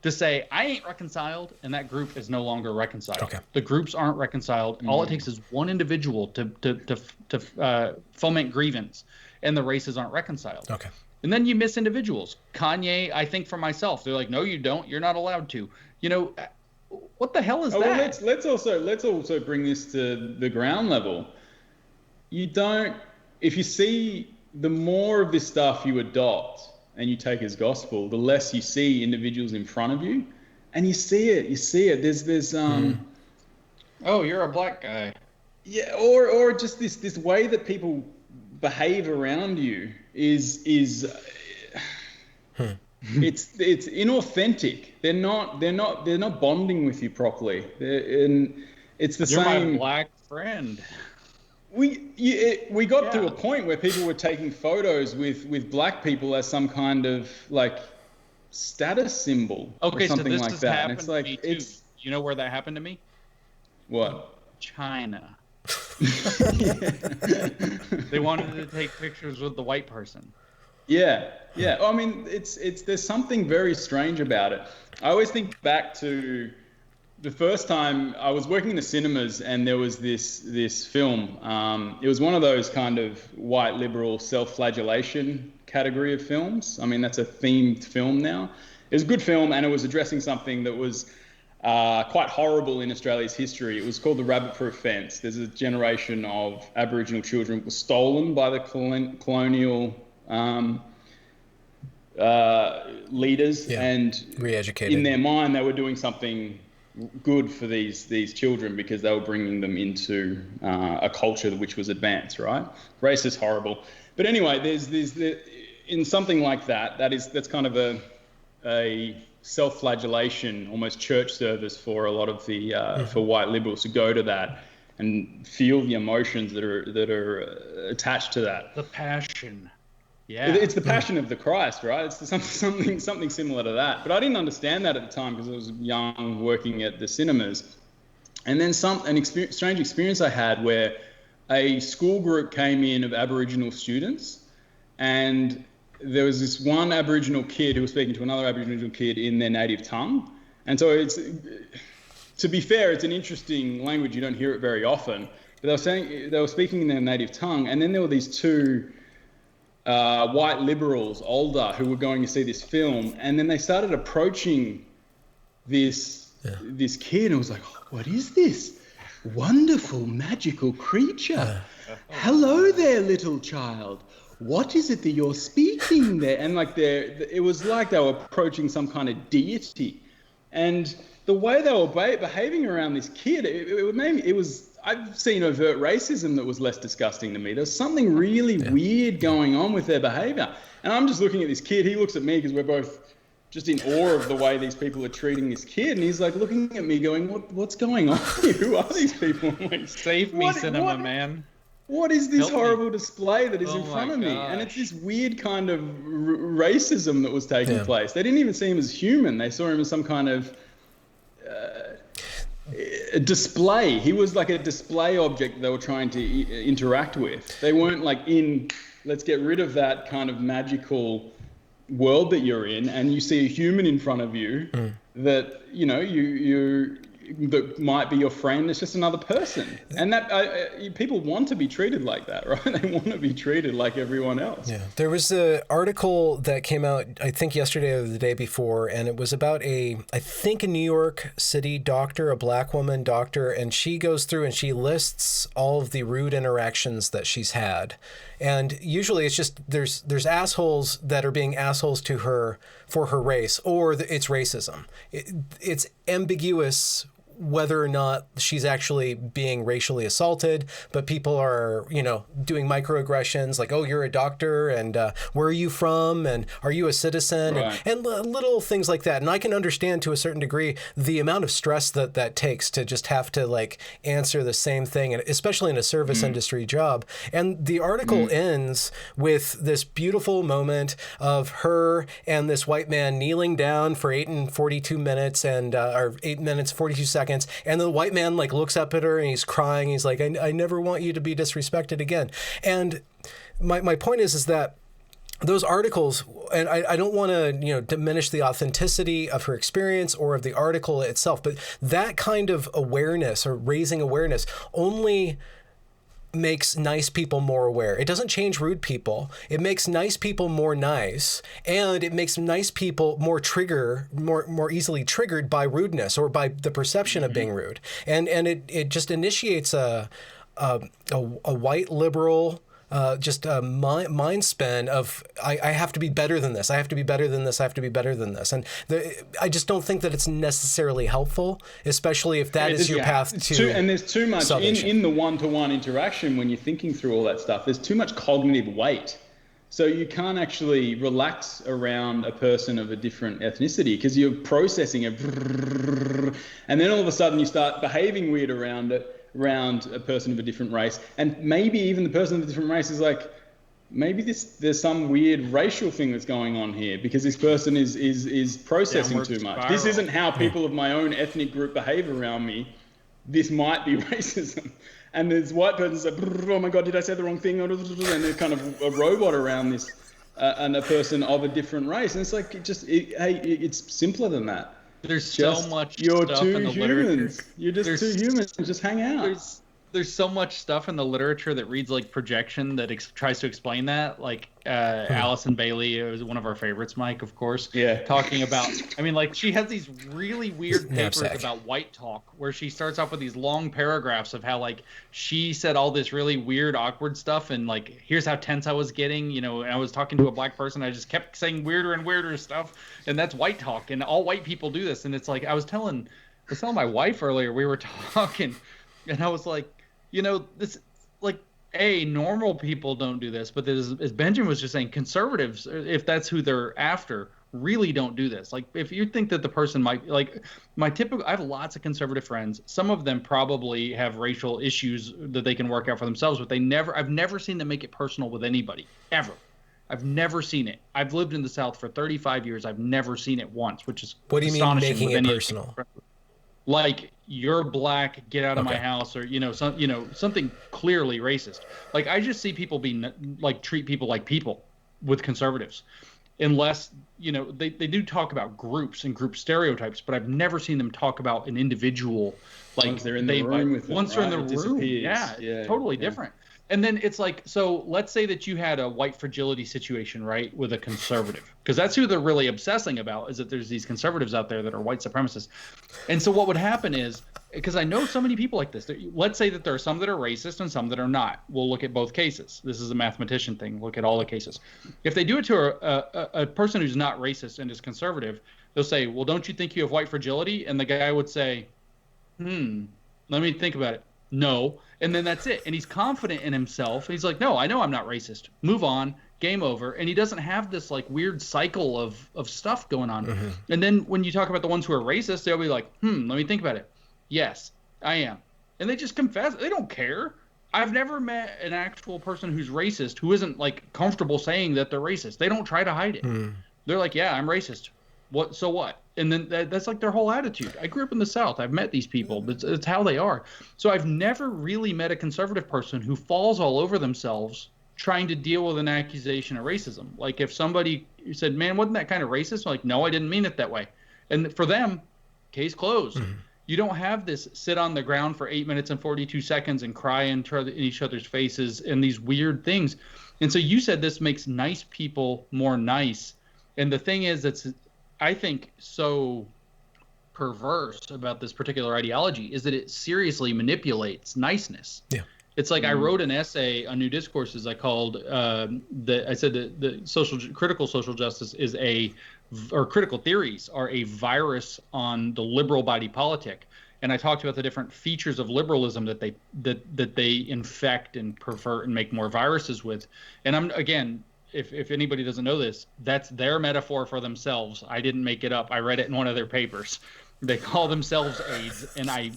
to say, I ain't reconciled, and that group is no longer reconciled. Okay. The groups aren't reconciled. All it takes is one individual to foment grievance, and the races aren't reconciled. Okay. And then you miss individuals. Kanye, I think for myself, they're like, no, you don't. You're not allowed to. You know, what the hell is that? Well, let's also bring this to the ground level. You don't. If you see, the more of this stuff you adopt and you take as gospel, the less you see individuals in front of you, and you see it. There's Oh, you're a black guy. Yeah, or just this way that people behave around you is it's inauthentic. They're not bonding with you properly. And it's the You're same. My black friend. We got to a point where people were taking photos with black people as some kind of like status symbol or something like that. And it's like, it's, you know where that happened to me? What? China. They wanted to take pictures with the white person. Yeah. I mean, it's there's something very strange about it. I always think back to the first time I was working in the cinemas, and there was this film. It was one of those kind of white liberal self-flagellation category of films. I mean, that's a themed film now. It was a good film, and it was addressing something that was quite horrible in Australia's history. It was called The Rabbit-Proof Fence. There's a generation of Aboriginal children who were stolen by the colonial leaders, and re-educated. In their mind, they were doing something good for these children because they were bringing them into a culture which was advanced, right? Racist, horrible. But anyway, there's in something like that's kind of a self-flagellation, almost church service for a lot of the for white liberals to go to that and feel the emotions that are attached to that. The passion. Yeah. It's the passion of the Christ, right? It's something similar to that. But I didn't understand that at the time because I was young, working at the cinemas. And then strange experience I had where a school group came in of Aboriginal students, and there was this one Aboriginal kid who was speaking to another Aboriginal kid in their native tongue. And so to be fair, it's an interesting language. You don't hear it very often. But they were speaking in their native tongue, and then there were these two white liberals, older, who were going to see this film, and then they started approaching this kid, and it was like, oh, what is this wonderful magical creature? Hello there, little child. What is it that you're speaking there? And like it was like they were approaching some kind of deity, and the way they were behaving around this kid, it was. I've seen overt racism that was less disgusting to me. There's something really weird going on with their behavior. And I'm just looking at this kid. He looks at me because we're both just in awe of the way these people are treating this kid. And he's like looking at me going, what's going on here? Who are these people? I'm like, save me, cinema man. What is this horrible display that is in front of me? And it's this weird kind of racism that was taking place. They didn't even see him as human. They saw him as some kind of a display. He was like a display object they were trying to interact with. They weren't like let's get rid of that kind of magical world that you're in, and you see a human in front of you that, you know, you that might be your friend. It's just another person. And that people want to be treated like that, right? They want to be treated like everyone else. Yeah. There was an article that came out, I think yesterday or the day before, and it was about a New York City doctor, a black woman doctor, and she goes through and she lists all of the rude interactions that she's had. And usually it's just there's assholes that are being assholes to her for her race, or it's racism. It's ambiguous whether or not she's actually being racially assaulted, but people are, you know, doing microaggressions like, oh, you're a doctor, and where are you from, and are you a citizen, right. and little things like that. And I can understand to a certain degree the amount of stress that takes to just have to like answer the same thing, and especially in a service industry job. And the article ends with this beautiful moment of her and this white man kneeling down for 8 and 42 minutes and or 8 minutes 42 seconds. And the white man like looks up at her and he's crying. He's like, I never want you to be disrespected again. And my point is that those articles, and I don't want to, you know, diminish the authenticity of her experience or of the article itself, but that kind of awareness or raising awareness only makes nice people more aware. It doesn't change rude people. It makes nice people more nice, and it makes nice people more easily triggered by rudeness or by the perception of being rude. And it just initiates a white liberal just a mind spin of I have to be better than this. I have to be better than this. I have to be better than this. And I just don't think that it's necessarily helpful, especially if that is your path to. And there's too much in the one-to-one interaction when you're thinking through all that stuff. There's too much cognitive weight. So you can't actually relax around a person of a different ethnicity because you're processing it. And then all of a sudden you start behaving weird around a person of a different race. And maybe even the person of a different race is like, maybe there's some weird racial thing that's going on here because this person is processing too much. This isn't how people of my own ethnic group behave around me. This might be racism. And this white person's like, oh my God, did I say the wrong thing? And they're kind of a robot around this and a person of a different race. And it's like, it's simpler than that. there's so much you're stuff two in the humans. literature. You're just two humans. Just hang out. There's so much stuff in the literature that reads like projection that tries to explain that. Like Allison Bailey was one of our favorites, Mike, of course. Yeah. Talking about, I mean, like she has these really weird papers about white talk where she starts off with these long paragraphs of how like she said all this really weird, awkward stuff, and like here's how tense I was getting. You know, and I was talking to a black person, I just kept saying weirder and weirder stuff, and that's white talk, and all white people do this. And it's like I was telling my wife earlier, we were talking, and I was like, you know, this, like, normal people don't do this, but as Benjamin was just saying, conservatives, if that's who they're after, really don't do this. Like, if you think that the person might, like, I have lots of conservative friends. Some of them probably have racial issues that they can work out for themselves, but I've never seen them make it personal with anybody, ever. I've never seen it. I've lived in the South for 35 years. I've never seen it once, which is what do you mean making it personal? Like, you're black, get out of my house, or something clearly racist. Like, I just see people treat people like people with conservatives, unless they do talk about groups and group stereotypes, but I've never seen them talk about an individual. Like, once they're in the room with them, once they're in the room, totally different. And then it's like, so let's say that you had a white fragility situation, right, with a conservative, because that's who they're really obsessing about, is that there's these conservatives out there that are white supremacists. And so what would happen is, because I know so many people like this, let's say that there are some that are racist and some that are not. We'll look at both cases. This is a mathematician thing. Look at all the cases. If they do it to a person who's not racist and is conservative, they'll say, well, don't you think you have white fragility? And the guy would say, let me think about it. No. And then that's it. And he's confident in himself. He's like, no, I know I'm not racist. Move on. Game over. And he doesn't have this like weird cycle of stuff going on. Mm-hmm. And then when you talk about the ones who are racist, they'll be like, let me think about it. Yes, I am. And they just confess. They don't care. I've never met an actual person who's racist who isn't like comfortable saying that they're racist. They don't try to hide it. Mm. They're like, yeah, I'm racist. What? So what? And then that's like their whole attitude. I grew up in the South. I've met these people. It's how they are. So I've never really met a conservative person who falls all over themselves trying to deal with an accusation of racism. Like if somebody said, man, wasn't that kind of racist? I'm like, no, I didn't mean it that way. And for them, case closed. Mm-hmm. You don't have this sit on the ground for 8 minutes and 42 seconds and cry in each other's faces and these weird things. And so you said this makes nice people more nice. And the thing is, it's, I think, so perverse about this particular ideology is that it seriously manipulates niceness. Yeah. It's like I wrote an essay on New Discourses I called I said that the critical social justice is or critical theories are a virus on the liberal body politic. And I talked about the different features of liberalism that they infect and pervert and make more viruses with. And I'm, again, if anybody doesn't know this, that's their metaphor for themselves. I didn't make it up. I read it in one of their papers. They call themselves AIDS, and I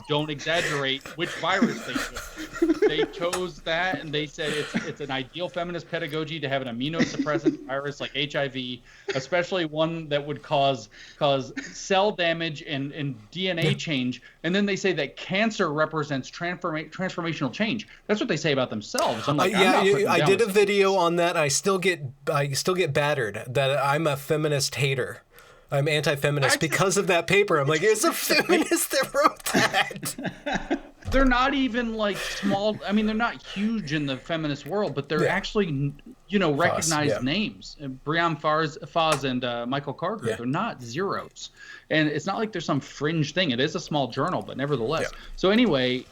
don't exaggerate which virus they chose. They chose that, and they said it's an ideal feminist pedagogy to have an immunosuppressant virus like HIV, especially one that would cause cell damage and DNA change. And then they say that cancer represents transformational change. That's what they say about themselves. I'm like, I did a video on that. I still get battered that I'm a feminist hater. I'm anti-feminist because of that paper. I'm like, it's a feminist that wrote that. They're not even like small. I mean, they're not huge in the feminist world, but they're actually, recognized names. Brianne Faz and Michael Carter. Yeah. They're not zeros. And it's not like there's some fringe thing. It is a small journal, but nevertheless. Yeah. So anyway,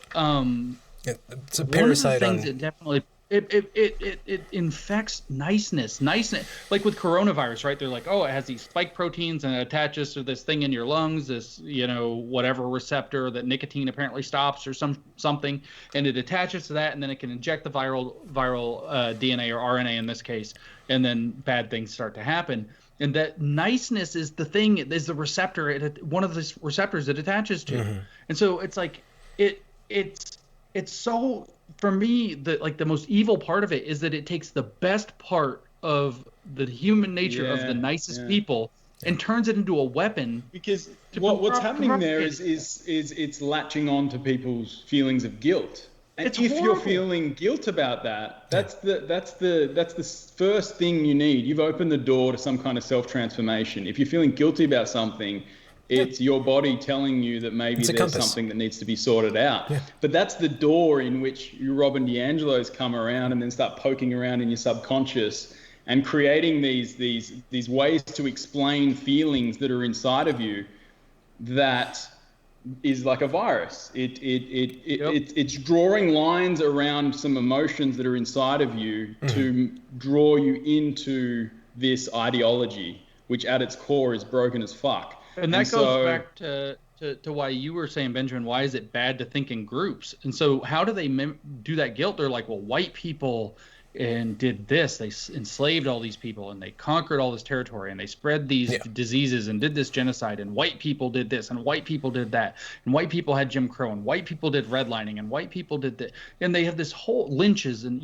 it's a parasite one of the things that definitely. It infects niceness. Like with coronavirus, right? They're like, oh, it has these spike proteins and it attaches to this thing in your lungs, this, whatever receptor that nicotine apparently stops or something, and it attaches to that, and then it can inject the viral DNA or RNA in this case, and then bad things start to happen. And that niceness is the thing, is the receptor, one of the receptors it attaches to. Mm-hmm. And so it's like, it's so... For me, the most evil part of it is that it takes the best part of the human nature of the nicest people and turns it into a weapon. Because what's happening there is it's latching on to people's feelings of guilt. And It's if horrible. you're feeling guilt about that, that's the first thing you need. You've opened the door to some kind of self-transformation. If you're feeling guilty about something, it's your body telling you that maybe there's something that needs to be sorted out. Yeah. But that's the door in which you Robin DiAngelo's come around and then start poking around in your subconscious and creating these ways to explain feelings that are inside of you that is like a virus. It's drawing lines around some emotions that are inside of you to draw you into this ideology, which at its core is broken as fuck. And that goes back to why you were saying, Benjamin, why is it bad to think in groups? And so how do they do that guilt? They're like, well, white people and did this, they enslaved all these people and they conquered all this territory and they spread these diseases and did this genocide, and white people did this and white people did that, and white people had Jim Crow and white people did redlining and white people did that, and they have this whole lynches, and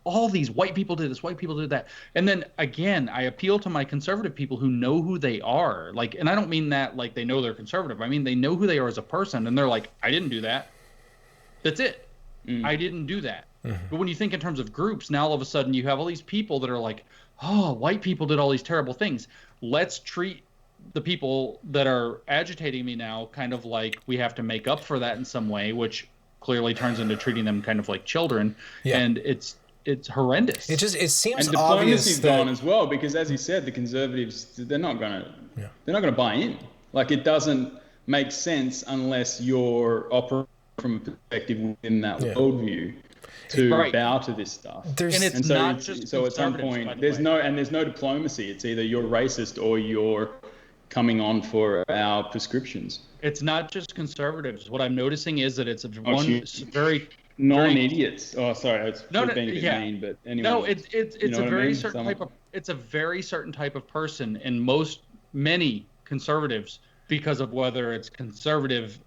all these white people did this, white people did that. And then again, I appeal to my conservative people who know who they are, like, and I don't mean that like they know they're conservative, I mean they know who they are as a person, and they're like, I didn't do that, that's it. I didn't do that. But when you think in terms of groups, now all of a sudden you have all these people that are like, oh, white people did all these terrible things. Let's treat the people that are agitating me now kind of like we have to make up for that in some way, which clearly turns into treating them kind of like children. Yeah. And it's horrendous. It seems and obvious that gone as well, because as you said, the conservatives, they're not going to buy in. Like, it doesn't make sense unless you're operating from a perspective within that worldview to bow to this stuff. So at some point there's no diplomacy. It's either you're racist or you're coming on for our prescriptions. It's not just conservatives. What I'm noticing is that it's very non-idiots. Oh, sorry, it's being a bit mean, but anyway. No, it's a very certain type of. It's a very certain type of person, and many conservatives, because of whether it's conservative.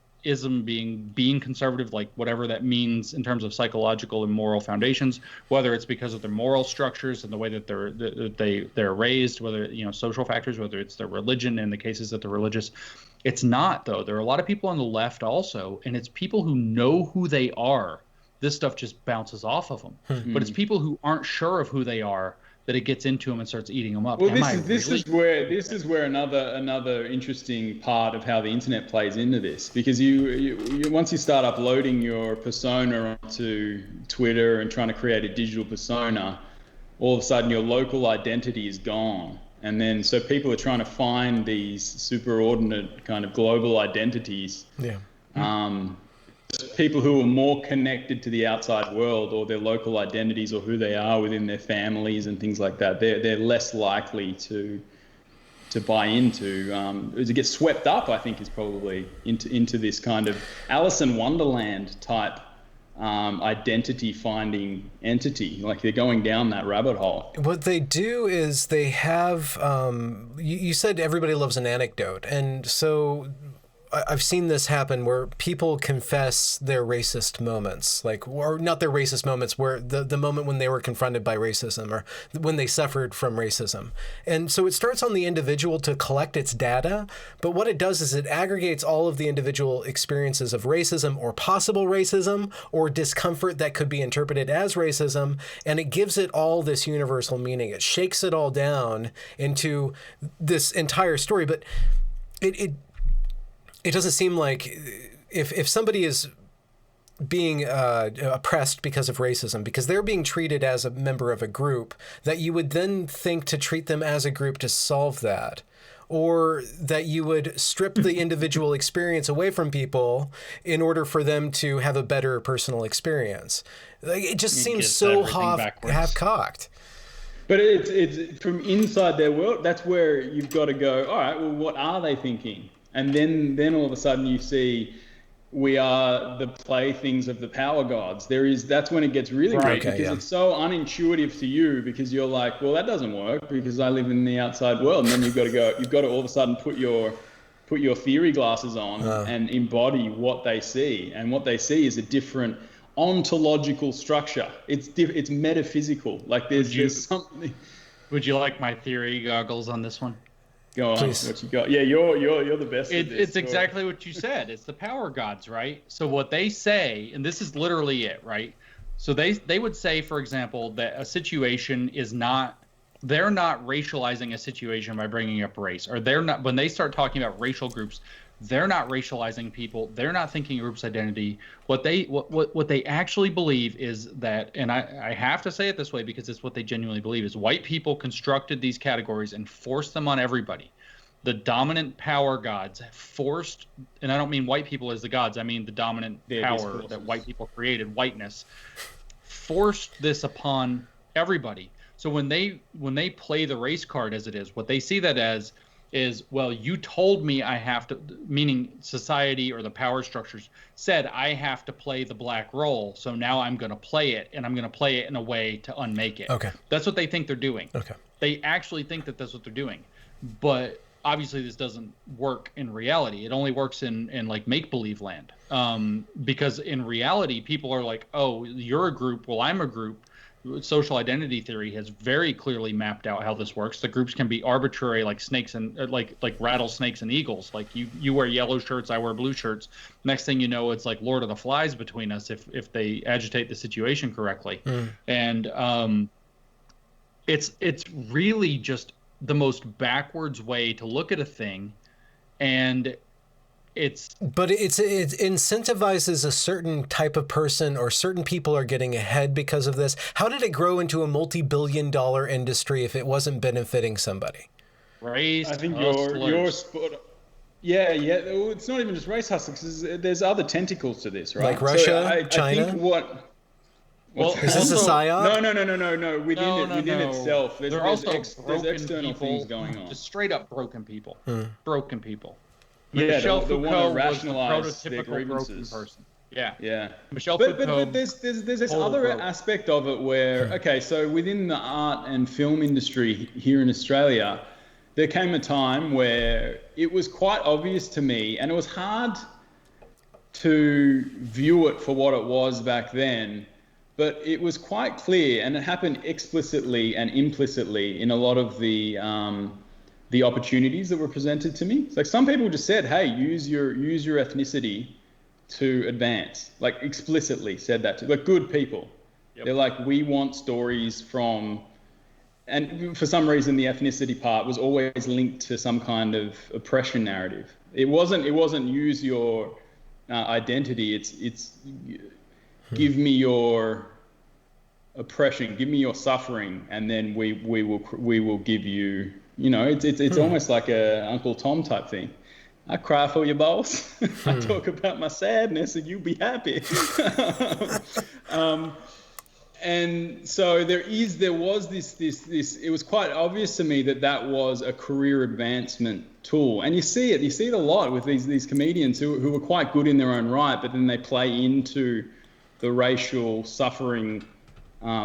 Being conservative, like whatever that means in terms of psychological and moral foundations, whether it's because of their moral structures and the way that they're raised, whether social factors, whether it's their religion in the cases that they're religious. It's not, though. There are a lot of people on the left also, and it's people who know who they are. This stuff just bounces off of them. But it's people who aren't sure of who they are that it gets into them and starts eating them up. Well, this is where another interesting part of how the internet plays into this, because you once you start uploading your persona onto Twitter and trying to create a digital persona, all of a sudden your local identity is gone, and then so people are trying to find these superordinate kind of global identities. People who are more connected to the outside world or their local identities or who they are within their families and things like that, they're less likely to buy into. To get swept up, I think, is probably into this kind of Alice in Wonderland type identity finding entity. Like, they're going down that rabbit hole. What they do is they have you said everybody loves an anecdote, and so I've seen this happen where people confess their racist moments, or not their racist moments, where the moment when they were confronted by racism or when they suffered from racism. And so it starts on the individual to collect its data, but what it does is it aggregates all of the individual experiences of racism or possible racism or discomfort that could be interpreted as racism, and it gives it all this universal meaning. It shakes it all down into this entire story, but it doesn't seem like if somebody is being oppressed because of racism, because they're being treated as a member of a group, that you would then think to treat them as a group to solve that, or that you would strip the individual experience away from people in order for them to have a better personal experience. It just seems so half-cocked. But it's from inside their world. That's where you've got to go, all right, well, what are they thinking? And then all of a sudden you see we are the playthings of the power gods. That's when it gets really great, because it's so unintuitive to you, because you're like, well, that doesn't work because I live in the outside world. And then you've got to all of a sudden put your theory glasses on and embody what they see. And what they see is a different ontological structure. It's metaphysical. Like there's something. Would you like my theory goggles on this one? Go on. Please. What you got? Yeah, you're the best at this. It's exactly what you said. It's the power gods, right? So what they say, and this is literally it, right? So they would say, for example, that a situation is not, they're not racializing a situation by bringing up race, or they're not, when they start talking about racial groups, they're not racializing people. They're not thinking group's identity. What they actually believe is that, and I have to say it this way because it's what they genuinely believe, is white people constructed these categories and forced them on everybody. The dominant power gods forced, and I don't mean white people as the gods, I mean the dominant power that white people created, whiteness, forced this upon everybody. So when they play the race card as it is, what they see that as is, well, you told me I have to, meaning society or the power structures said I have to play the black role, so now I'm going to play it, and I'm going to play it in a way to unmake it. Okay. That's what they think they're doing. Okay. They actually think that that's what they're doing. But obviously this doesn't work in reality. It only works in like make-believe land. Because in reality, people are like, oh, you're a group, well, I'm a group. Social identity theory has very clearly mapped out how this works. The groups can be arbitrary, like snakes and like rattlesnakes and eagles. Like you wear yellow shirts, I wear blue shirts. Next thing you know, it's like Lord of the Flies between us if they agitate the situation correctly. And it's really just the most backwards way to look at a thing, and but it incentivizes a certain type of person, or certain people are getting ahead because of this. How did it grow into a multi-billion-dollar industry if it wasn't benefiting somebody? Race I think you're spot on. Yeah. It's not even just race hustlers. There's other tentacles to this, right? Like Russia, China. I think well, is this a psyop? No. Within itself, there's external people, things going on. Just straight up broken people. Broken people. Yeah, Michel the Foucault one to rationalize was the their prototypical grievances. broken person. Yeah. Yeah. Michel But Foucault. there's this other aspect of it where, okay, so within the art and film industry here in Australia, there came a time where it was quite obvious to me, and it was hard to view it for what it was back then, but it was quite clear, and it happened explicitly and implicitly in a lot of the opportunities that were presented to me. It's like some people just said, hey, use your ethnicity to advance, like explicitly said that to, like, good people. Yep. They're like, we want stories from, and for some reason the ethnicity part was always linked to some kind of oppression narrative. It wasn't use your identity. It's give me your oppression, give me your suffering, and then we will give you. You know, it's almost like a Uncle Tom type thing. I cry for you, boss. I talk about my sadness, and you be happy. And so there was this. It was quite obvious to me that was a career advancement tool, and you see it a lot with these comedians who are quite good in their own right, but then they play into the racial suffering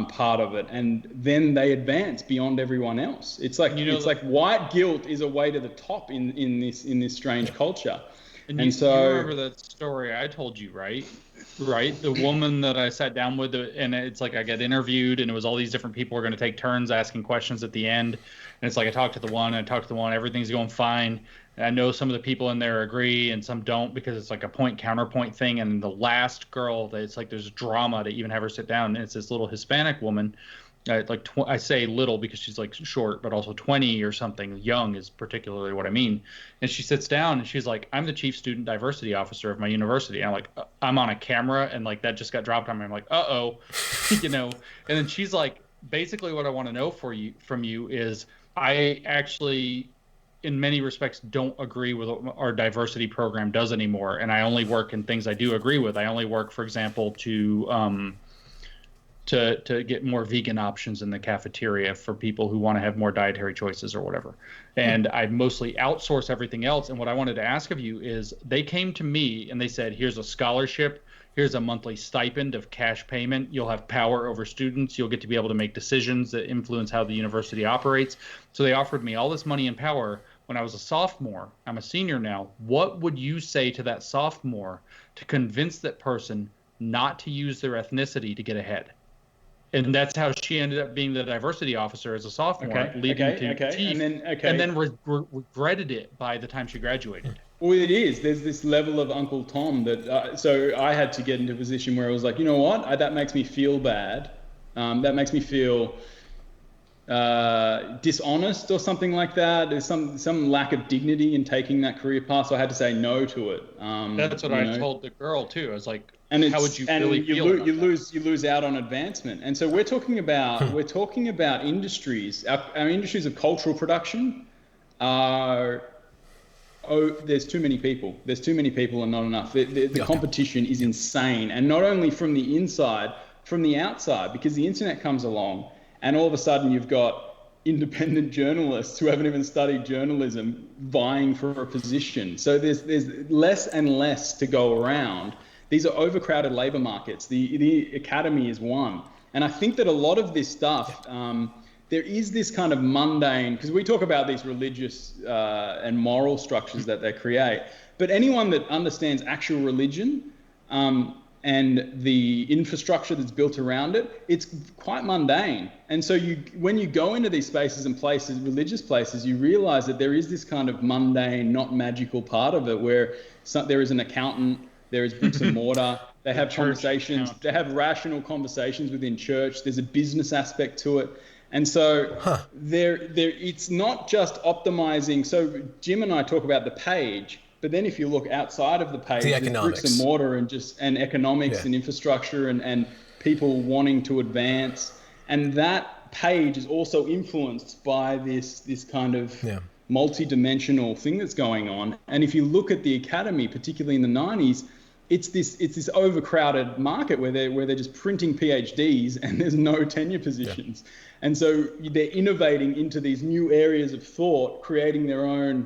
part of it, and then they advance beyond everyone else. It's like like white guilt is a way to the top in this strange culture. And so you remember that story I told you, right? The woman that I sat down with, and it's like I get interviewed, and it was all these different people were going to take turns asking questions at the end, and it's like I talked to the one, everything's going fine. And I know some of the people in there agree and some don't, because it's like a point counterpoint thing. And the last girl, it's like there's drama to even have her sit down. And it's this little Hispanic woman, I say little because she's like short, but also 20 or something. Young is particularly what I mean. And she sits down and she's like, I'm the chief student diversity officer of my university. And I'm like, I'm on a camera, and like that just got dropped on me. I'm like, uh-oh, And then she's like, basically what I want to know from you is, I actually, in many respects, don't agree with what our diversity program does anymore, and I only work in things I do agree with. I only work, for example, to get more vegan options in the cafeteria for people who want to have more dietary choices or whatever. And I mostly outsource everything else. And what I wanted to ask of you is, they came to me and they said, here's a scholarship, here's a monthly stipend of cash payment. You'll have power over students. You'll get to be able to make decisions that influence how the university operates. So they offered me all this money and power when I was a sophomore. I'm a senior now. What would you say to that sophomore to convince that person not to use their ethnicity to get ahead? and that's how she ended up being the diversity officer as a sophomore, leading to TEEF, and then regretted it by the time she graduated. Well, it is. There's this level of Uncle Tom that, so I had to get into a position where I was like, you know what, that makes me feel bad. That makes me feel dishonest or something like that. There's some lack of dignity in taking that career path, so I had to say no to it. That's what I told the girl too. I was like, and how would you really feel? You lose out on advancement. And so we're talking about industries. Our industries of cultural production are. Oh, there's too many people. There's too many people and not enough. The competition is insane, and not only from the inside, from the outside, because the internet comes along, and all of a sudden you've got independent journalists who haven't even studied journalism vying for a position. So there's less and less to go around. These are overcrowded labor markets. The academy is one, and I think that a lot of this stuff. There is this kind of mundane, because we talk about these religious and moral structures that they create, but anyone that understands actual religion and the infrastructure that's built around it, it's quite mundane. And so when you go into these spaces and places, religious places, you realize that there is this kind of mundane, not magical part of it where there is an accountant, there is bricks and mortar, they have conversations, they have rational conversations within church, there's a business aspect to it. And so it's not just optimizing. So Jim and I talk about the page, but then if you look outside of the page, there's bricks and mortar and economics and infrastructure and people wanting to advance. And that page is also influenced by this kind of multi-dimensional thing that's going on. And if you look at the academy, particularly in the 90s, it's this overcrowded market where they're just printing PhDs and there's no tenure positions. Yeah. And so they're innovating into these new areas of thought, creating their own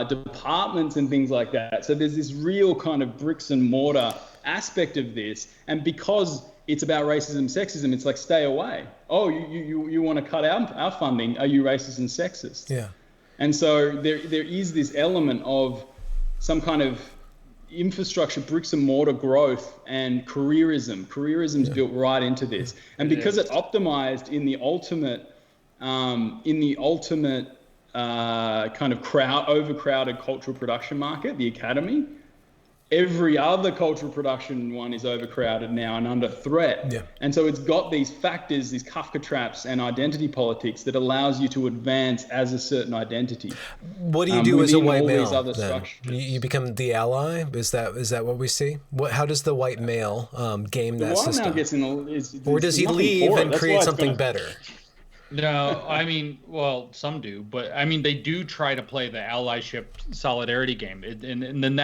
departments and things like that. So there's this real kind of bricks and mortar aspect of this. And because it's about racism, sexism, it's like, stay away. Oh, you want to cut our funding. Are you racist and sexist? Yeah. And so there is this element of some kind of infrastructure, bricks and mortar growth and careerism. Careerism's built right into this. And because it's optimized in the ultimate kind of overcrowded cultural production market, the academy, every other cultural production one is overcrowded now and under threat. Yeah. And so it's got these factors, these Kafka traps and identity politics that allows you to advance as a certain identity. What do you do as a white male then? You become the ally? Is that what we see? How does the white male game that system? Or does he leave and create something better? No, I mean, well, some do, but I mean, they do try to play the allyship solidarity game, and then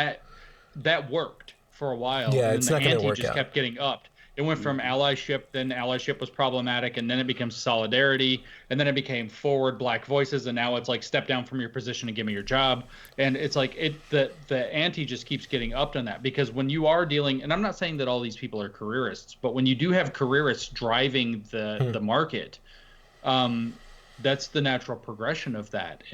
that worked for a while. Yeah, and it's then not the going to ante work just out. kept getting upped. It went from allyship, then allyship was problematic, and then it became solidarity, and then it became forward Black voices, and now it's like step down from your position and give me your job. And it's like the ante just keeps getting upped on that, because when you are dealing, and I'm not saying that all these people are careerists, but when you do have careerists driving the market, that's the natural progression of that.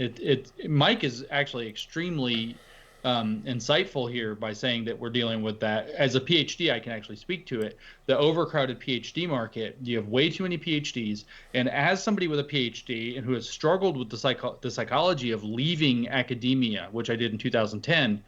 Mike is actually extremely insightful here by saying that we're dealing with that. As a PhD, I can actually speak to it. The overcrowded PhD market, you have way too many PhDs. And as somebody with a PhD and who has struggled with the psychology of leaving academia, which I did in 2010,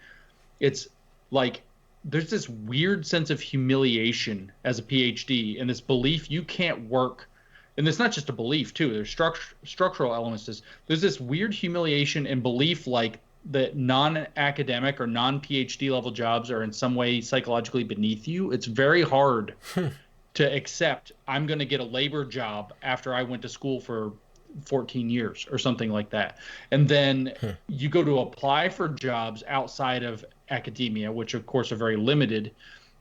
it's like there's this weird sense of humiliation as a PhD and this belief you can't work. And it's not just a belief, too. There's structural elements to this. There's this weird humiliation and belief like that non-academic or non-PhD level jobs are in some way psychologically beneath you. It's very hard to accept I'm going to get a labor job after I went to school for 14 years or something like that. And then you go to apply for jobs outside of academia, which of course are very limited.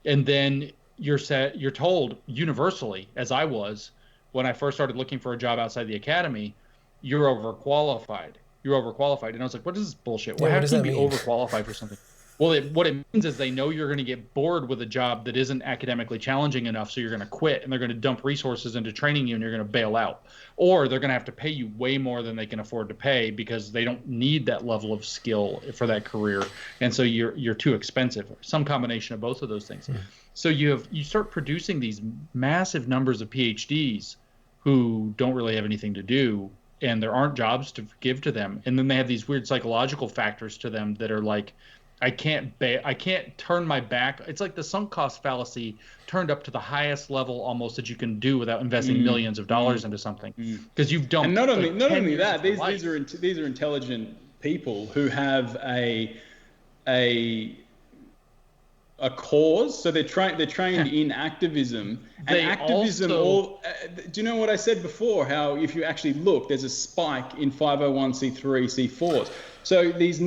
And then you're told universally, as I was, when I first started looking for a job outside the academy, you're overqualified. And I was like, what is this bullshit? How can you be overqualified for something? Well, what it means is they know you're going to get bored with a job that isn't academically challenging enough, so you're going to quit, and they're going to dump resources into training you, and you're going to bail out. Or they're going to have to pay you way more than they can afford to pay because they don't need that level of skill for that career, and so you're too expensive. Some combination of both of those things. Mm. So you start producing these massive numbers of PhDs who don't really have anything to do, and there aren't jobs to give to them, and then they have these weird psychological factors to them that are like, I can't turn my back. It's like the sunk cost fallacy turned up to the highest level almost that you can do without investing millions of dollars into something, because you've dumped. And not only that, these are intelligent people who have a cause. So they're trained in activism. And activism. Do you know what I said before? How if you actually look, there's a spike in 501c3, C4s. So these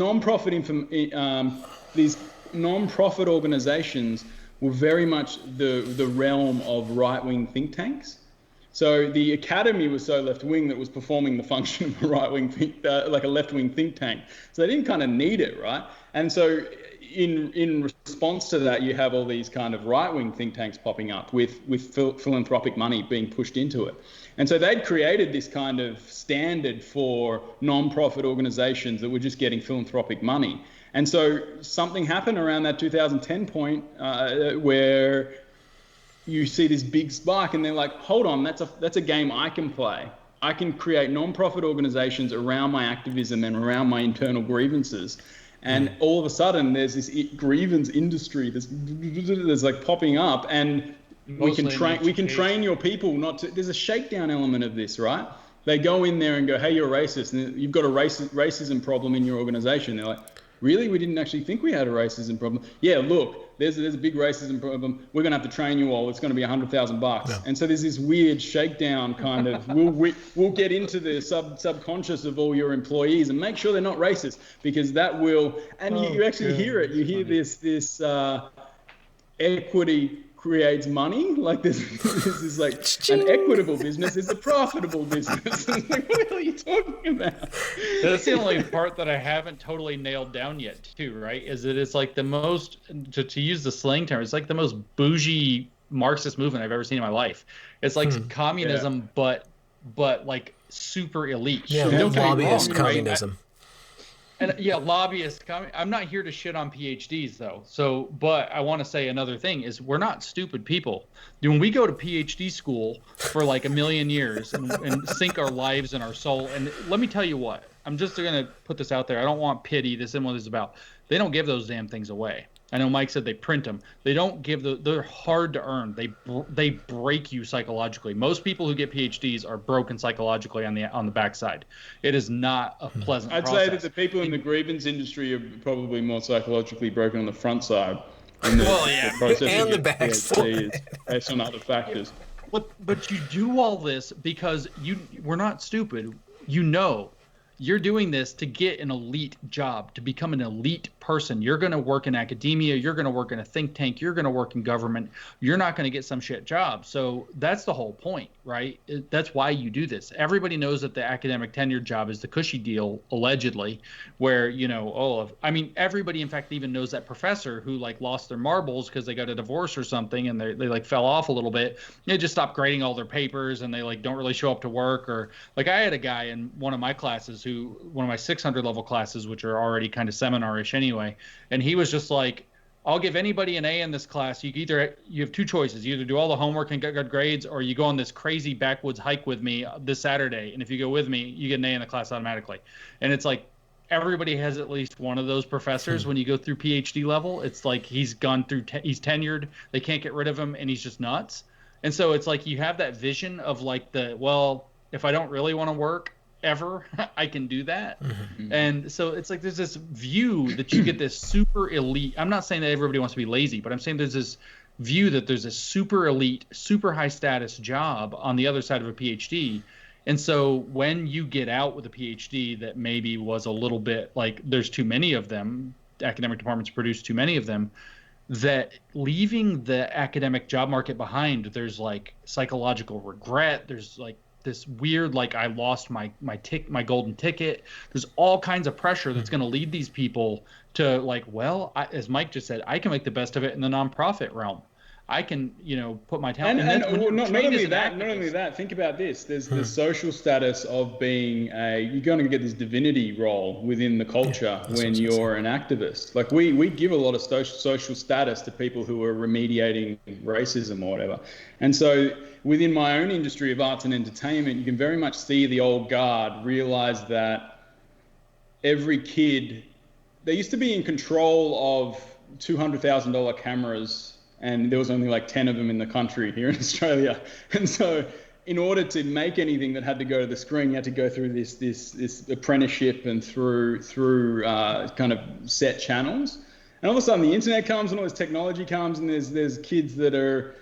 non-profit organizations were very much the realm of right-wing think tanks. So the academy was so left-wing that was performing the function of a right-wing like a left-wing think tank. So they didn't kind of need it, right? And so in response to that, you have all these kind of right-wing think tanks popping up with philanthropic money being pushed into it. And so they'd created this kind of standard for non-profit organizations that were just getting philanthropic money. And so something happened around that 2010 point where you see this big spike, and they're like, hold on, that's a game I can play. I can create non-profit organizations around my activism and around my internal grievances. And all of a sudden, there's this grievance industry that's like popping up, and we can train your people not to. There's a shakedown element of this, right? They go in there and go, "Hey, you're racist, and you've got a racism problem in your organization." They're like, "Really? We didn't actually think we had a racism problem." Yeah, look, there's a big racism problem. We're going to have to train you all. It's going to be $100,000. Yeah. And so there's this weird shakedown kind of. We'll get into the subconscious of all your employees and make sure they're not racist, because that will. And you actually hear it. You hear this equity creates money. Like this is like an equitable business is a profitable business. Like, what are you talking about? That's the only part that I haven't totally nailed down yet too, right? Is that it's like the most, to use the slang term, it's like the most bougie Marxist movement I've ever seen in my life. It's like communism, but like super elite. Yeah, lobbyist communism. Right? And yeah, lobbyist. I'm not here to shit on PhDs though. So, but I want to say another thing is we're not stupid people. When we go to PhD school for like a million years and sink our lives and our soul, and let me tell you what, I'm just going to put this out there. I don't want pity. This isn't what this is about. They don't give those damn things away. I know Mike said they print them. They don't give they're hard to earn. They break you psychologically. Most people who get PhDs are broken psychologically on the backside. It is not a pleasant process. I'd say that the people in the grievance industry are probably more psychologically broken on the front side. And the process and the backside is based on other factors. But you do all this because we're not stupid. You know. You're doing this to get an elite job, to become an elite person. You're going to work in academia. You're going to work in a think tank. You're going to work in government. You're not going to get some shit job. So that's the whole point, right? That's why you do this. Everybody knows that the academic tenure job is the cushy deal, allegedly, where, everybody, in fact, even knows that professor who like lost their marbles because they got a divorce or something and they like fell off a little bit. They just stopped grading all their papers and they like don't really show up to work. Or like I had a guy in one of my classes one of my 600 level classes, which are already kind of seminar-ish anyway. And he was just like, I'll give anybody an A in this class. You have two choices. You either do all the homework and get good grades, or you go on this crazy backwoods hike with me this Saturday. And if you go with me, you get an A in the class automatically. And it's like, everybody has at least one of those professors when you go through PhD level. It's like he's gone through, he's tenured. They can't get rid of him and he's just nuts. And so it's like you have that vision of like if I don't really want to work ever, I can do that. Mm-hmm. And so it's like there's this view that you get this super elite. I'm not saying that everybody wants to be lazy, but I'm saying there's this view that there's a super elite, super high status job on the other side of a PhD. And so when you get out with a PhD that maybe was a little bit like there's too many of them, academic departments produce too many of them, that leaving the academic job market behind, there's like psychological regret. There's like this weird, like, I lost my golden ticket. There's all kinds of pressure that's going to lead these people to, like, well, as Mike just said, I can make the best of it in the nonprofit realm. I can, put my talent. And not only that, think about this. There's the social status of being you're going to get this divinity role within the culture when you're an activist. Like we give a lot of social status to people who are remediating racism or whatever. And so within my own industry of arts and entertainment, you can very much see the old guard realize that every kid, they used to be in control of $200,000 cameras, and there was only like 10 of them in the country here in Australia. And so in order to make anything that had to go to the screen, you had to go through this apprenticeship and through kind of set channels. And all of a sudden the internet comes and all this technology comes, and there's kids that are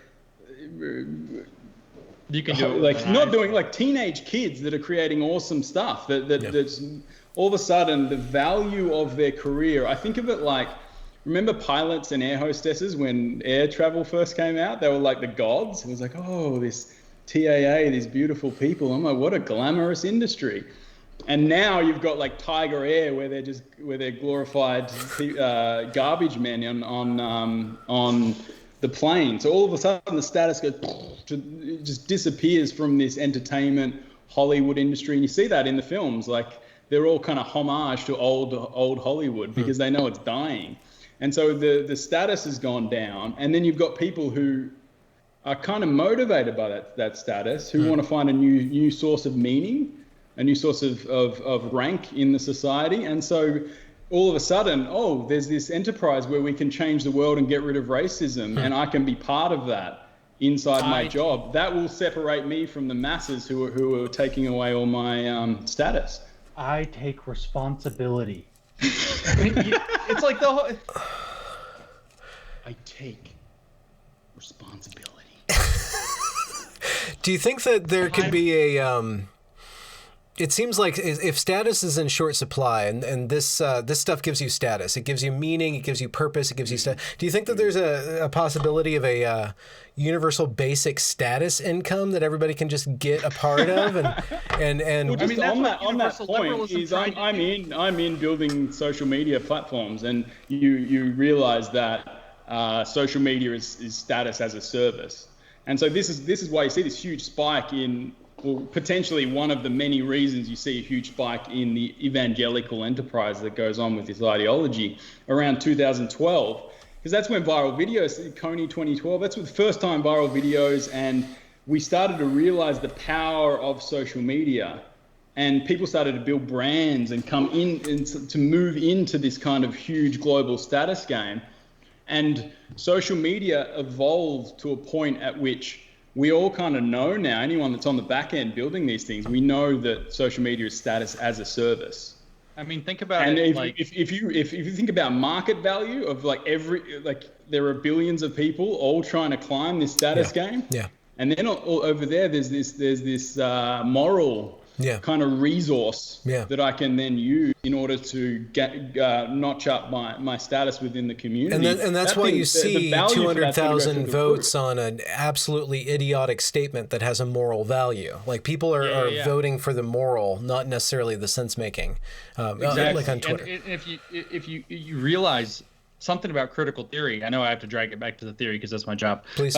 you can do like not doing, like teenage kids that are creating awesome stuff that's all of a sudden the value of their career. I think of it like, remember pilots and air hostesses when air travel first came out? They were like the gods. It was like, oh, this TAA, these beautiful people. I'm like, what a glamorous industry. And now you've got like Tiger Air, where they're glorified garbage men on the plane. So all of a sudden the status it just disappears from this entertainment Hollywood industry. And you see that in the films, like they're all kind of homage to old Hollywood because they know it's dying. And so the status has gone down, and then you've got people who are kind of motivated by that status, who want to find a new source of meaning, a new source of rank in the society. And so all of a sudden, there's this enterprise where we can change the world and get rid of racism, and I can be part of that inside my job. That will separate me from the masses who are taking away all my status. I take responsibility. It's like the whole... I take responsibility. Do you think that there could be a it seems like if status is in short supply, and this stuff gives you status, it gives you meaning, it gives you purpose, it gives you status. Do you think that there's a possibility of a universal basic status income that everybody can just get a part of? And well, just on that point is I'm in building social media platforms, and you realize that social media is status as a service, and so this is why you see this huge spike in. Well, potentially one of the many reasons you see a huge spike in the evangelical enterprise that goes on with this ideology around 2012, because that's when viral videos, Coney 2012, that's the first time viral videos, and we started to realize the power of social media, and people started to build brands and come in and to move into this kind of huge global status game. And social media evolved to a point at which we all kind of know now, anyone that's on the back end building these things, we know that social media is status as a service. I mean, think about it. And if you think about market value of there are billions of people all trying to climb this status game. Yeah. And then all over there's this moral kind of resource that I can then use in order to get notch up my status within the community. And that's why you see 200,000 votes on an absolutely idiotic statement that has a moral value. Like people are voting for the moral, not necessarily the sense making. Exactly. Like on Twitter. And if you realize something about critical theory, I know I have to drag it back to the theory because that's my job. Please.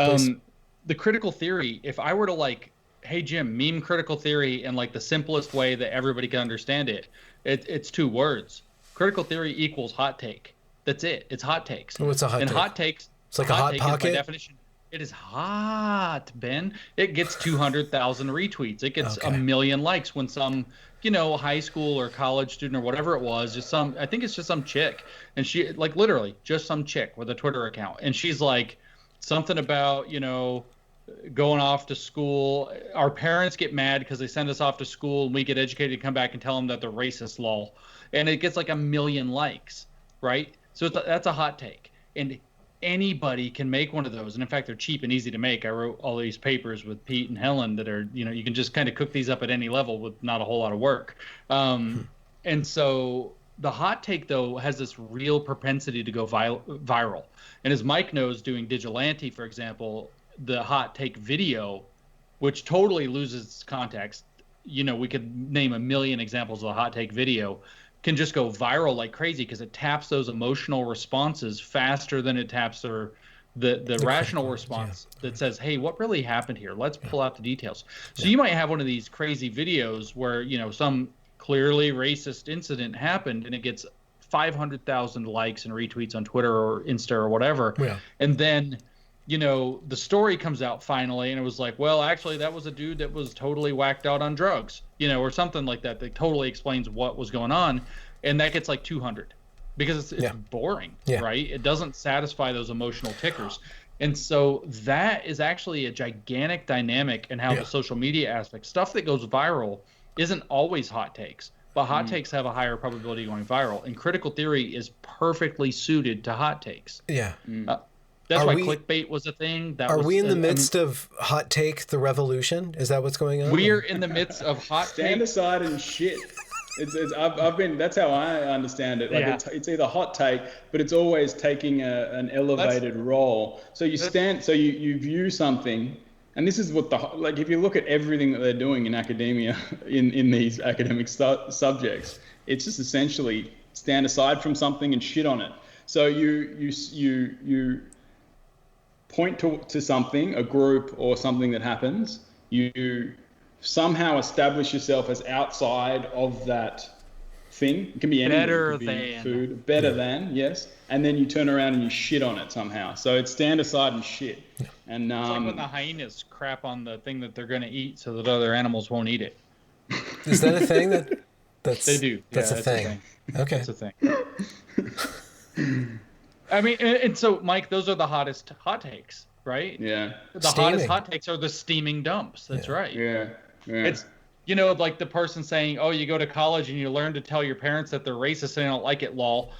The critical theory, if I were to hey Jim, meme critical theory in like the simplest way that everybody can understand it, it's two words. Critical theory equals hot take. That's it. It's hot takes. What's a hot take? And hot takes. It's like a hot pocket. By definition, it is hot, Ben. It gets 200,000 retweets. It gets a million likes when some, high school or college student or whatever it was, I think it's just some chick, and she literally just some chick with a Twitter account, and she's like something about going off to school. Our parents get mad because they send us off to school and we get educated to come back and tell them that they're racist, lol. And it gets like 1 million likes, right? So that's a hot take. And anybody can make one of those. And in fact, they're cheap and easy to make. I wrote all these papers with Pete and Helen that are, you can just kind of cook these up at any level with not a whole lot of work. And so the hot take, though, has this real propensity to go viral. And as Mike knows, doing Vigilante, for example, the hot take video which totally loses its context. You know, we could name a million examples of a hot take video, can just go viral like crazy because it taps those emotional responses faster than it taps the rational response that says, hey, what really happened here? Let's pull out the details. So you might have one of these crazy videos where, you know, some clearly racist incident happened and it gets 500,000 likes and retweets on Twitter or Insta or whatever. And then, you know, the story comes out finally and it was like, well, actually that was a dude that was totally whacked out on drugs, you know, or something like that totally explains what was going on. And that gets like 200 because it's boring, right? It doesn't satisfy those emotional tickers. And so that is actually a gigantic dynamic in how the social media aspect, stuff that goes viral isn't always hot takes, but hot takes have a higher probability of going viral. And critical theory is perfectly suited to hot takes. That's why clickbait was a thing. Are we in the midst of hot take, the revolution? Is that what's going on? We are in the midst of hot take. Stand aside and shit. I've been. That's how I understand it. Like it's either hot take, but it's always taking an elevated role. So you stand. So you view something, and this is what like if you look at everything that they're doing in academia, in these academic subjects, it's just essentially stand aside from something and shit on it. So you point to something, a group or something that happens, you somehow establish yourself as outside of that thing. It can be anything. Better it could be than. Food. Better than, yes. And then you turn around and you shit on it somehow. So it's stand aside and shit. And it's like when the hyenas crap on the thing that they're going to eat so that other animals won't eat it. Is that a thing? That's they do. That's a thing. Okay. That's a thing. I mean, and so, Mike, those are the hottest hot takes, right? Yeah. The hottest hot takes are the steaming dumps. That's right. Yeah. It's, you know, like the person saying, oh, you go to college and you learn to tell your parents that they're racist and they don't like it, lol.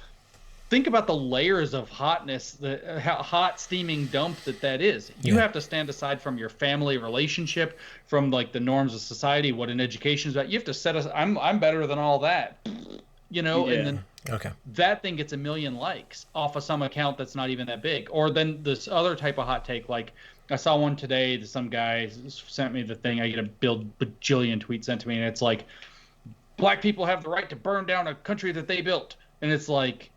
Think about the layers of hotness, the hot steaming dump that is. You have to stand aside from your family relationship, from like the norms of society, what an education is about. You have to set us, I'm better than all that. You know, and then that thing gets 1 million likes off of some account that's not even that big. Or then this other type of hot take, like I saw one today that some guy sent me the thing. I get a bajillion tweets sent to me, and it's like, black people have the right to burn down a country that they built. And it's like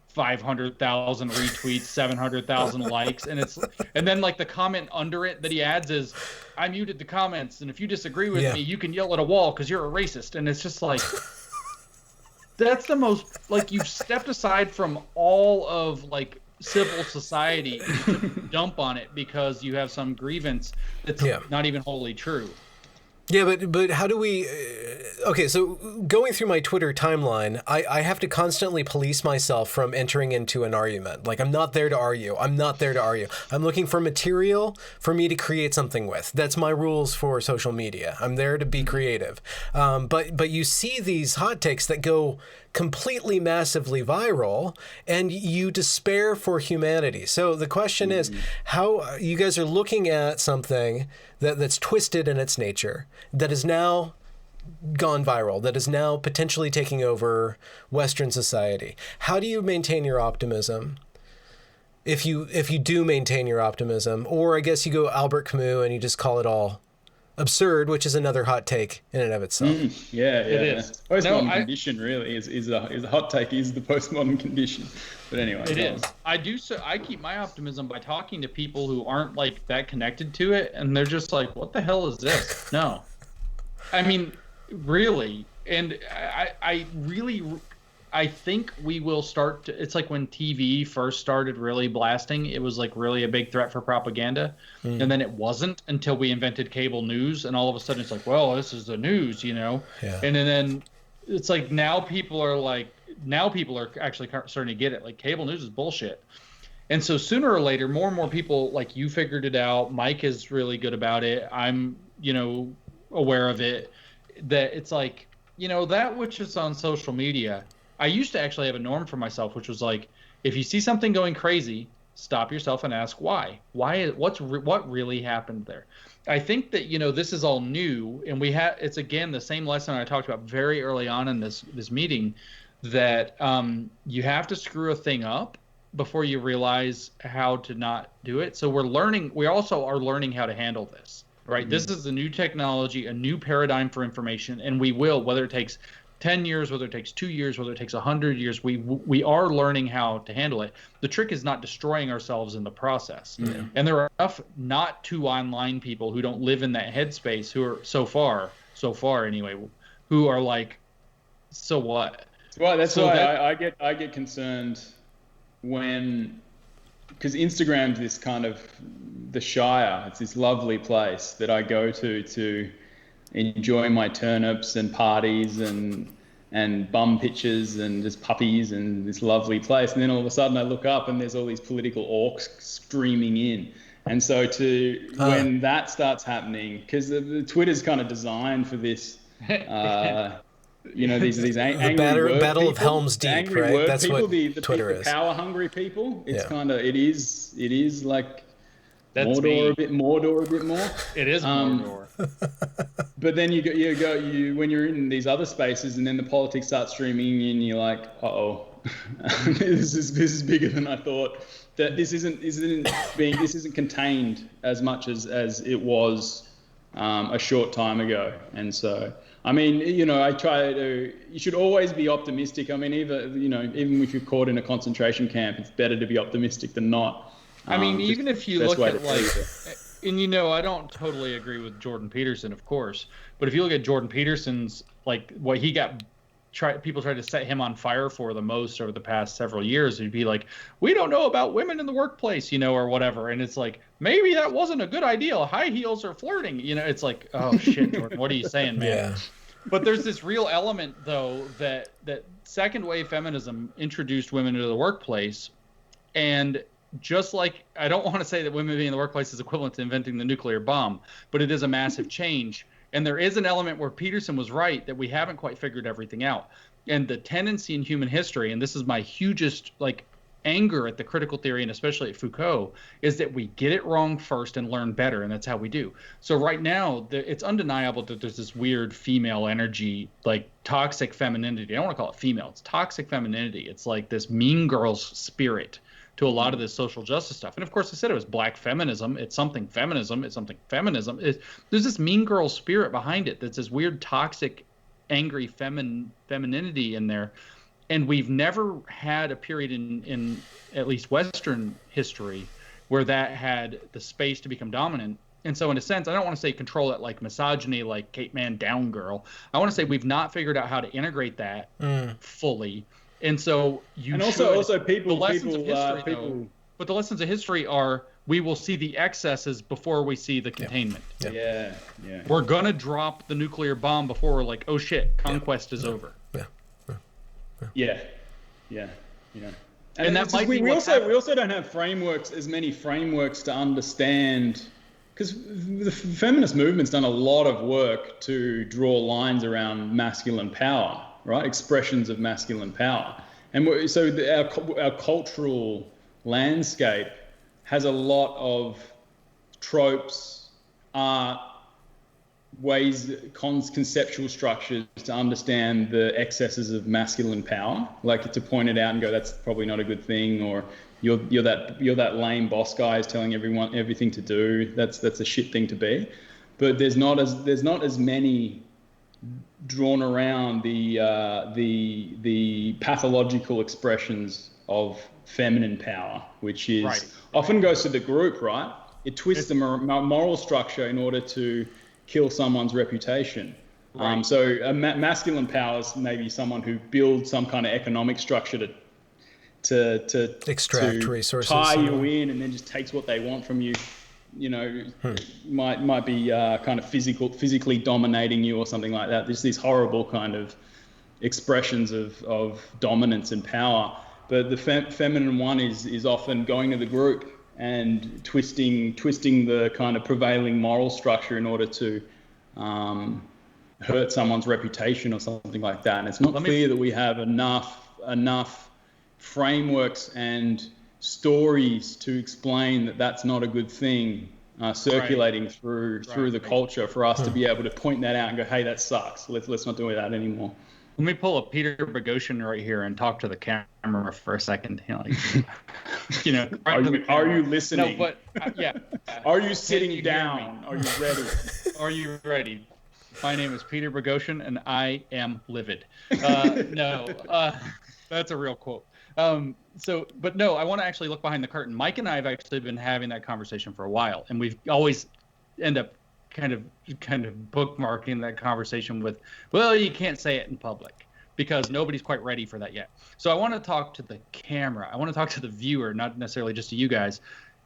500,000 retweets, 700,000 likes. And then like the comment under it that he adds is, I muted the comments, and if you disagree with me, you can yell at a wall because you're a racist. And it's just like, that's the most, like, you've stepped aside from all of like civil society and dump on it because you have some grievance that's not even wholly true. Yeah, but how do we... okay, so going through my Twitter timeline, I have to constantly police myself from entering into an argument. Like, I'm not there to argue. I'm looking for material for me to create something with. That's my rules for social media. I'm there to be creative. But you see these hot takes that go completely massively viral, and you despair for humanity. So the question is, how you guys are looking at something that's twisted in its nature, that is now gone viral, that is now potentially taking over Western society. How do you maintain your optimism? If you do maintain your optimism, or I guess you go Albert Camus and you just call it all absurd, which is another hot take in and of itself. It is. Postmodern condition really is a hot take, is the postmodern condition. But anyway. It is. I keep my optimism by talking to people who aren't like that connected to it, and they're just like, what the hell is this? No. I mean, really. And I think we will start to, it's like when TV first started really blasting, it was like really a big threat for propaganda. And then it wasn't until we invented cable news, and all of a sudden it's like, well, this is the news, you know? Yeah. And then it's like now people are actually starting to get it. Like, cable news is bullshit. And so sooner or later, more and more people, like, you figured it out. Mike is really good about it. I'm, you know, aware of it. That it's like, you know, that which is on social media. I used to actually have a norm for myself, which was like, if you see something going crazy, stop yourself and ask why. What really happened there? I think that, you know, this is all new, and it's again the same lesson I talked about very early on in this meeting, that you have to screw a thing up before you realize how to not do it. So we also are learning how to handle this, right? This is a new technology, a new paradigm for information, and we will, whether it takes 10 years, whether it takes 2 years, whether it takes 100 years, we are learning how to handle it. The trick is not destroying ourselves in the process. And there are enough not too online people who don't live in that headspace, who are so far anyway, who are like, so what? Well, that's why I get concerned when, because Instagram's this kind of the Shire. It's this lovely place that I go to enjoy my turnips and parties and bum pictures and just puppies and this lovely place. And then all of a sudden I look up and there's all these political orcs streaming in. And so when that starts happening, because the Twitter's kind of designed for this, these angry battle people, of Helm's Deep, right? That's people, what Twitter is. The power hungry people. It's kind of, it is like That's Mordor a bit more. It is Mordor. But then you when you're in these other spaces and then the politics start streaming in, you're like, uh-oh, this is bigger than I thought. That this isn't contained as much as it was a short time ago. And so, I mean, you should always be optimistic. I mean, even if you're caught in a concentration camp, it's better to be optimistic than not. I mean, even if you look at and I don't totally agree with Jordan Peterson, of course, but if you look at Jordan Peterson's, like, what he got, people tried to set him on fire for the most over the past several years, it'd be like, we don't know about women in the workplace, or whatever. And it's like, maybe that wasn't a good idea. High heels are flirting. It's like, oh shit, Jordan, what are you saying, man? Yeah. But there's this real element, though, that second wave feminism introduced women into the workplace. And just like, I don't want to say that women being in the workplace is equivalent to inventing the nuclear bomb, but it is a massive change. And there is an element where Peterson was right, that we haven't quite figured everything out. And the tendency in human history, and this is my hugest anger at the critical theory, and especially at Foucault, is that we get it wrong first and learn better, and that's how we do. So right now, it's undeniable that there's this weird female energy, like toxic femininity. I don't want to call it female. It's toxic femininity. It's like this mean girl's spirit to a lot of this social justice stuff. And of course, I said it was black feminism. It's something feminism. It's something feminism. There's this mean girl spirit behind it. That's this weird, toxic, angry femininity in there. And we've never had a period in at least Western history where that had the space to become dominant. And so in a sense, I don't want to say control it like misogyny, like Cape Man down girl. I want to say we've not figured out how to integrate that fully. And so also people, but the lessons of history are, we will see the excesses before we see the containment. Yeah. We're going to drop the nuclear bomb before we're like, oh shit, conquest is over. Yeah. And that might be we also don't have as many frameworks to understand, because the feminist movement's done a lot of work to draw lines around masculine power, right? Expressions of masculine power. And so our cultural landscape has a lot of tropes, art, ways, conceptual structures to understand the excesses of masculine power, like to point it out and go, that's probably not a good thing, or you're that lame boss guy who's telling everyone everything to do. That's a shit thing to be. But there's not as many drawn around the pathological expressions of feminine power, which is often goes to the group, right? It twists the moral structure in order to kill someone's reputation. Right. So masculine power is maybe someone who builds some kind of economic structure to extract resources, tie you in, and then just takes what they want from you. Might be kind of physically dominating you or something like that. There's these horrible kind of expressions of dominance and power. But the feminine one is often going to the group and twisting the kind of prevailing moral structure in order to hurt someone's reputation or something like that. And it's not clear that we have enough frameworks and stories to explain that that's not a good thing circulating through the culture for us to be able to point that out and go, hey, that sucks. Let's not do that anymore. Let me pull up Peter Boghossian right here and talk to the camera for a second. Are you listening? No, but yeah. Are you sitting down? Are you ready? Are you ready? My name is Peter Boghossian, and I am livid. That's a real quote. But no, I want to actually look behind the curtain. Mike and I have actually been having that conversation for a while, and we've always end up kind of bookmarking that conversation with, well, you can't say it in public because nobody's quite ready for that yet. So I want to talk to the camera. I want to talk to the viewer, not necessarily just to you guys,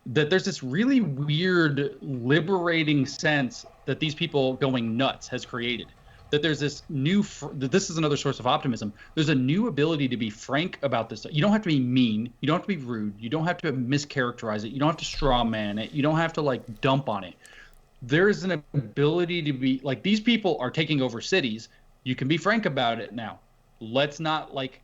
that there's this really weird, liberating sense that these people going nuts has created. That there's this this is another source of optimism. There's a new ability to be frank about this. You don't have to be mean. You don't have to be rude. You don't have to mischaracterize it. You don't have to straw man it. You don't have to like dump on it. There's an ability to be like, these people are taking over cities. You can be frank about it now. Let's not like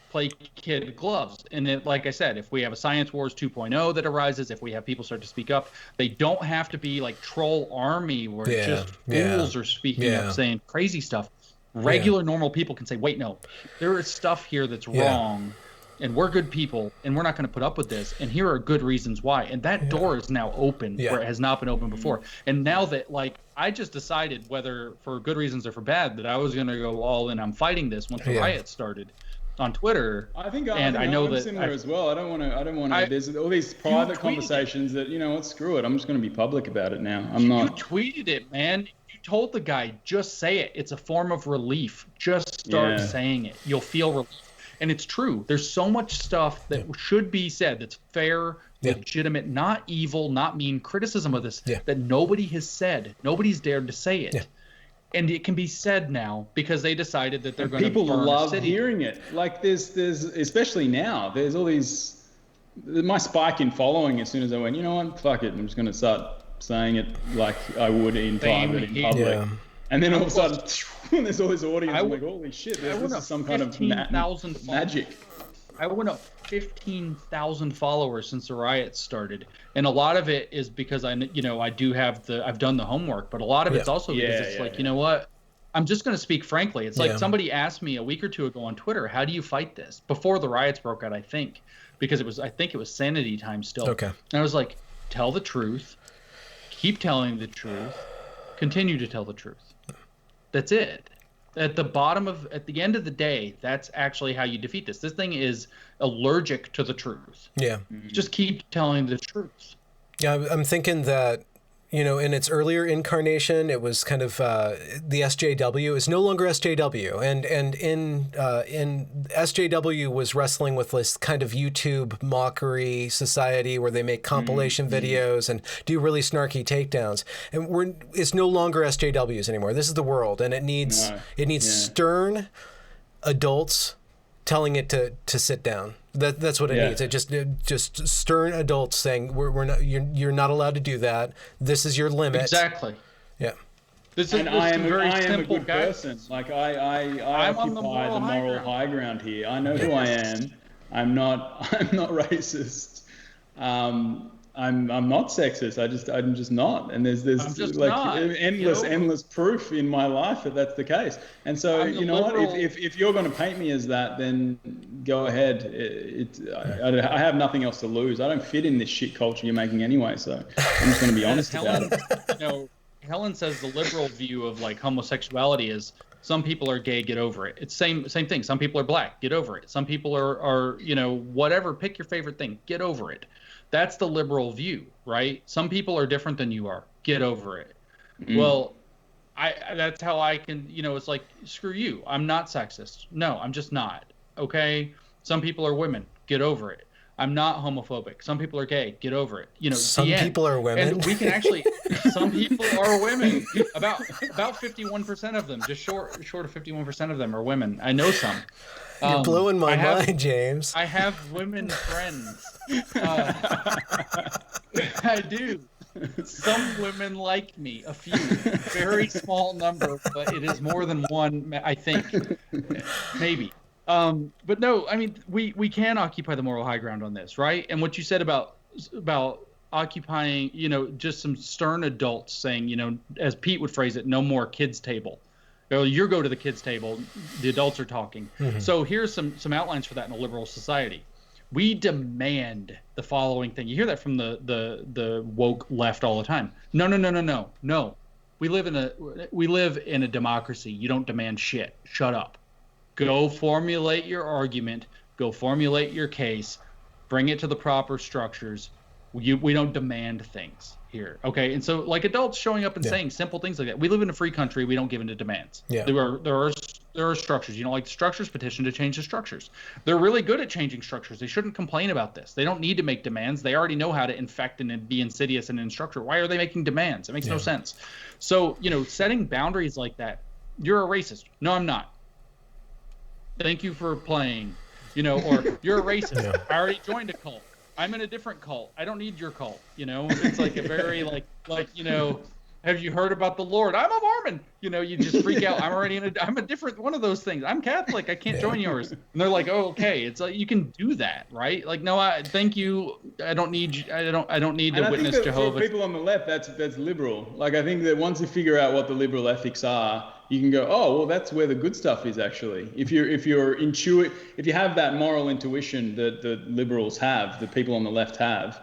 play kid gloves. And it, like I said, if we have a Science Wars 2.0 that arises, if we have people start to speak up, they don't have to be like troll army where just fools are speaking up saying crazy stuff. Regular normal people can say, wait, no, there is stuff here that's wrong, and we're good people, and we're not going to put up with this, and here are good reasons why. And that door is now open where it has not been open before. And now that, like, I just decided, whether for good reasons or for bad, that I was going to go all in on fighting this once the riot started on Twitter. I know that similar as well. I don't want to. There's all these private conversations that, you know what, screw it. I'm just going to be public about it now. You tweeted it, man. You told the guy, just say it. It's a form of relief. Just start saying it. You'll feel relief. And it's true. There's so much stuff that should be said that's fair, legitimate, not evil, not mean criticism of this that nobody has said. Nobody's dared to say it. And it can be said now because they decided that they're going to burn people love a city. Hearing it. Like there's especially now, there's all these, my spike in following as soon as I went, you know what, fuck it, I'm just going to start saying it like I would in private, in public. Yeah. And then all of a sudden, there's all this audience. I'm like, holy shit, this is some kind of magic. I went up 15,000 followers since the riots started, and a lot of it is because I've done the homework, but a lot of it's also because it's you know what, I'm just going to speak frankly. It's like somebody asked me a week or two ago on Twitter, how do you fight this? Before the riots broke out, I think it was sanity time still. Okay. And I was like, tell the truth, keep telling the truth, continue to tell the truth. That's it. At the end of the day, that's actually how you defeat this. This thing is allergic to the truth. Yeah. Just keep telling the truth. Yeah, I'm thinking that, in its earlier incarnation, it was kind of the SJW is no longer SJW, and in SJW was wrestling with this kind of YouTube mockery society where they make compilation videos and do really snarky takedowns, and it's no longer SJWs anymore. This is the world, and it needs stern adults telling it to sit down. That's what it needs. It just stern adults saying we're not, you're not allowed to do that. This is your limit. Exactly. Yeah. I am a good person. Like I occupy the moral high ground here. I know who I am. I'm not racist. I'm not sexist. I'm just not. And there's endless proof in my life that that's the case. And so you know what? If you're going to paint me as that, then go ahead. I have nothing else to lose. I don't fit in this shit culture you're making anyway. So I'm just going to be honest about it. Helen says the liberal view of like homosexuality is some people are gay, get over it. It's same thing. Some people are black, get over it. Some people are whatever. Pick your favorite thing, get over it. That's the liberal view, right? Some people are different than you are. Get over it. Well, that's how I can, it's like, screw you. I'm not sexist. No, I'm just not. Okay? Some people are women. Get over it. I'm not homophobic. Some people are gay. Get over it. Some people are women. And we can actually, some people are women. About 51% of them, just short of 51% of them are women. I know some. You're blowing my mind, James. I have women friends. I do. Some women like me, a few, very small number, but it is more than one, I think, maybe. But no, I mean, we can occupy the moral high ground on this, right? And what you said about occupying, just some stern adults saying, as Pete would phrase it, no more kids' table. You go to the kids' table, the adults are talking. So here's some outlines for that in a liberal society. We demand the following thing. You hear that from the woke left all the time. No. We live in a democracy. You don't demand shit. Shut up. Go formulate your argument. Go formulate your case. Bring it to the proper structures. We don't demand things here, okay? And so, like, adults showing up and saying simple things like that. We live in a free country. We don't give into demands. Yeah. There are structures. You don't like the structures? Petition to change the structures. They're really good at changing structures. They shouldn't complain about this. They don't need to make demands. They already know how to infect and be insidious and in structure. Why are they making demands? It makes no sense. So, setting boundaries like that, you're a racist. No, I'm not. Thank you for playing, or you're a racist. I already joined a cult. I'm in a different cult. I don't need your cult. It's like a very have you heard about the Lord? I'm a Mormon. You just freak out. I'm a different one of those things. I'm Catholic. I can't join yours. And they're like, oh, okay. It's like, you can do that, right? Like, no, thank you. I don't need. I don't need to witness Jehovah. For people on the left, that's liberal. Like, I think that once you figure out what the liberal ethics are, you can go, oh, well, that's where the good stuff is actually. If you have that moral intuition that the liberals have, the people on the left have,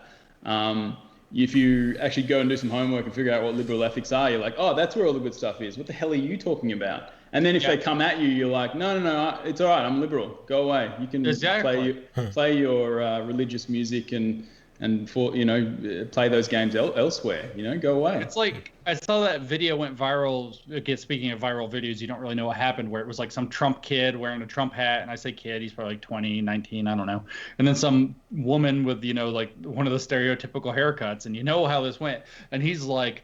if you actually go and do some homework and figure out what liberal ethics are, you're like, oh, that's where all the good stuff is. What the hell are you talking about? And then if they come at you, you're like, no, it's all right. I'm liberal. Go away. You can play your religious music and play those games elsewhere. Go away. It's like, I saw that video went viral. Again, speaking of viral videos, you don't really know what happened, where it was like some Trump kid wearing a Trump hat, and I say kid, he's probably like 20, 19, I don't know. And then some woman with like one of the stereotypical haircuts, and how this went. And he's like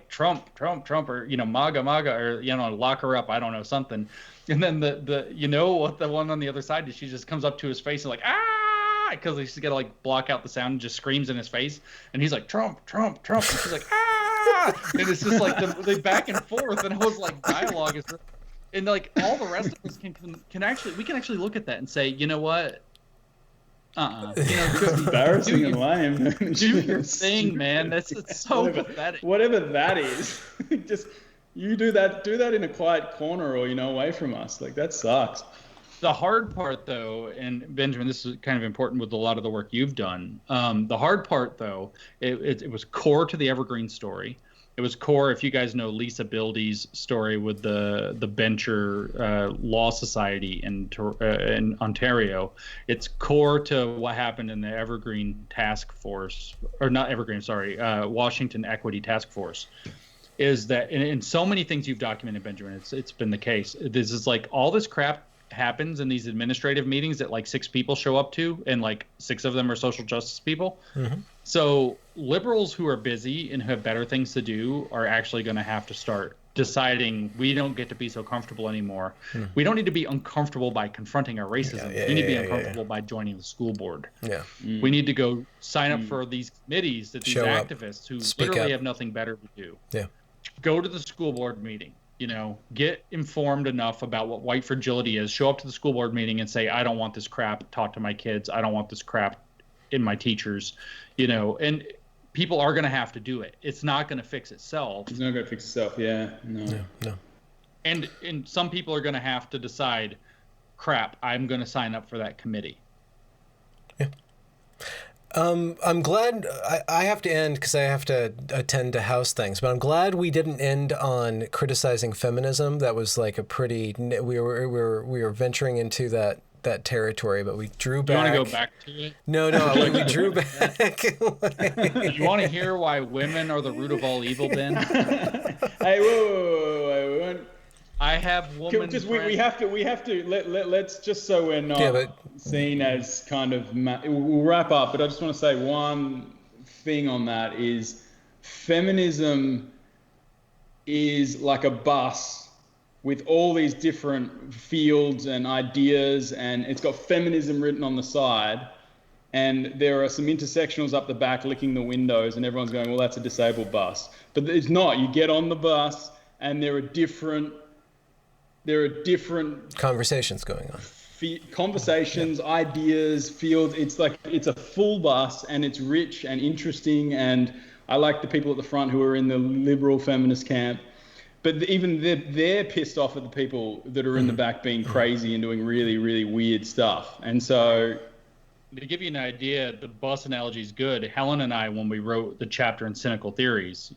Trump, or MAGA, or lock her up, I don't know, something. And then what the one on the other side did? She just comes up to his face and like, because he's got to like block out the sound, and just screams in his face, and he's like, Trump, and she's like, and it's just like the back and forth, and I was like, dialogue is, and like all the rest of us can actually look at that and say, you know what, it's embarrassing and lame. Do your thing, man. It's so pathetic. Whatever that is, just you do that in a quiet corner, or away from us. Like, that sucks. The hard part, though, and Benjamin, this is kind of important with a lot of the work you've done. The hard part, though, it was core to the Evergreen story. It was core, if you guys know Lisa Bildy's story with the Bencher Law Society in Ontario. It's core to what happened in the Evergreen Task Force, or not Evergreen, sorry, Washington Equity Task Force. Is that in so many things you've documented, Benjamin, it's been the case. This is like all this crap happens in these administrative meetings that like 6 people show up to, and like 6 of them are social justice people. So liberals who are busy and who have better things to do are actually going to have to start deciding we don't get to be so comfortable anymore. We don't need to be uncomfortable by confronting our racism. We need to be uncomfortable by joining the school board. We need to go sign up for these committees that these activists who literally have nothing better to do. Go to the school board meeting. Get informed enough about what white fragility is. Show up to the school board meeting and say, I don't want this crap taught to my kids. I don't want this crap in my teachers. And people are going to have to do it. It's not going to fix itself. It's not going to fix itself. Yeah. No. And some people are going to have to decide, crap, I'm going to sign up for that committee. I'm glad I have to end because I have to attend to house things, but I'm glad we didn't end on criticizing feminism. That was like a pretty, we were venturing into that territory, but we drew back. You want to go back to it? No, we drew back. You want to hear why women are the root of all evil, Ben? Hey, whoa. I have women. We have to let's just so we're not seen as kind of. We'll wrap up, but I just want to say one thing on that is feminism is like a bus with all these different fields and ideas, and it's got feminism written on the side, and there are some intersectionals up the back licking the windows, and everyone's going, well, that's a disabled bus. But it's not. You get on the bus, and there are different conversations going on. Conversations, ideas, fields. It's a full bus, and it's rich and interesting. And I like the people at the front who are in the liberal feminist camp. but even they're pissed off at the people that are in the back being crazy and doing really, really weird stuff. And so, to give you an idea, the bus analogy is good. Helen and I, when we wrote the chapter in Cynical Theories,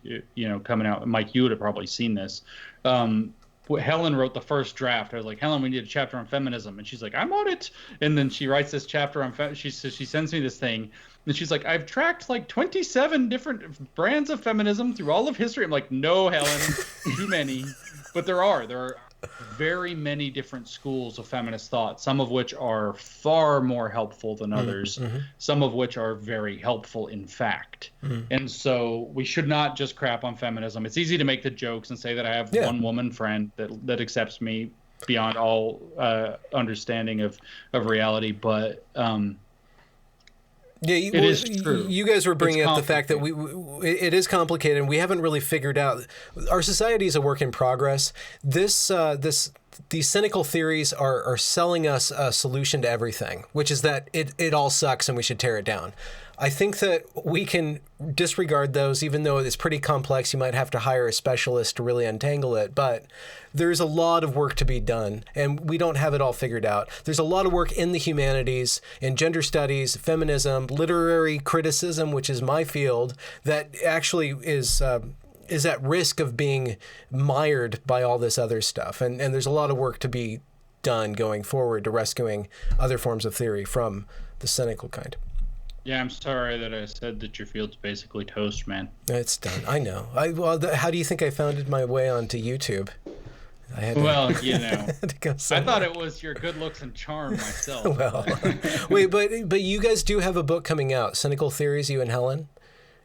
coming out, Mike, you would have probably seen this. Helen wrote the first draft. I was like, Helen, we need a chapter on feminism. And she's like, I'm on it. And then she writes this chapter on she sends me this thing. And she's like, I've tracked like 27 different brands of feminism through all of history. I'm like, no, Helen, too many. But there are very many different schools of feminist thought, some of which are far more helpful than others, some of which are very helpful, in fact. And so we should not just crap on feminism. It's easy to make the jokes and say that I have one woman friend that accepts me beyond all understanding of reality, but it is true. You guys were bringing up the fact that it is complicated, and we haven't really figured out. Our society is a work in progress. These cynical theories are selling us a solution to everything, which is that it all sucks and we should tear it down. I think that we can disregard those, even though it's pretty complex. You might have to hire a specialist to really untangle it, but there's a lot of work to be done, and we don't have it all figured out. There's a lot of work in the humanities, in gender studies, feminism, literary criticism, which is my field, that actually is at risk of being mired by all this other stuff. And there's a lot of work to be done going forward to rescuing other forms of theory from the cynical kind. Yeah, I'm sorry that I said that your field's basically toast, man. It's done. I know. How do you think I founded my way onto YouTube? I had I thought it was your good looks and charm myself. Well, wait, but you guys do have a book coming out, Cynical Theories, you and Helen?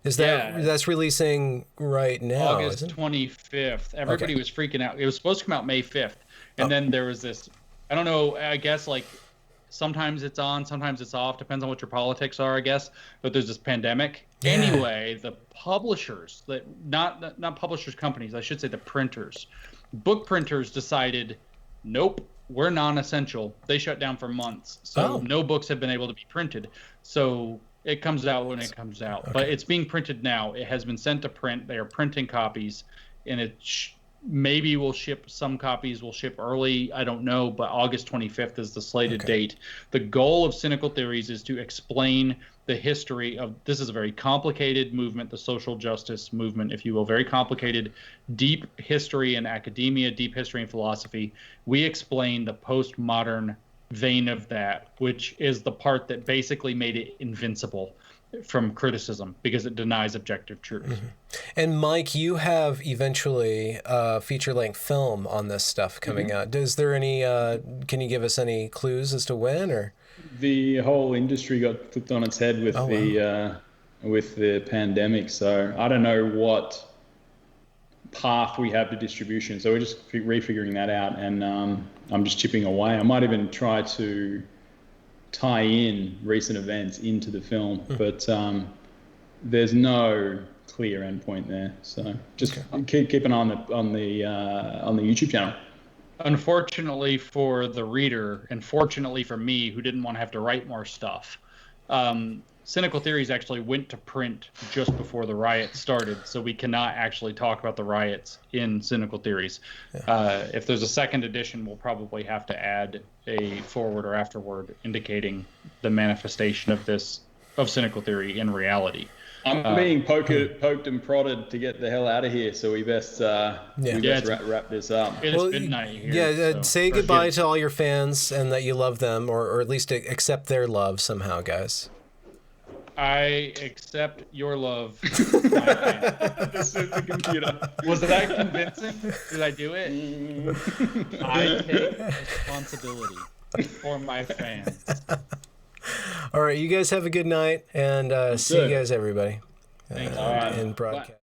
That's releasing right now? August 25th. Everybody was freaking out. It was supposed to come out May 5th. And then there was this, I don't know, I guess like sometimes it's on, sometimes it's off, depends on what your politics are, I guess. But there's this pandemic. Yeah. Anyway, the publishers, not publishers companies, I should say the printers, book printers decided, nope, we're non-essential. They shut down for months. So no books have been able to be printed. So it comes out when it comes out. Okay. But it's being printed now. It has been sent to print. They are printing copies, and it maybe will ship. Some copies will ship early. I don't know, but August 25th is the slated date. The goal of Cynical Theories is to explain the history of, this is a very complicated movement, the social justice movement, if you will, very complicated, deep history in academia, deep history in philosophy. We explain the postmodern vein of that, which is the part that basically made it invincible from criticism because it denies objective truth. Mm-hmm. And Mike, you have eventually a feature-length film on this stuff coming out. Is there any, can you give us any clues as to when, or? The whole industry got flipped on its head with with the pandemic. So I don't know what path we have to distribution. So we're just refiguring that out, and I'm just chipping away. I might even try to tie in recent events into the film, but there's no clear endpoint there. So just keep an eye on the YouTube channel. Unfortunately for the reader, and fortunately for me, who didn't want to have to write more stuff, Cynical Theories actually went to print just before the riots started, so we cannot actually talk about the riots in Cynical Theories. Yeah. If there's a second edition, we'll probably have to add a forward or afterward indicating the manifestation of Cynical Theory in reality. I'm being poked and prodded to get the hell out of here, so we best wrap this up. It's midnight here. Say goodbye to all your fans and that you love them, or at least accept their love somehow, guys. I accept your love. This is the computer. Was that convincing? Did I do it? I take responsibility for my fans. All right, you guys have a good night, and see you guys, everybody. Thanks. In broadcast.